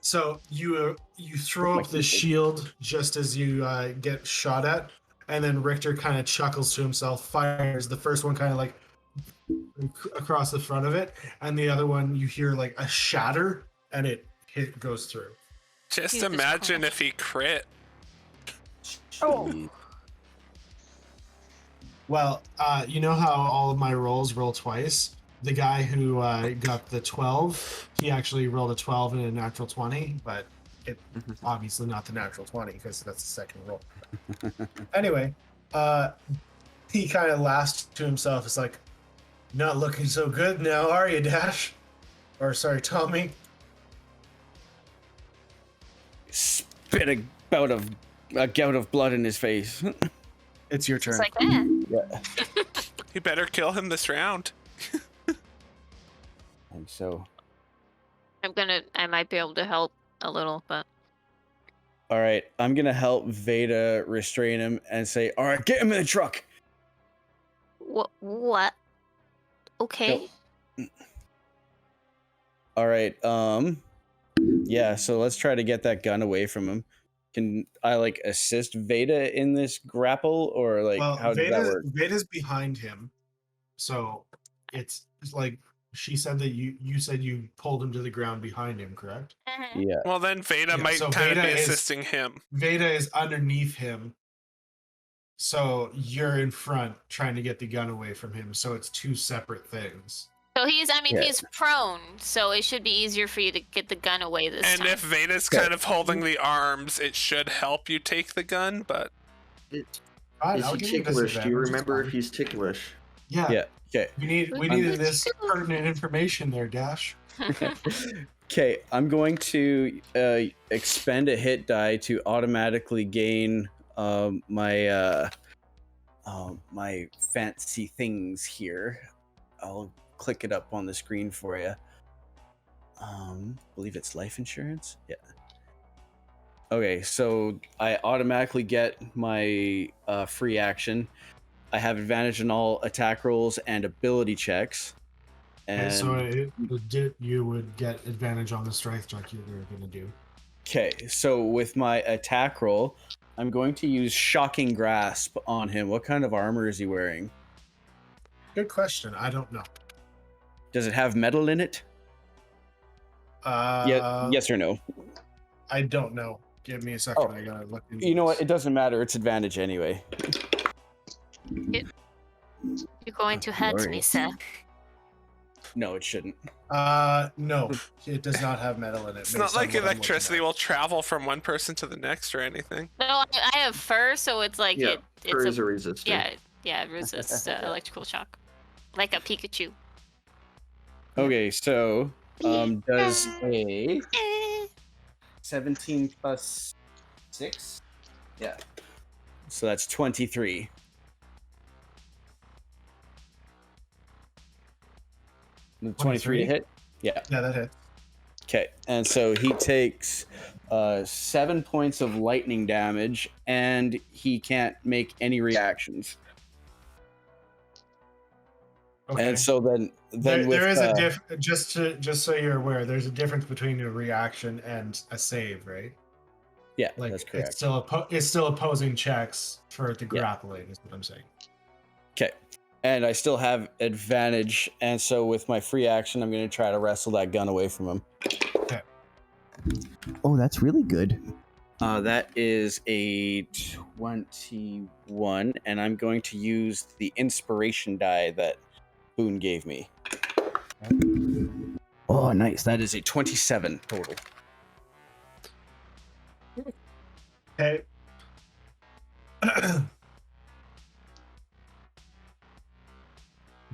So you throw up the shield just as you get shot at, and then Richter kind of chuckles to himself, fires the first one kind of across the front of it, and the other one you hear a shatter, and it goes through. Just Jesus imagine Christ. if he crit. Oh. Well, you know how all of my rolls roll twice? the guy who got the 12, he actually rolled a 12 and a natural 20, but it obviously not the natural 20 because that's the second roll. Anyway, he kind of laughs to himself. It's like, not looking so good now, are you, Dash? Or sorry, Tommy. Spit a gout of blood in his face. It's your Just turn. like that. Yeah. You better kill him this round. And so, I might be able to help a little, but all right, I'm gonna help Veda restrain him and say, "All right, get him in the truck." what? Okay. All right. Yeah. So let's try to get that gun away from him. Can I like assist Veda in this grapple, or like Well, how does that work? Veda's behind him, so it's like she said that you said you pulled him to the ground behind him, correct? Mhm. Yeah. Well, then Veda Yeah, might so kind of be Veda is- assisting him. Veda is underneath him, so you're in front trying to get the gun away from him. So it's two separate things. So he's Yeah. he's prone, so it should be easier for you to get the gun away this And time. if Veda's kind of holding the arms, it should help you take the gun, but Fine, Is I'll he give you ticklish? Do you disadvantage, it's remember fine. if he's ticklish? Yeah. Yeah. Okay. We needed this pertinent information there, Dash. Okay. I'm going to expend a hit die to automatically gain my my fancy things here. I'll click it up on the screen for you. Believe it's life insurance. Yeah. Okay, so I automatically get my free action. I have advantage on all attack rolls and ability checks. And And so you would get advantage on the strength check you were going to do. okay, so with my attack roll, I'm going to use Shocking Grasp on him. What kind of armor is he wearing? Good question. I don't know. Does it have metal in it? Yeah. Yes or no? I don't know. Give me a second. Oh, I gotta look into You know what? this. It doesn't matter. It's advantage anyway. You're going to hurt me, Glory. sir. No, it shouldn't. No, it does not have metal in it. it's based not on like what I'm looking electricity at. will travel from one person to the next or anything. No, I have fur, so it's like Yeah, fur it's is a resistor. yeah, it resists electrical shock, like a Pikachu. Okay, so does a Eh. 17 plus 6? Yeah. So that's 23. The 23 to 23? hit? Yeah. Yeah, that hit. Okay. And so he takes 7 points of lightning damage, and he can't make any reactions. Okay. And so then with, there is a just so you're aware, there's a difference between a reaction and a save, right? yeah, Like that's correct. it's still opposing checks for the Yeah. grappling, is what I'm saying. Okay. And I still have advantage, and so with my free action, I'm going to try to wrestle that gun away from him. Okay. Oh, that's really good. That is a 21, and I'm going to use the inspiration die that Boone gave me. Oh, nice. That is a 27 total. Okay.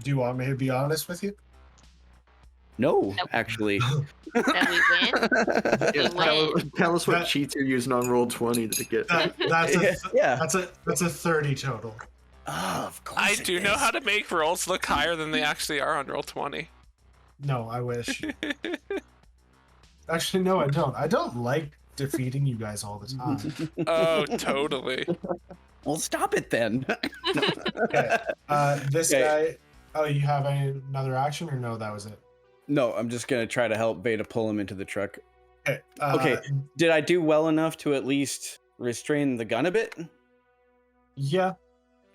Do you want me to be honest with you? No, Nope. actually. That we win. Yeah, win. tell us what That- cheats you're using on roll 20 to get. Yeah. That's a 30 total. Oh, of course. I it do know is. how to make rolls look higher than they actually are on roll 20. No, I wish. Actually, no, I don't. I don't like defeating you guys all the time. Oh, totally. Well, stop it then. Okay. This Okay. guy. Oh, you have another action, or no? That was it. No, I'm just gonna try to help Veda pull him into the truck. Okay. Okay. Did I do well enough to at least restrain the gun a bit? Yeah.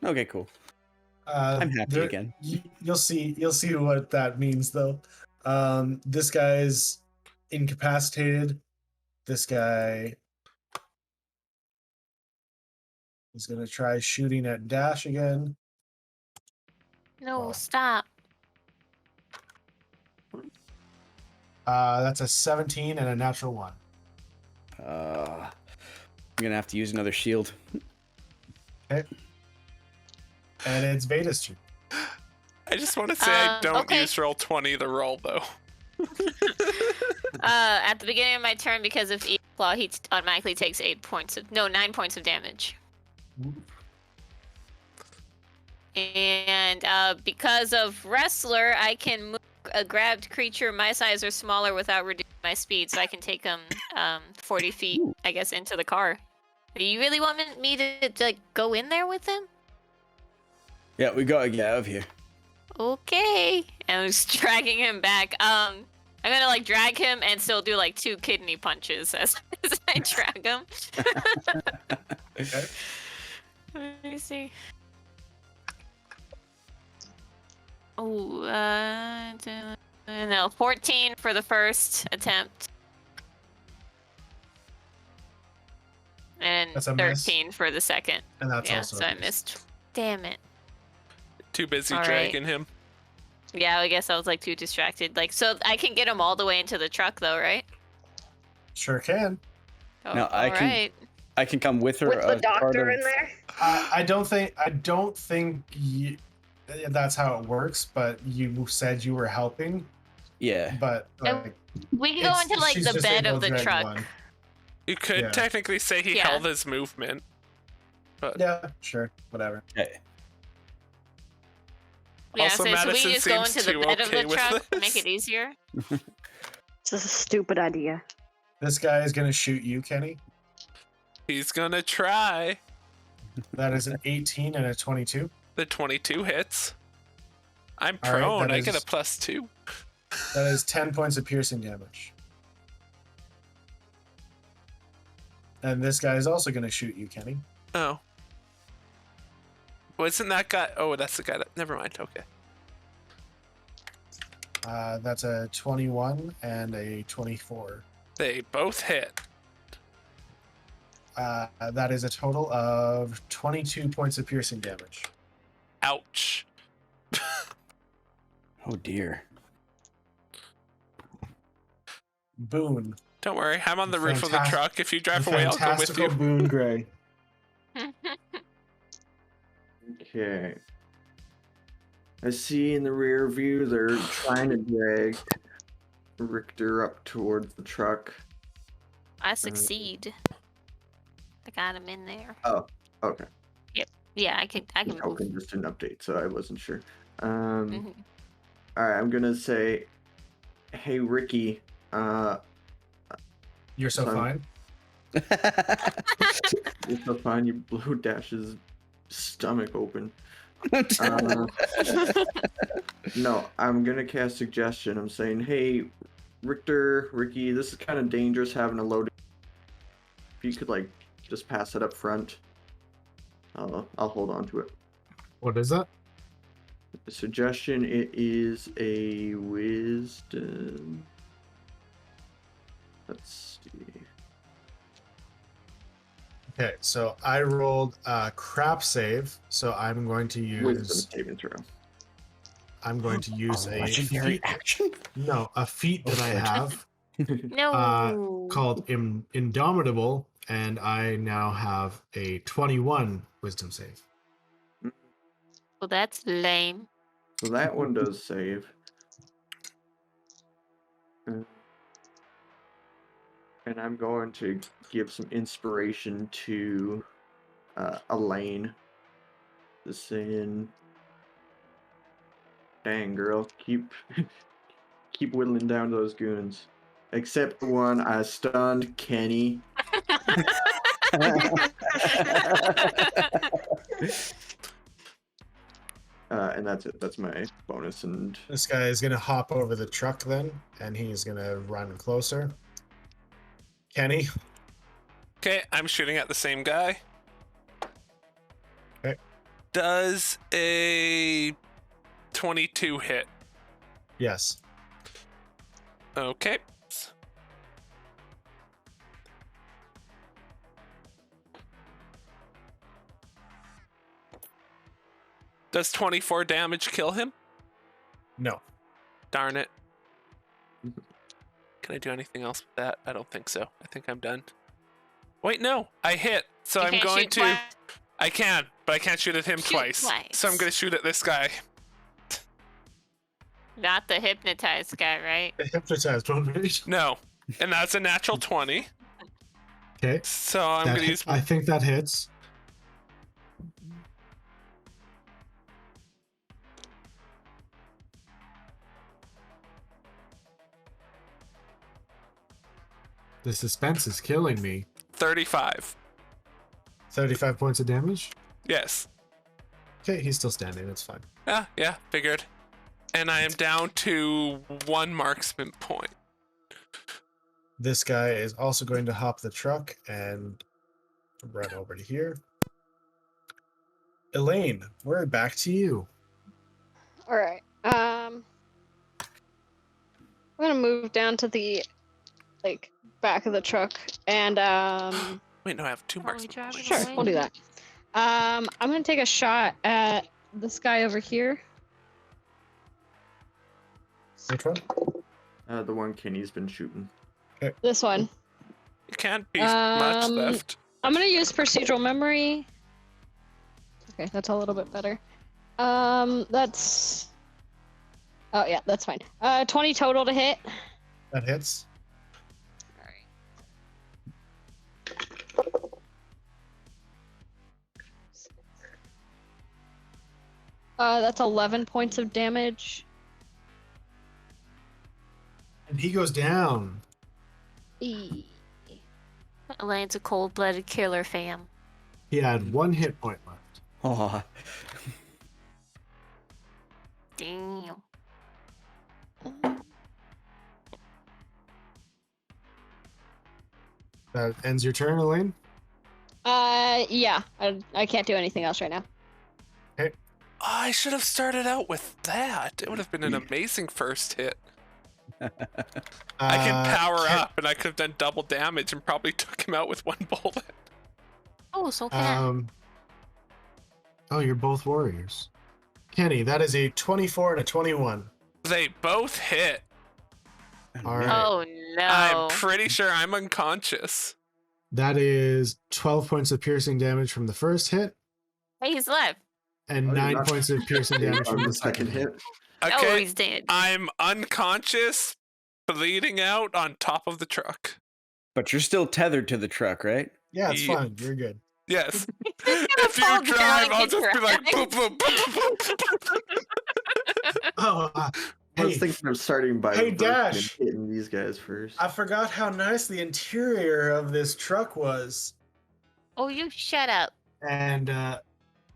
Okay, cool. I'm happy again. You'll see what that means, though. This guy's incapacitated. This guy is gonna try shooting at Dash again. No, Wow. stop. That's a 17 and a natural 1. I'm gonna have to use another shield. Okay. And it's Veda's turn. I just want to say I don't okay. use roll 20 to roll though. At the beginning of my turn, because of Eagle Claw, he automatically takes 9 points of damage. And because of Wrestler, I can move a grabbed creature my size or smaller without reducing my speed, so I can take him 40 feet, I guess, into the car. Do you really want me to like go in there with him? Yeah, we gotta get out of here. Okay. And I'm just dragging him back. I'm gonna like drag him and still do like 2 kidney punches as I drag him. Okay. Let me see. Oh, no, 14 for the first attempt. And That's a miss. 13 for the second. And that's Yeah, also so a I miss. missed. Damn it. Too busy All right. dragging him. Yeah, I guess I was like too distracted. Like, so I can get him all the way into the truck though, right? Sure can. Oh, No, I can- alright. I can come with her. With the as part doctor of- in there. I don't think that's how it works. But you said you were helping. Yeah. But like, We can go into like she's the just bed able of to the drag truck. one. You could Yeah. technically say he Yeah. held his movement. Yeah, sure, whatever. Okay. Yeah, Also, so we Madison just go seems into the too bed okay of the with truck to make this. it easier. It's a stupid idea. This guy is gonna shoot you, Kenny. He's gonna try. That is an 18 and a 22. The 22 hits. I'm All right, prone. that I get a is- +2. That is 10 points of piercing damage. And this guy is also gonna shoot you, Kenny. Oh. Wasn't that guy? Oh, that's the guy that. Never mind. Okay. That's a 21 and a 24. They both hit. That is a total of 22 points of piercing damage. Ouch. Oh dear. Boone. Don't worry. I'm on the roof of the Fantastic- truck. If you drive The away, I'll go with fantastical you. Boone Gray. Okay. I see in the rear view they're trying to drag Richter up towards the truck. I succeed. I got him in there. Oh, okay. Yeah, I can move. Okay, just an update, so I wasn't sure. Mhm. Alright, I'm gonna say, hey Ricky, You're so Sorry. fine. you're so fine, you blew Dash's stomach open. No, I'm gonna cast suggestion. I'm saying, hey, Ricky, this is kind of dangerous having a loaded. If you could like just pass it up front, I'll hold on to it. What is that? The suggestion, it is a wisdom. Let's see. Okay, so I rolled a crap save, so I'm going to Wisdom use saving throw. I'm going to use a legendary feat. action. No, a feat that I have No. called Indomitable, and I now have a 21 wisdom save. Well, that's lame. So that one does save. And I'm going to give some inspiration to Elaine. Just saying, dang girl, keep whittling down those goons. Except the one I stunned, Kenny. And that's it. That's my bonus. And This guy is gonna hop over the truck then, and he's gonna run closer. Kenny, Okay, I'm shooting at the same guy. Okay. Does a 22 hit? yes. Okay. Does 24 damage kill him? No. Darn it. Can I do anything else with that? I don't think so. I think I'm done. Wait, no, I hit. So You I'm can't going shoot to. twice. I can, but I can't shoot at him Shoot twice. So I'm twice. going to shoot at this guy. Not the hypnotized guy, right? Hypnotized one minute. No, and that's a natural 20. Okay. So I'm going to use. I think that hits. The suspense is killing me. 35. 35 points of damage. Yes. Okay, he's still standing. That's fine. Yeah, figured. And I am down to 1 marksman point. This guy is also going to hop the truck and run over to here. Elaine, we're back to you. All right. I'm gonna move down to the back of the truck and Wait, no, I have 2 Are we marksman driving points. sure, away? we'll do that. I'm gonna take a shot at this guy over here. Which one? The one Kenny's been shooting. This one. You can't be much Um, left. I'm gonna use procedural memory. Okay, that's a little bit better. That's. Oh yeah, that's fine. 20 total to hit. That hits. That's 11 points of damage. And he goes down. Elaine's a cold-blooded killer, fam. He had 1 hit point left. Aw. Damn. That ends your turn, Elaine. Yeah. I can't do anything else right now. Oh, I should have started out with that. It would have been an amazing first hit. I can power up, and I could have done double damage and probably took him out with 1 bullet. Oh, so can Oh, you're both warriors. Kenny, that is a 24 and a 21. They both hit. All right. Oh no. I'm pretty sure I'm unconscious. That is 12 points of piercing damage from the first hit, Hey, he's alive. and Oh, 9 you're not- points of piercing damage On from the second hit. Oh, Okay, he's dead. I'm unconscious, bleeding out on top of the truck. But you're still tethered to the truck, right? Yeah, it's Yeah. fine. You're good. Yes. gonna If fall you drive, down I'll and just be like, crash. boop, boop, boop, boop, boop. Oh, I was hey, thinking of starting by Hey, working Dash. and hitting these guys first. I forgot how nice the interior of this truck was. Oh, you shut up. And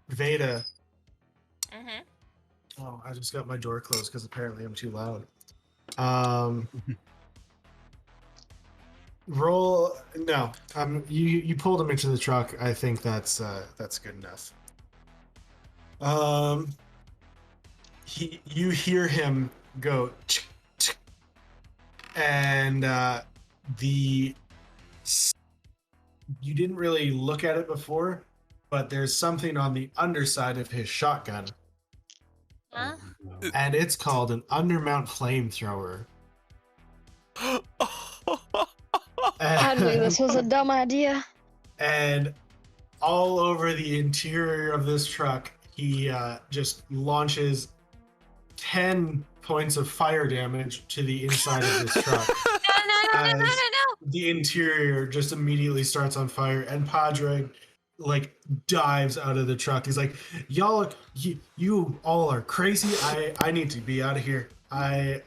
Veda. Mm-hmm. Oh, I just got my door closed because apparently I'm too loud. Roll no. You pulled him into the truck. I think that's good enough. You hear him go, "Tsk, tsk," and you didn't really look at it before, but there's something on the underside of his shotgun, Huh? and it's called an undermount flamethrower. I knew this was a dumb idea. And all over the interior of this truck, he just launches 10 points of fire damage to the inside of this truck. No. The interior just immediately starts on fire, and Padre like dives out of the truck. He's like, you all are crazy. I need to be out of here. I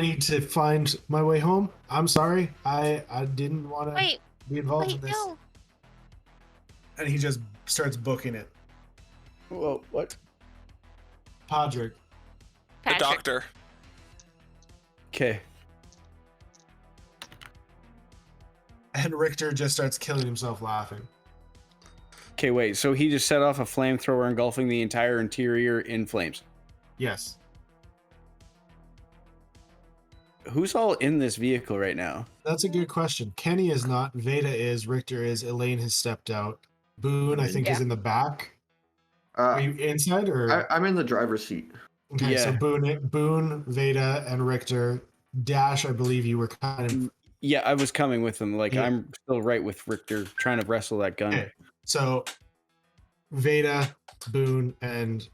need to find my way home. I'm sorry. I didn't want to Wait, be involved in this. no. And he just starts booking it. Whoa, what? Podrick. The Patrick. doctor. Okay. And Richter just starts killing himself laughing. Okay, wait. So he just set off a flamethrower engulfing the entire interior in flames. Yes. Who's all in this vehicle right now? That's a good question. Kenny is not. Veda is. Richter is. Elaine has stepped out. Boone, I think, is Yeah. in the back. Are you inside or? I'm in the driver's seat. Okay, so Yeah. Boone, Veda, and Richter Dash, I believe you were kind of Yeah, I was coming with him. Like Yeah. I'm still right with Richter, trying to wrestle that gun. okay. So Veda, Boone, and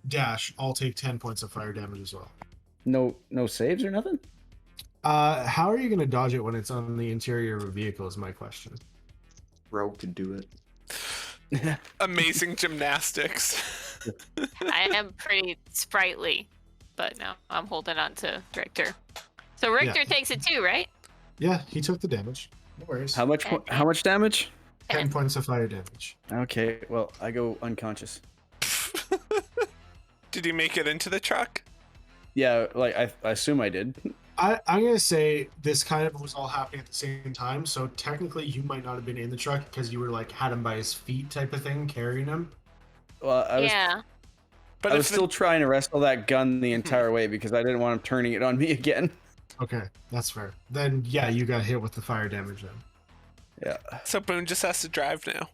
Dash all take 10 points of fire damage as well. No saves or nothing. How are you going to dodge it when it's on the interior of a vehicle? Is my question. Rogue could do it. Amazing gymnastics. I am pretty sprightly, but no, I'm holding on to Richter. So Richter takes it too, right? Yeah, he took the damage. No worries. How much? How much damage? 10 points of fire damage. Okay, well I go unconscious. Did he make it into the truck? Yeah, like I assume I did. I'm going to say this kind of was all happening at the same time. So technically, you might not have been in the truck because you were like had him by his feet type of thing, carrying him. Well, I was, Yeah. But I was still trying to wrestle that gun the entire way because I didn't want him turning it on me again. Okay, that's fair. Then, yeah, you got hit with the fire damage then. Yeah. So Boone just has to drive now.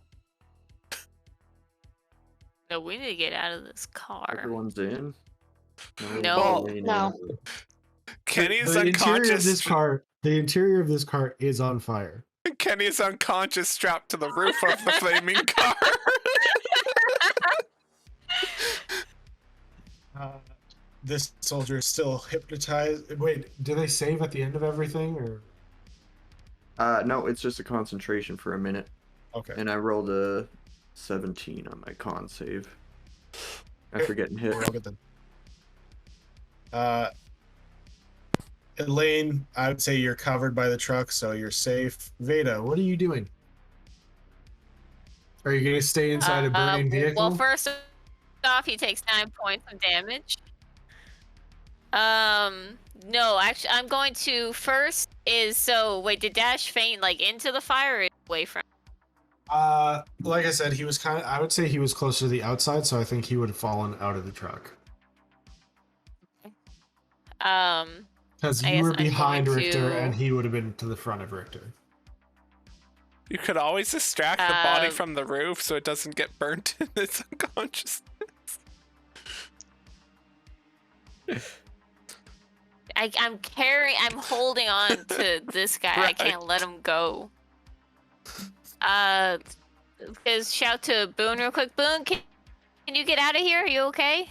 No, we need to get out of this car. Everyone's in. No. Elena. No. Kenny is the interior of unconscious. the interior of this car is on fire. Kenny is unconscious, strapped to the roof of the flaming car. This soldier is still hypnotized. Wait, do they save at the end of everything, or? No, it's just a concentration for a minute. Okay. And I rolled a 17 on my con save. After getting hit. We're all good then. Elaine, I would say you're covered by the truck, so you're safe. Veda, what are you doing? Are you going to stay inside a burning vehicle? Well, first off, he takes 9 points of damage. No, actually, I'm going to first is so wait, did Dash faint like into the fire or away from? Like I said, he was I would say he was closer to the outside, so I think he would have fallen out of the truck. Because I you guess were I'm behind going Richter, to- and he would have been to the front of Richter. You could always distract the body from the roof so it doesn't get burnt in its unconsciousness. I'm holding on to this guy. I Right. can't let him go. Because shout to Boone real quick. Boone, can you get out of here? Are you okay?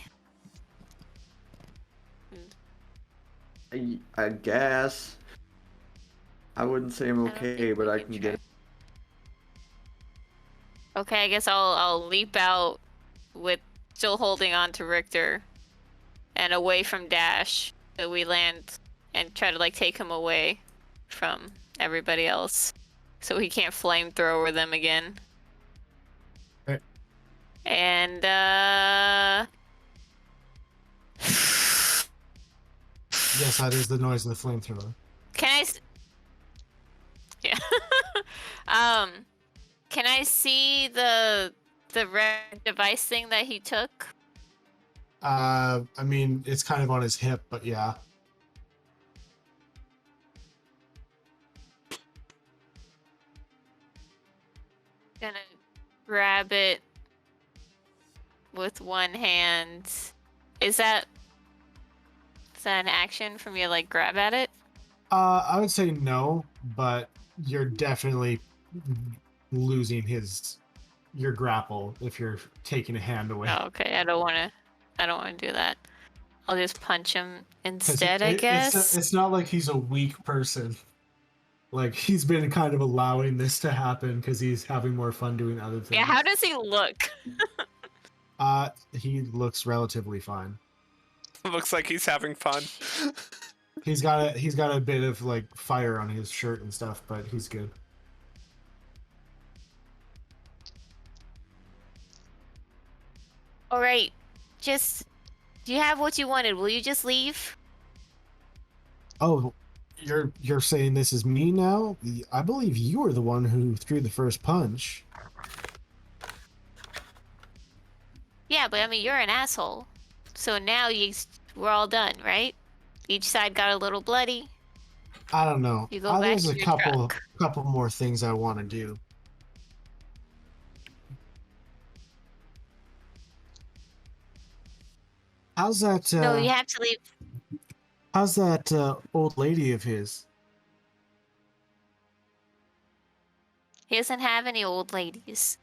I guess. I wouldn't say I'm I don't okay, think but we I can can try. get. Okay, I guess I'll leap out with still holding on to Richter and away from Dash so we land and try to like take him away from everybody else so he can't flamethrower them again. Okay. And Yes, that is the noise of the flamethrower. Yeah. Can I see the red device thing that he took? I mean, it's kind of on his hip, but yeah. Gonna grab it with one hand. Is that an action for me to like grab at it? I would say no, but you're definitely losing your grapple if you're taking a hand away. Oh, okay. I don't want to do that. I'll just punch him 'Cause instead, I guess. It's not like he's a weak person. Like, he's been kind of allowing this to happen because he's having more fun doing other things. Yeah, how does he look? He looks relatively fine. Looks like he's having fun. He's got a bit of like fire on his shirt and stuff, but he's good. All right. Just do you have what you wanted? Will you just leave? Oh, you're saying this is me now? I believe you were the one who threw the first punch. Yeah, but I mean, you're an asshole. So now we're all done, right? Each side got a little bloody. I don't know. You go back There's to a your couple truck. more things I want to do. How's that? No, you have to leave. How's that old lady of his? He doesn't have any old ladies.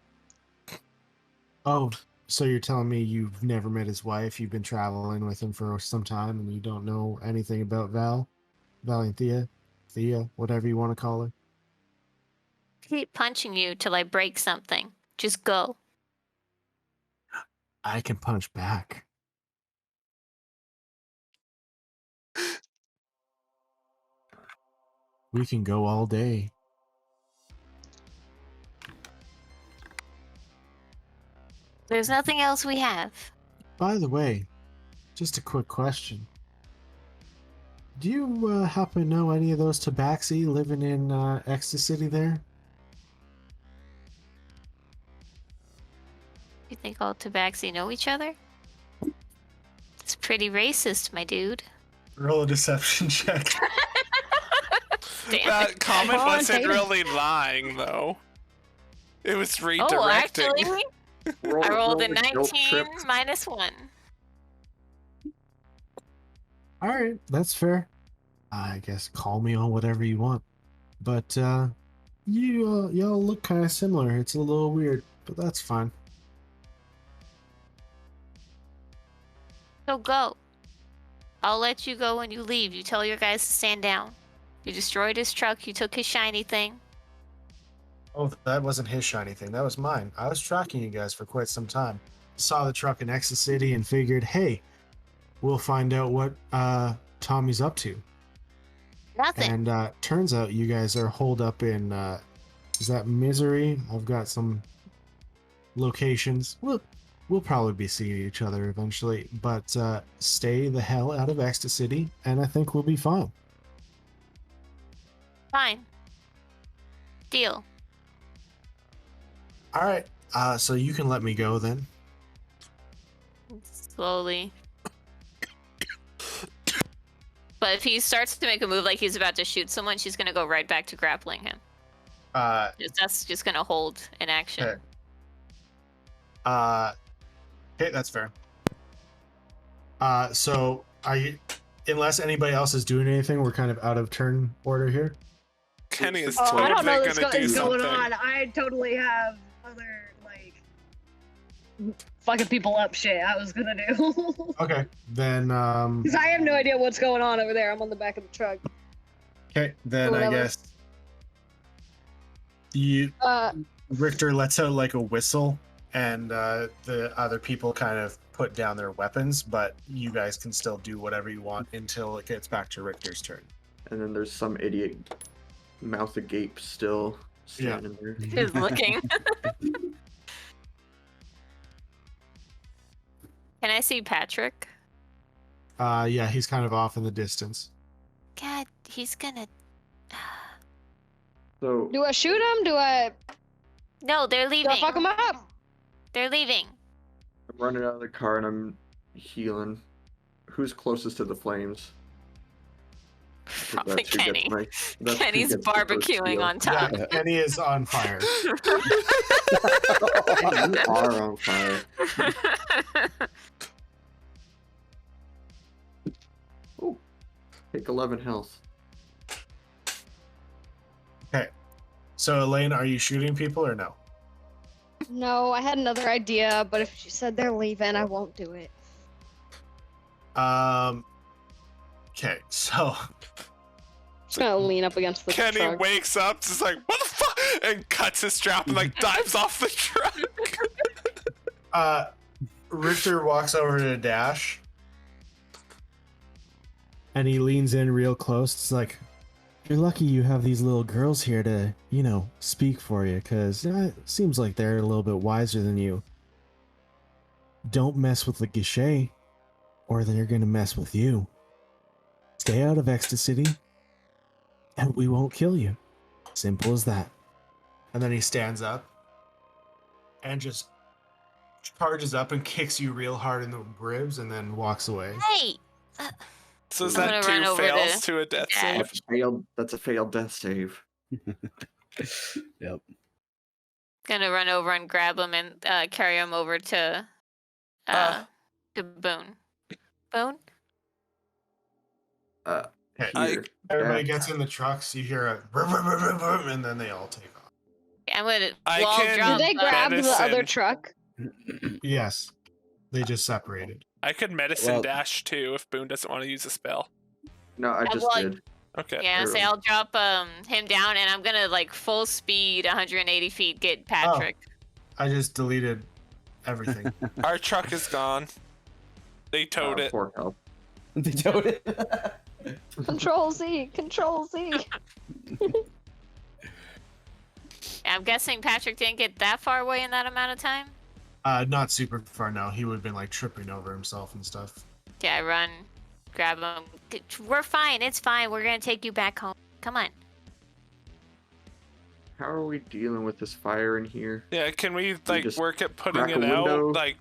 Oh, so you're telling me you've never met his wife? You've been traveling with him for some time, and you don't know anything about Val and Thea, whatever you want to call her. Keep punching you till I break something. Just go. I can punch back. We can go all day. There's nothing else we have. By the way, just a quick question. Do you happen to know any of those tabaxi living in Ecstasy there? You think all tabaxi know each other? It's pretty racist, my dude. Roll a deception check. Damn That it. comment Come on, wasn't Tatum. really lying, though. It was redirecting. Oh, actually, I rolled a the guilt 19 trip. minus 1. All right, that's fair. I guess call me on whatever you want. But y'all look kind of similar. It's a little weird, but that's fine. So go. I'll let you go when you leave. You tell your guys to stand down. You destroyed his truck. You took his shiny thing. Oh, that wasn't his shiny thing. That was mine. I was tracking you guys for quite some time. Saw the truck in Ecstasy and figured, hey, we'll find out what Tommy's up to. Nothing. And turns out you guys are holed up in is that Misery? I've got some locations. We'll probably be seeing each other eventually, but stay the hell out of Ecstasy, and I think we'll be fine. Fine. Deal. All right. So you can let me go then. Slowly. But if he starts to make a move like he's about to shoot someone, she's gonna go right back to grappling him. That's just gonna hold in action. Okay. Okay, that's fair. So unless anybody else is doing anything, we're kind of out of turn order here. Kenny is Oh, I don't know totally what's gonna do going something. on. I totally have other, like, fucking people up shit I was gonna do. Okay, then Because I have no idea what's going on over there. I'm on the back of the truck. Okay, then I Whatever. guess you Uh, Richter lets out like a whistle, and the other people kind of put down their weapons, but you guys can still do whatever you want until it gets back to Richter's turn. And then there's some idiot mouth agape still standing there. Just looking. Can I see Patrick? yeah, he's kind of off in the distance. God, he's gonna. So do I shoot him? Do I No, they're leaving. fuck him up? They're leaving. I'm running out of the car and I'm healing. Who's closest to the flames? 'Cause Probably that's who gets Kenny. that's who Kenny's gets the first barbecuing heal. on top. Yeah, Kenny is on fire. You are on fire. Oh, take 11 health. So Elaine, are you shooting people or no? No, I had another idea, but if she said they're leaving, I won't do it. Okay, so Just gonna lean up against the Kenny truck. wakes up, just like, what the fuck? And cuts his strap and like dives off the truck. Richter walks over to Dash. And he leans in real close. It's like, you're lucky you have these little girls here to, speak for you, because it seems like they're a little bit wiser than you. Don't mess with the guichet, or they're going to mess with you. Stay out of Ecstasy, and we won't kill you. Simple as that. And then he stands up and just charges up and kicks you real hard in the ribs and then walks away. Hey! So is I'm that gonna run two over fails to to a death Dash. save? That's a failed death save. Yep. Gonna run over and grab him and carry him over to Boone. Bone? Here. Everybody Dash. gets in the trucks. You hear a vroom, vroom, vroom, vroom, vroom, and then they all take off. I'm gonna. I I'll can- drop Did they grab the medicine. other truck? Yes, they just separated. I could medicine Well- dash too if Boone doesn't want to use a spell. No, I just well, did. Okay. Yeah, say Or- I'll drop him down, and I'm gonna like full speed, 180 feet, get Patrick. I just deleted everything. Our truck is gone. They towed it. Poor help. They towed it. Control Z. Control Z. I'm guessing Patrick didn't get that far away in that amount of time. Not super far now. He would have been like tripping over himself and stuff. Yeah, I run, grab him. We're fine. It's fine. We're gonna take you back home. Come on. How are we dealing with this fire in here? Yeah, can we like just work at putting crack it a window? out, like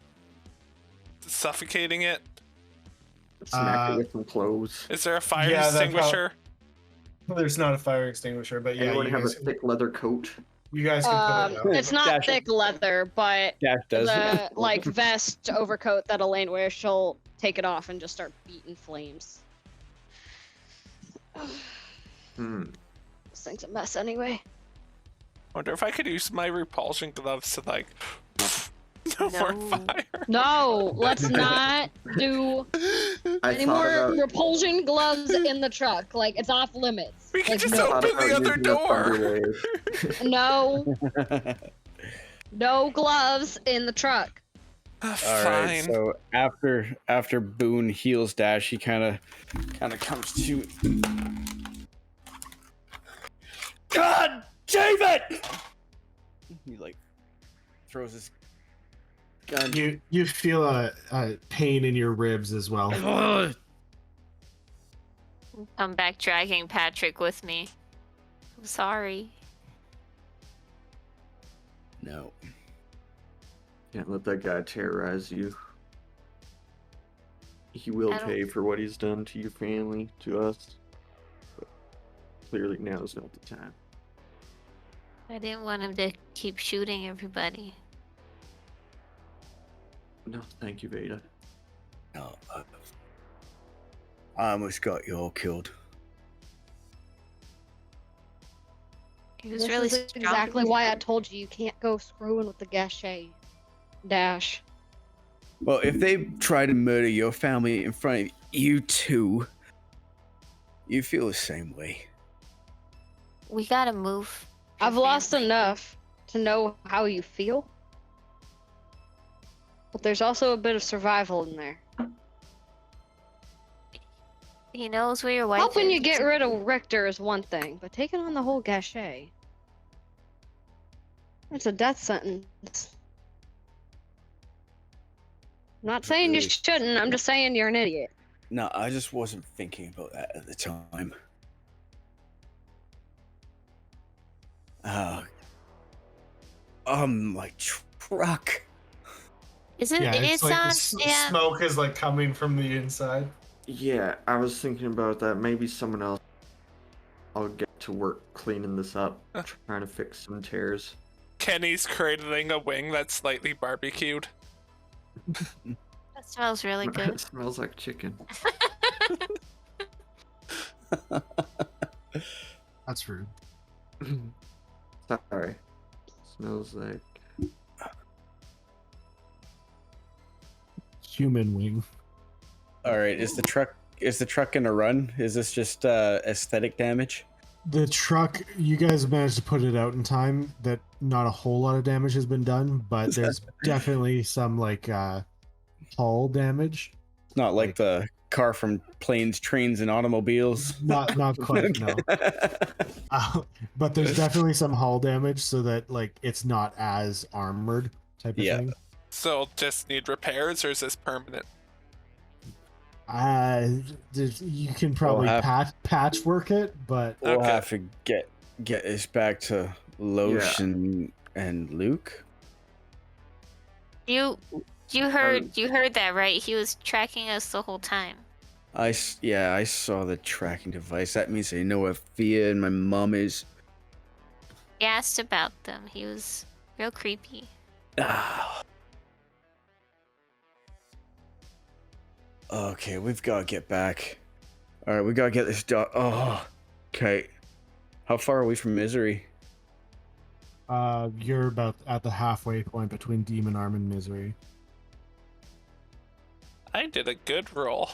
suffocating it? Smack it with some clothes. Is there a fire Yeah, that extinguisher? There's not a fire extinguisher, but yeah, Anyone you have a guys, thick leather coat? you guys can put it out. It's not Dash- thick leather, but Dash does. the like vest overcoat that Elaine wears, she'll take it off and just start beating flames. Hmm. This thing's a mess anyway. Wonder if I could use my repulsion gloves to like. No more No. fire. No, let's not do I any thought more about, repulsion gloves in the truck. Like, it's off limits. We can Like, just no, thought open the about other using a thunder door. wave. no gloves in the truck. All Fine. right. So after Boone heals Dash, he kind of comes to. God, save it! He like throws his gun. You feel a pain in your ribs as well. Come back dragging Patrick with me. I'm sorry. No. Can't let that guy terrorize you. He will I don't- pay for what he's done to your family, to us. But clearly now is not the time. I didn't want him to keep shooting everybody. No, thank you, Veda. No. I almost got you all killed. He was This really is strong. exactly why I told you can't go screwing with the gâché. Dash. Well, if they try to murder your family in front of you two, you feel the same way. We gotta move. your I've lost family. enough to know how you feel. But there's also a bit of survival in there. He knows where your wife Helping is. you get rid of Richter is one thing, but taking on the whole gâché, it's a death sentence. I'm not saying you shouldn't, I'm just saying you're an idiot. No, I just wasn't thinking about that at the time. My truck. Isn't Yeah, it's it's like on? Yeah. smoke is like coming from the inside. Yeah, I was thinking about that. Maybe someone else. I'll get to work cleaning this up, trying to fix some tears. Kenny's cradling a wing that's slightly barbecued. That smells really It good. smells like chicken. That's rude. Sorry. Smells like. Human wing. All right, is the truck gonna run? Is this just aesthetic damage? The truck, you guys managed to put it out in time that not a whole lot of damage has been done, but there's definitely some like hull damage. Not like the car from Planes, Trains, and Automobiles. Not quite, no. But there's definitely some hull damage so that like it's not as armored type of Yeah. thing. So just need repairs, or is this permanent? You can probably have- patchwork it, but We'll Okay. have to get this back to Loesch and Luke. You heard that, right? He was tracking us the whole time. I saw the tracking device. That means I know where Thea and my mom is. He asked about them. He was real creepy. Ah. Okay, we've got to get back. All right, we got to get this dog. Oh, okay. How far are we from Misery? You're about at the halfway point between Demon Arm and Misery. I did a good roll.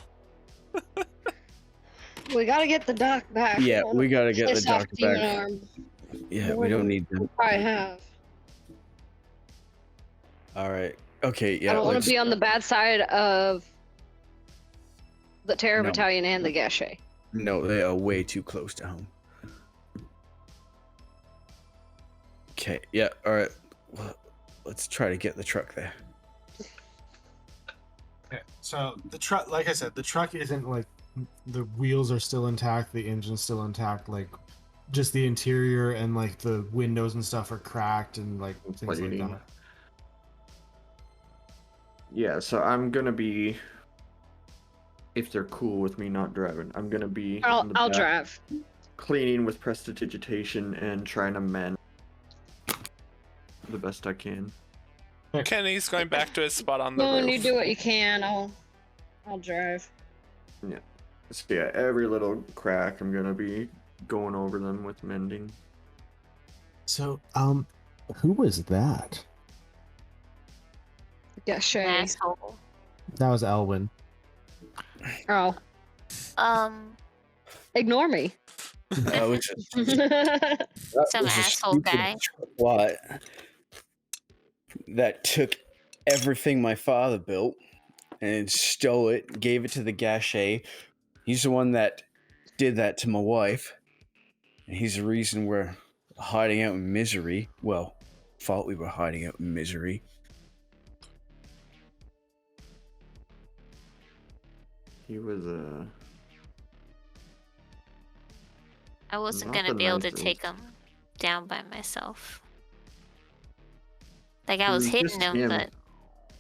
We gotta get the doc back. Yeah, we got to get the Piss off dog Demon back. Arm. Yeah, we don't need them. Probably have. All right. Okay, yeah. I don't want let's- to be on the bad side of the Terror No. Battalion and the Gachet. No, they are way too close to home. Okay, yeah, all right. Well, let's try to get the truck there. Okay, so the truck, like I said, the truck isn't like the wheels are still intact, the engine's still intact, like just the interior and like the windows and stuff are cracked and like things like Plating. that. Yeah, so I'm gonna be, if they're cool with me not driving, I'm gonna be in the I'll back drive. cleaning with prestidigitation and trying to mend the best I can. Kenny's going back to his spot on the Well, when roof. you do what you can, I'll drive. So yeah, every little crack I'm gonna be going over them with mending. So, who was that? Gachet. Asshole. That was Elwin. Oh, ignore me. That was just, Some was a asshole stupid guy. twat that took everything my father built and stole it, gave it to the Gachet. He's the one that did that to my wife. And he's the reason we're hiding out in Misery. Well, thought we were hiding out in Misery. He was I wasn't Not gonna the be able to nicest. take him down by myself. Like I was was hitting just him, him. but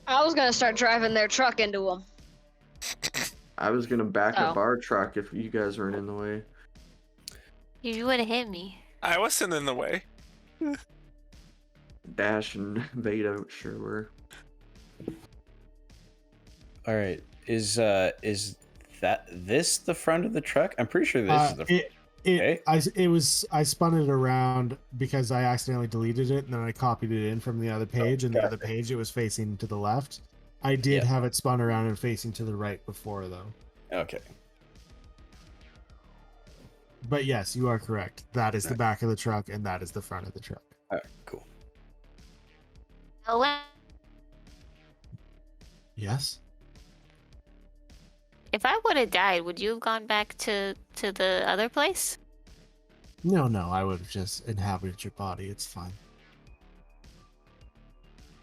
I was gonna start driving their truck into them. I was gonna back up Oh. our truck if you guys weren't in the way. you would have hit me. I wasn't in the way. Dash and Veda sure were. All right, is this the front of the truck? I'm pretty sure this is the front. I spun it around because I accidentally deleted it and then I copied it in from the other page and the other page it was facing to the left. I did Yeah. have it spun around and facing to the right before though. Okay. But yes, you are correct. That is the back of the truck and that is the front of the truck. All right, cool. Oh, Yes. if I would have died, would you have gone back to the other place? No, I would have just inhabited your body. It's fine.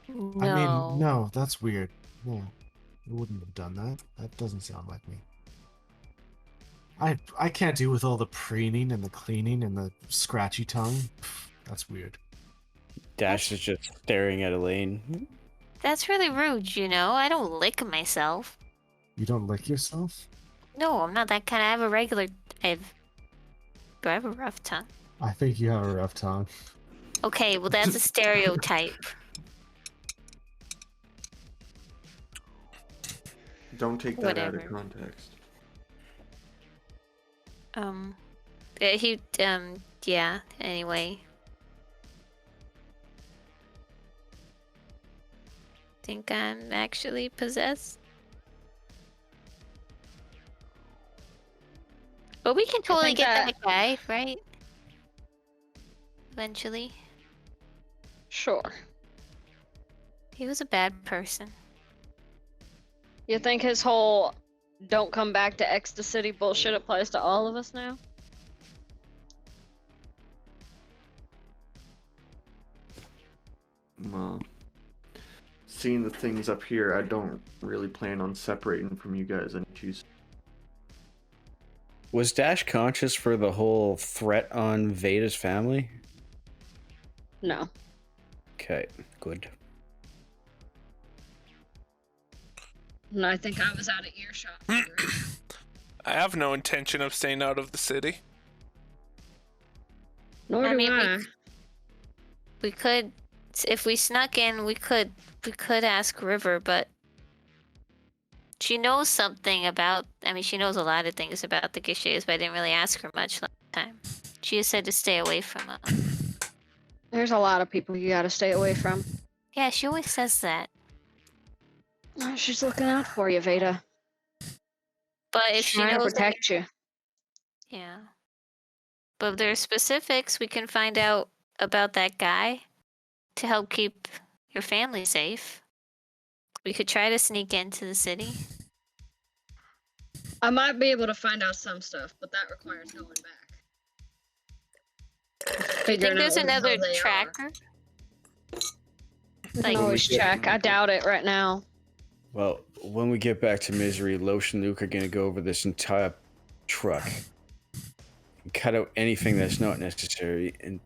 No. I mean, no, that's weird. No, I wouldn't have done that. That doesn't sound like me. I can't do with all the preening and the cleaning and the scratchy tongue. Pff, that's weird. Dash is just staring at Elaine. That's really rude, you know? I don't lick myself. You don't lick yourself? No, I'm not that kind. I have a regular. Do I have a rough tongue? I think you have a rough tongue. Okay, well, that's a stereotype. Don't take that out of Whatever. context. Yeah, anyway. Think I'm actually possessed? But we can totally think get that- that guy, right? Eventually. Sure. He was a bad person. You think his whole "don't come back to ecstasy" bullshit applies to all of us now? Well, seeing the things up here, I don't really plan on separating from you guys any too soon. Was Dash conscious for the whole threat on Veda's family? No. Okay, good. And I think I was out of earshot. I have no intention of staying out of the city. Nor I do mean, I. we could, if we snuck in, we could ask River, but She knows something about. I mean, she knows a lot of things about the Guichets, but I didn't really ask her much last time. She just said to stay away from them. There's a lot of people you gotta stay away from. Yeah, she always says that. Oh, she's looking out for you, Veda. But if She's she trying to knows, protect you. yeah. But if there's specifics, we can find out about that guy to help keep your family safe. We could try to sneak into the city. I might be able to find out some stuff, but that requires going back. Do you think Figuring there's out where the hell another they are. tracker? We Like- can always check. I doubt it right now. Well, when we get back to Misery, Losh and Luke are going to go over this entire truck. And cut out anything that's not necessary, and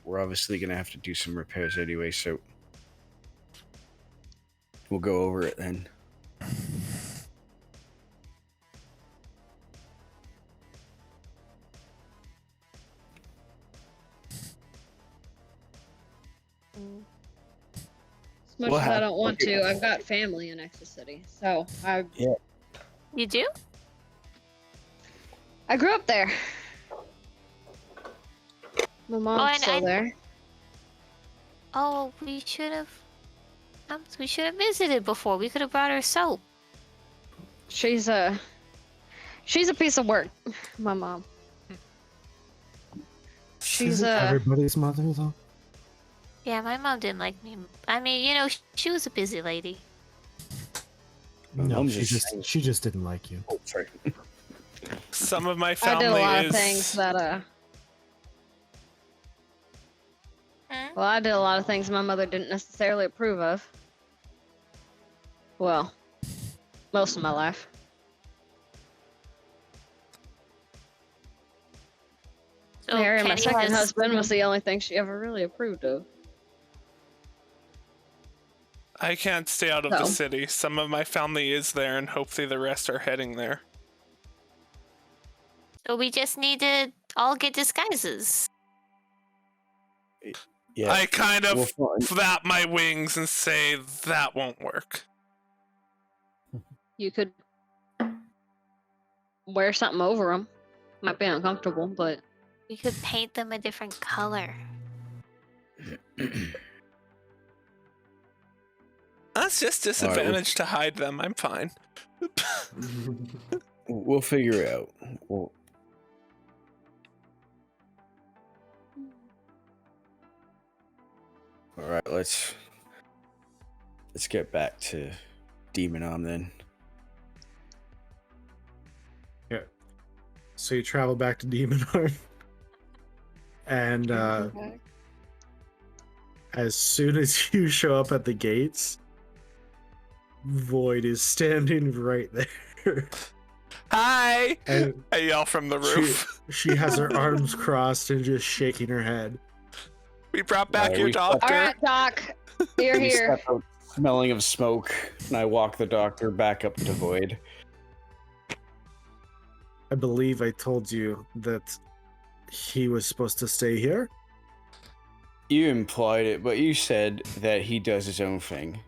we're obviously going to have to do some repairs anyway, so we'll go over it then. As much What as I happened? don't want to, I've got family in Exit City, so You do? I grew up there. My mom's and still there. Oh, we should have. We should have visited before. We could have brought her soap. She's a piece of work. My mom. She's Isn't everybody's mother though. Yeah, my mom didn't like me. I mean, you know, she was a busy lady. My No, mom's she just didn't like you. Oh, sorry. Some of my I family did a lot is of things that Hmm? well, I did a lot of things my mother didn't necessarily approve of. Well, most of my life. So Marrying my Kenny second has- husband was the only thing she ever really approved of. I can't stay out of the No. city. Some of my family is there, and hopefully the rest are heading there. So we just need to all get disguises. Yeah. I kind of we'll find- flap my wings and say that won't work. You could wear something over them. Might be uncomfortable, but We could paint them a different color. That's just disadvantage to hide them. I'm fine. We'll figure it out. All right, let's get back to Demon Arm then. Yeah. So you travel back to Demon Arm. And as soon as you show up at the gates, Void is standing right there. Hi! And I yell from the roof. she has her arms crossed and just shaking her head. We brought back Alright, your we- doctor. all right, Doc, you're We here. step out smelling of smoke, and I walk the doctor back up to Void. I believe I told you that he was supposed to stay here. You implied it, but you said that he does his own thing.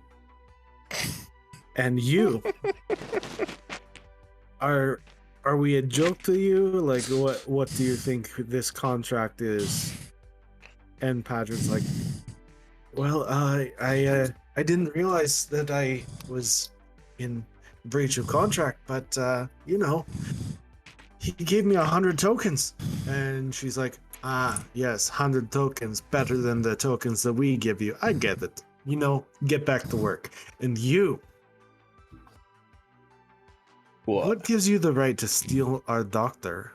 And you are we a joke to you? Like what do you think this contract is? And Patrick's like, well, I didn't realize that I was in breach of contract, but you know, he gave me 100 tokens. And she's like, yes, 100 tokens, better than the tokens that we give you. I get it. You know, get back to work. And you, what gives you the right to steal our doctor?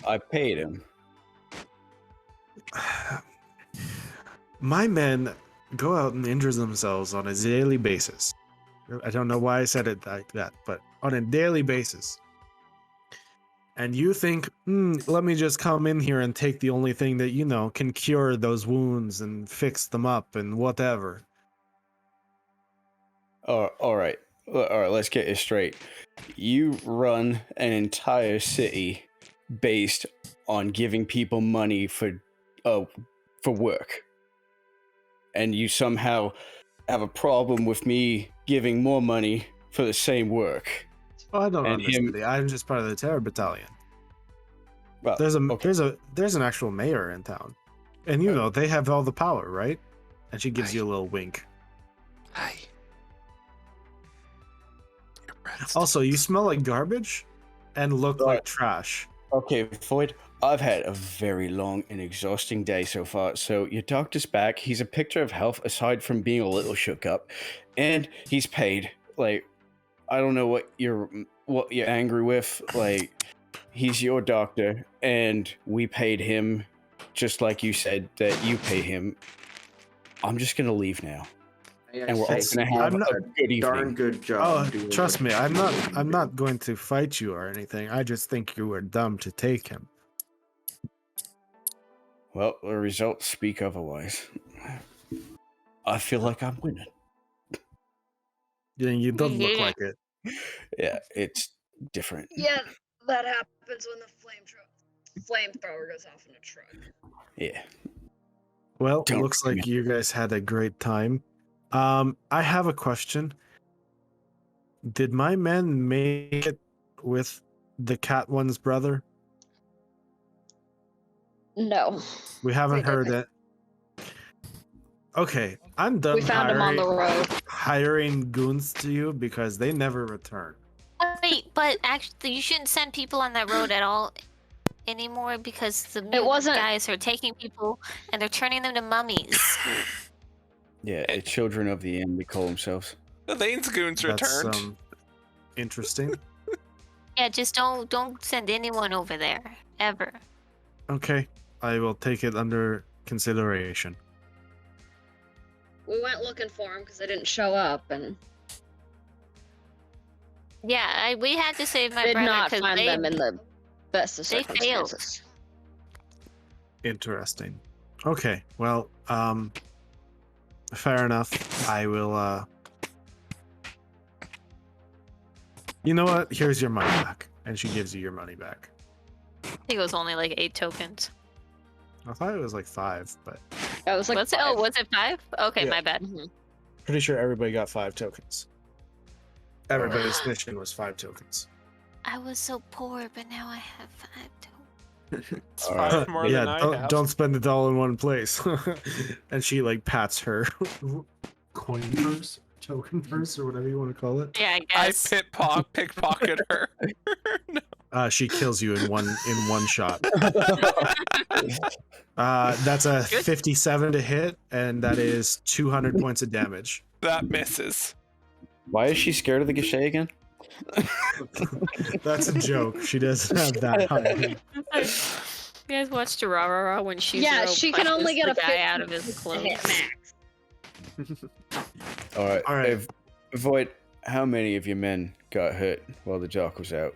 I paid him. My men go out and injure themselves on a daily basis. I don't know why I said it like that, but on a daily basis. And you think, let me just come in here and take the only thing that, you know, can cure those wounds and fix them up and whatever. Oh, all right, let's get this straight. You run an entire city based on giving people money for work, and you somehow have a problem with me giving more money for the same work. Oh, I don't know And this him- city. I'm just part of the terror battalion. Well, There's okay. there's an actual mayor in town, and you know they have all the power, right? And she gives you a little wink. Hi. Your breath Also, you stinks. smell like garbage, and look Right. like trash. Okay, Void, I've had a very long and exhausting day so far. So your doctor's back. He's a picture of health aside from being a little shook up. And he's paid. Like, I don't know what you're angry with. Like, he's your doctor and we paid him just like you said that you pay him. I'm just gonna leave now. And we're all It's- gonna have I'm not- a good evening. Darn good job. Oh, dude. trust me, I'm not going to fight you or anything. I just think you were dumb to take him. Well, the results speak otherwise. I feel like I'm winning. You don't look Yeah. like it. Yeah, it's different. Yeah, that happens when the flamethrower goes off in a truck. Yeah. Well, Don't looks like remember. you guys had a great time. I have a question. Did my men make it with the cat one's brother? No. We haven't We heard didn't. it. Okay, I'm done We found him on the road. hiring goons to you because they never return. Wait, but actually, you shouldn't send people on that road at all anymore because the mutant wasn't- guys are taking people and they're turning them to mummies. Yeah, the children of the end, they call themselves. The Lane's goons returned. That's interesting. Yeah, just don't send anyone over there ever. Okay, I will take it under consideration. We went looking for him because they didn't show up, and Yeah, we had to save my Did brother not because find they them in the best of they failed. circumstances. Interesting. Okay, well, fair enough. I will, you know what? Here's your money back. And she gives you your money back. I think it was only like 8 tokens. I thought it was like 5, but That was like Was it? Oh, was it 5? Okay, Yeah. my bad. Mhm. pretty sure everybody got 5 tokens. Everybody's mission was 5 tokens. I was so poor, but now I have 5 tokens. It's All right. 5 more yeah, than I have. don't spend it all in one place. And she like pats her coin purse, token purse, or whatever you want to call it. Yeah, I I guess. pickpocket her. She kills you in one shot. That's a Good. 57 to hit, and that is 200 points of damage. That misses. Why is she scared of the Gachet again? That's a joke. She doesn't have that high. You guys watched Durarara when she Yeah, she can only get a guy 50 out of his to clothes. hit max. All right. All right. Void, how many of your men got hurt while the jock was out?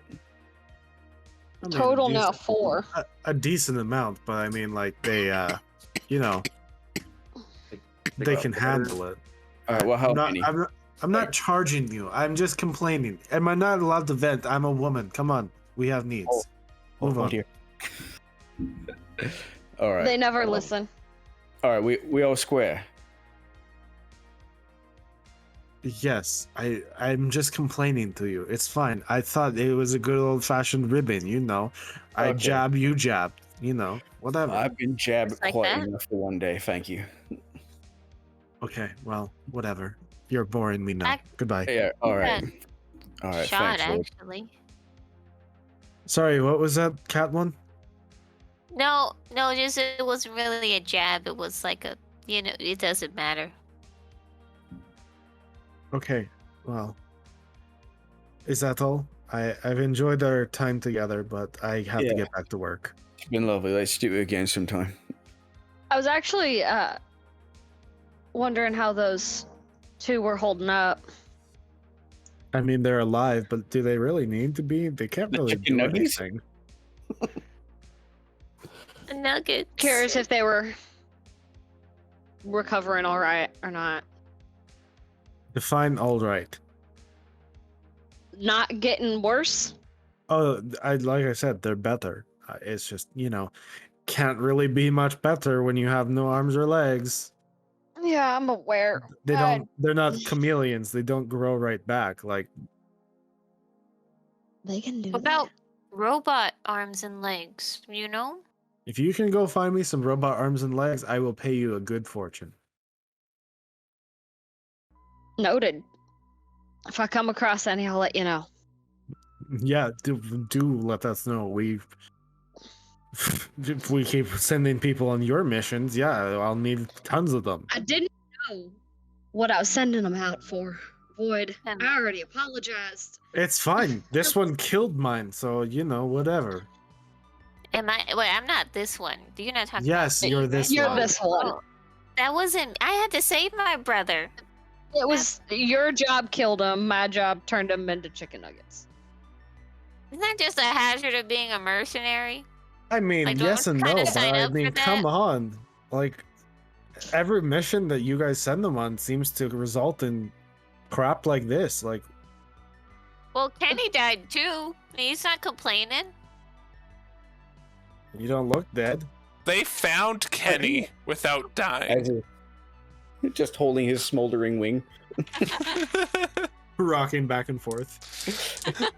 I mean, Total a now decent- 4. a decent amount, but I mean, like they, you know, they got can better. handle it. All right. Well, how I'm not, many? I'm not charging you. I'm just complaining. Am I not allowed to vent? I'm a woman. Come on, we have needs. Oh, Move oh on. dear. All right. They never listen. All right. We all square. Yes, I'm just complaining to you. It's fine. I thought it was a good old fashioned ribbon, you know. I Okay. jab, you jab, you know. Whatever. I've been jabbed Just like quite that? enough for one day. Thank you. Okay, well, whatever. You're boring me now. Ac- Goodbye. Yeah. All right. All right. Shot, Thanks, Void. actually. Sorry, what was that cat one? No, just it wasn't really a jab. It was like a, it doesn't matter. Okay, well, is that all? I've enjoyed our time together, but I have to Yeah. get back to work. It's been lovely. Let's do it again sometime. I was actually wondering how those 2 were holding up. I mean, they're alive, but do they really need to be? They can't The really chicken do nuggets? anything. Nuggets. Curious if they were recovering all right or not. Define all right. Not getting worse. Oh, like I said, they're better. It's just can't really be much better when you have no arms or legs. Yeah, Yeah, I'm aware. They I- don't. They're not chameleons. They don't grow right back. Like They can do What about robot arms and legs? You know? if you can go find me some robot arms and legs, I will pay you a good fortune. that. Noted. If I come across any, I'll let you know. Yeah, do let us know. If we keep sending people on your missions, yeah, I'll need tons of them. I didn't know what I was sending them out for. Void. I already apologized. It's fine. This one killed mine, so whatever. Am I? Wait, I'm not this one. Do you not talk? Yes, you're this You're one. this one. Oh, that wasn't. I had to save my brother. It was your job killed him. My job turned him into chicken nuggets. Isn't that just a hazard of being a mercenary? I mean, Like, yes don't and kinda no, but sign I up for mean, that? come on. Like, every mission that you guys send them on seems to result in crap like this. Like, Well, Kenny died too. He's not complaining. you don't look dead. They found Kenny without dying. As just holding his smoldering wing. Rocking back and forth.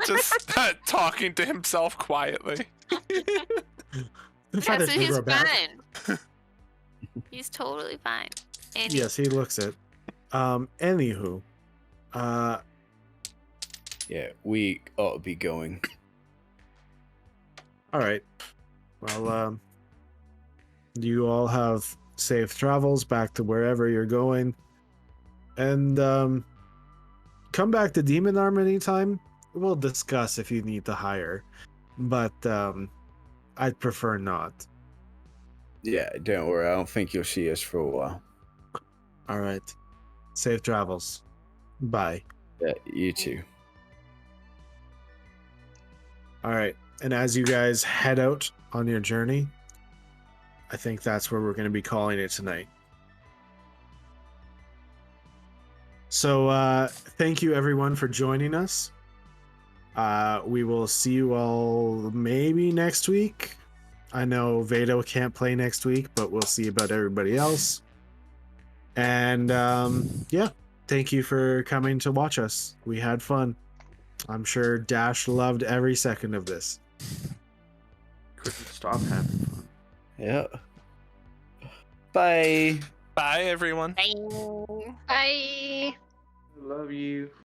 Just talking to himself quietly. The Yeah, feathers so do he's grow back. fine. He's totally fine. And Yes, he looks it. Anywho. Yeah, we ought to be going. Alright. Well, you all have safe travels back to wherever you're going. And come back to Demon Arm anytime. We'll discuss if you need to hire. But I'd prefer not. Yeah, don't worry. I don't think you'll see us for a while. Alright. Safe travels. Bye. Yeah, you too. Alright. And as you guys head out on your journey, I think that's where we're going to be calling it tonight. So thank you everyone for joining us. We will see you all maybe next week. I know Vado can't play next week, but we'll see about everybody else. And yeah, thank you for coming to watch us. We had fun. I'm sure Dash loved every second of this. Couldn't stop having fun. Yeah. Bye. Bye, everyone. Bye. Bye. Love you.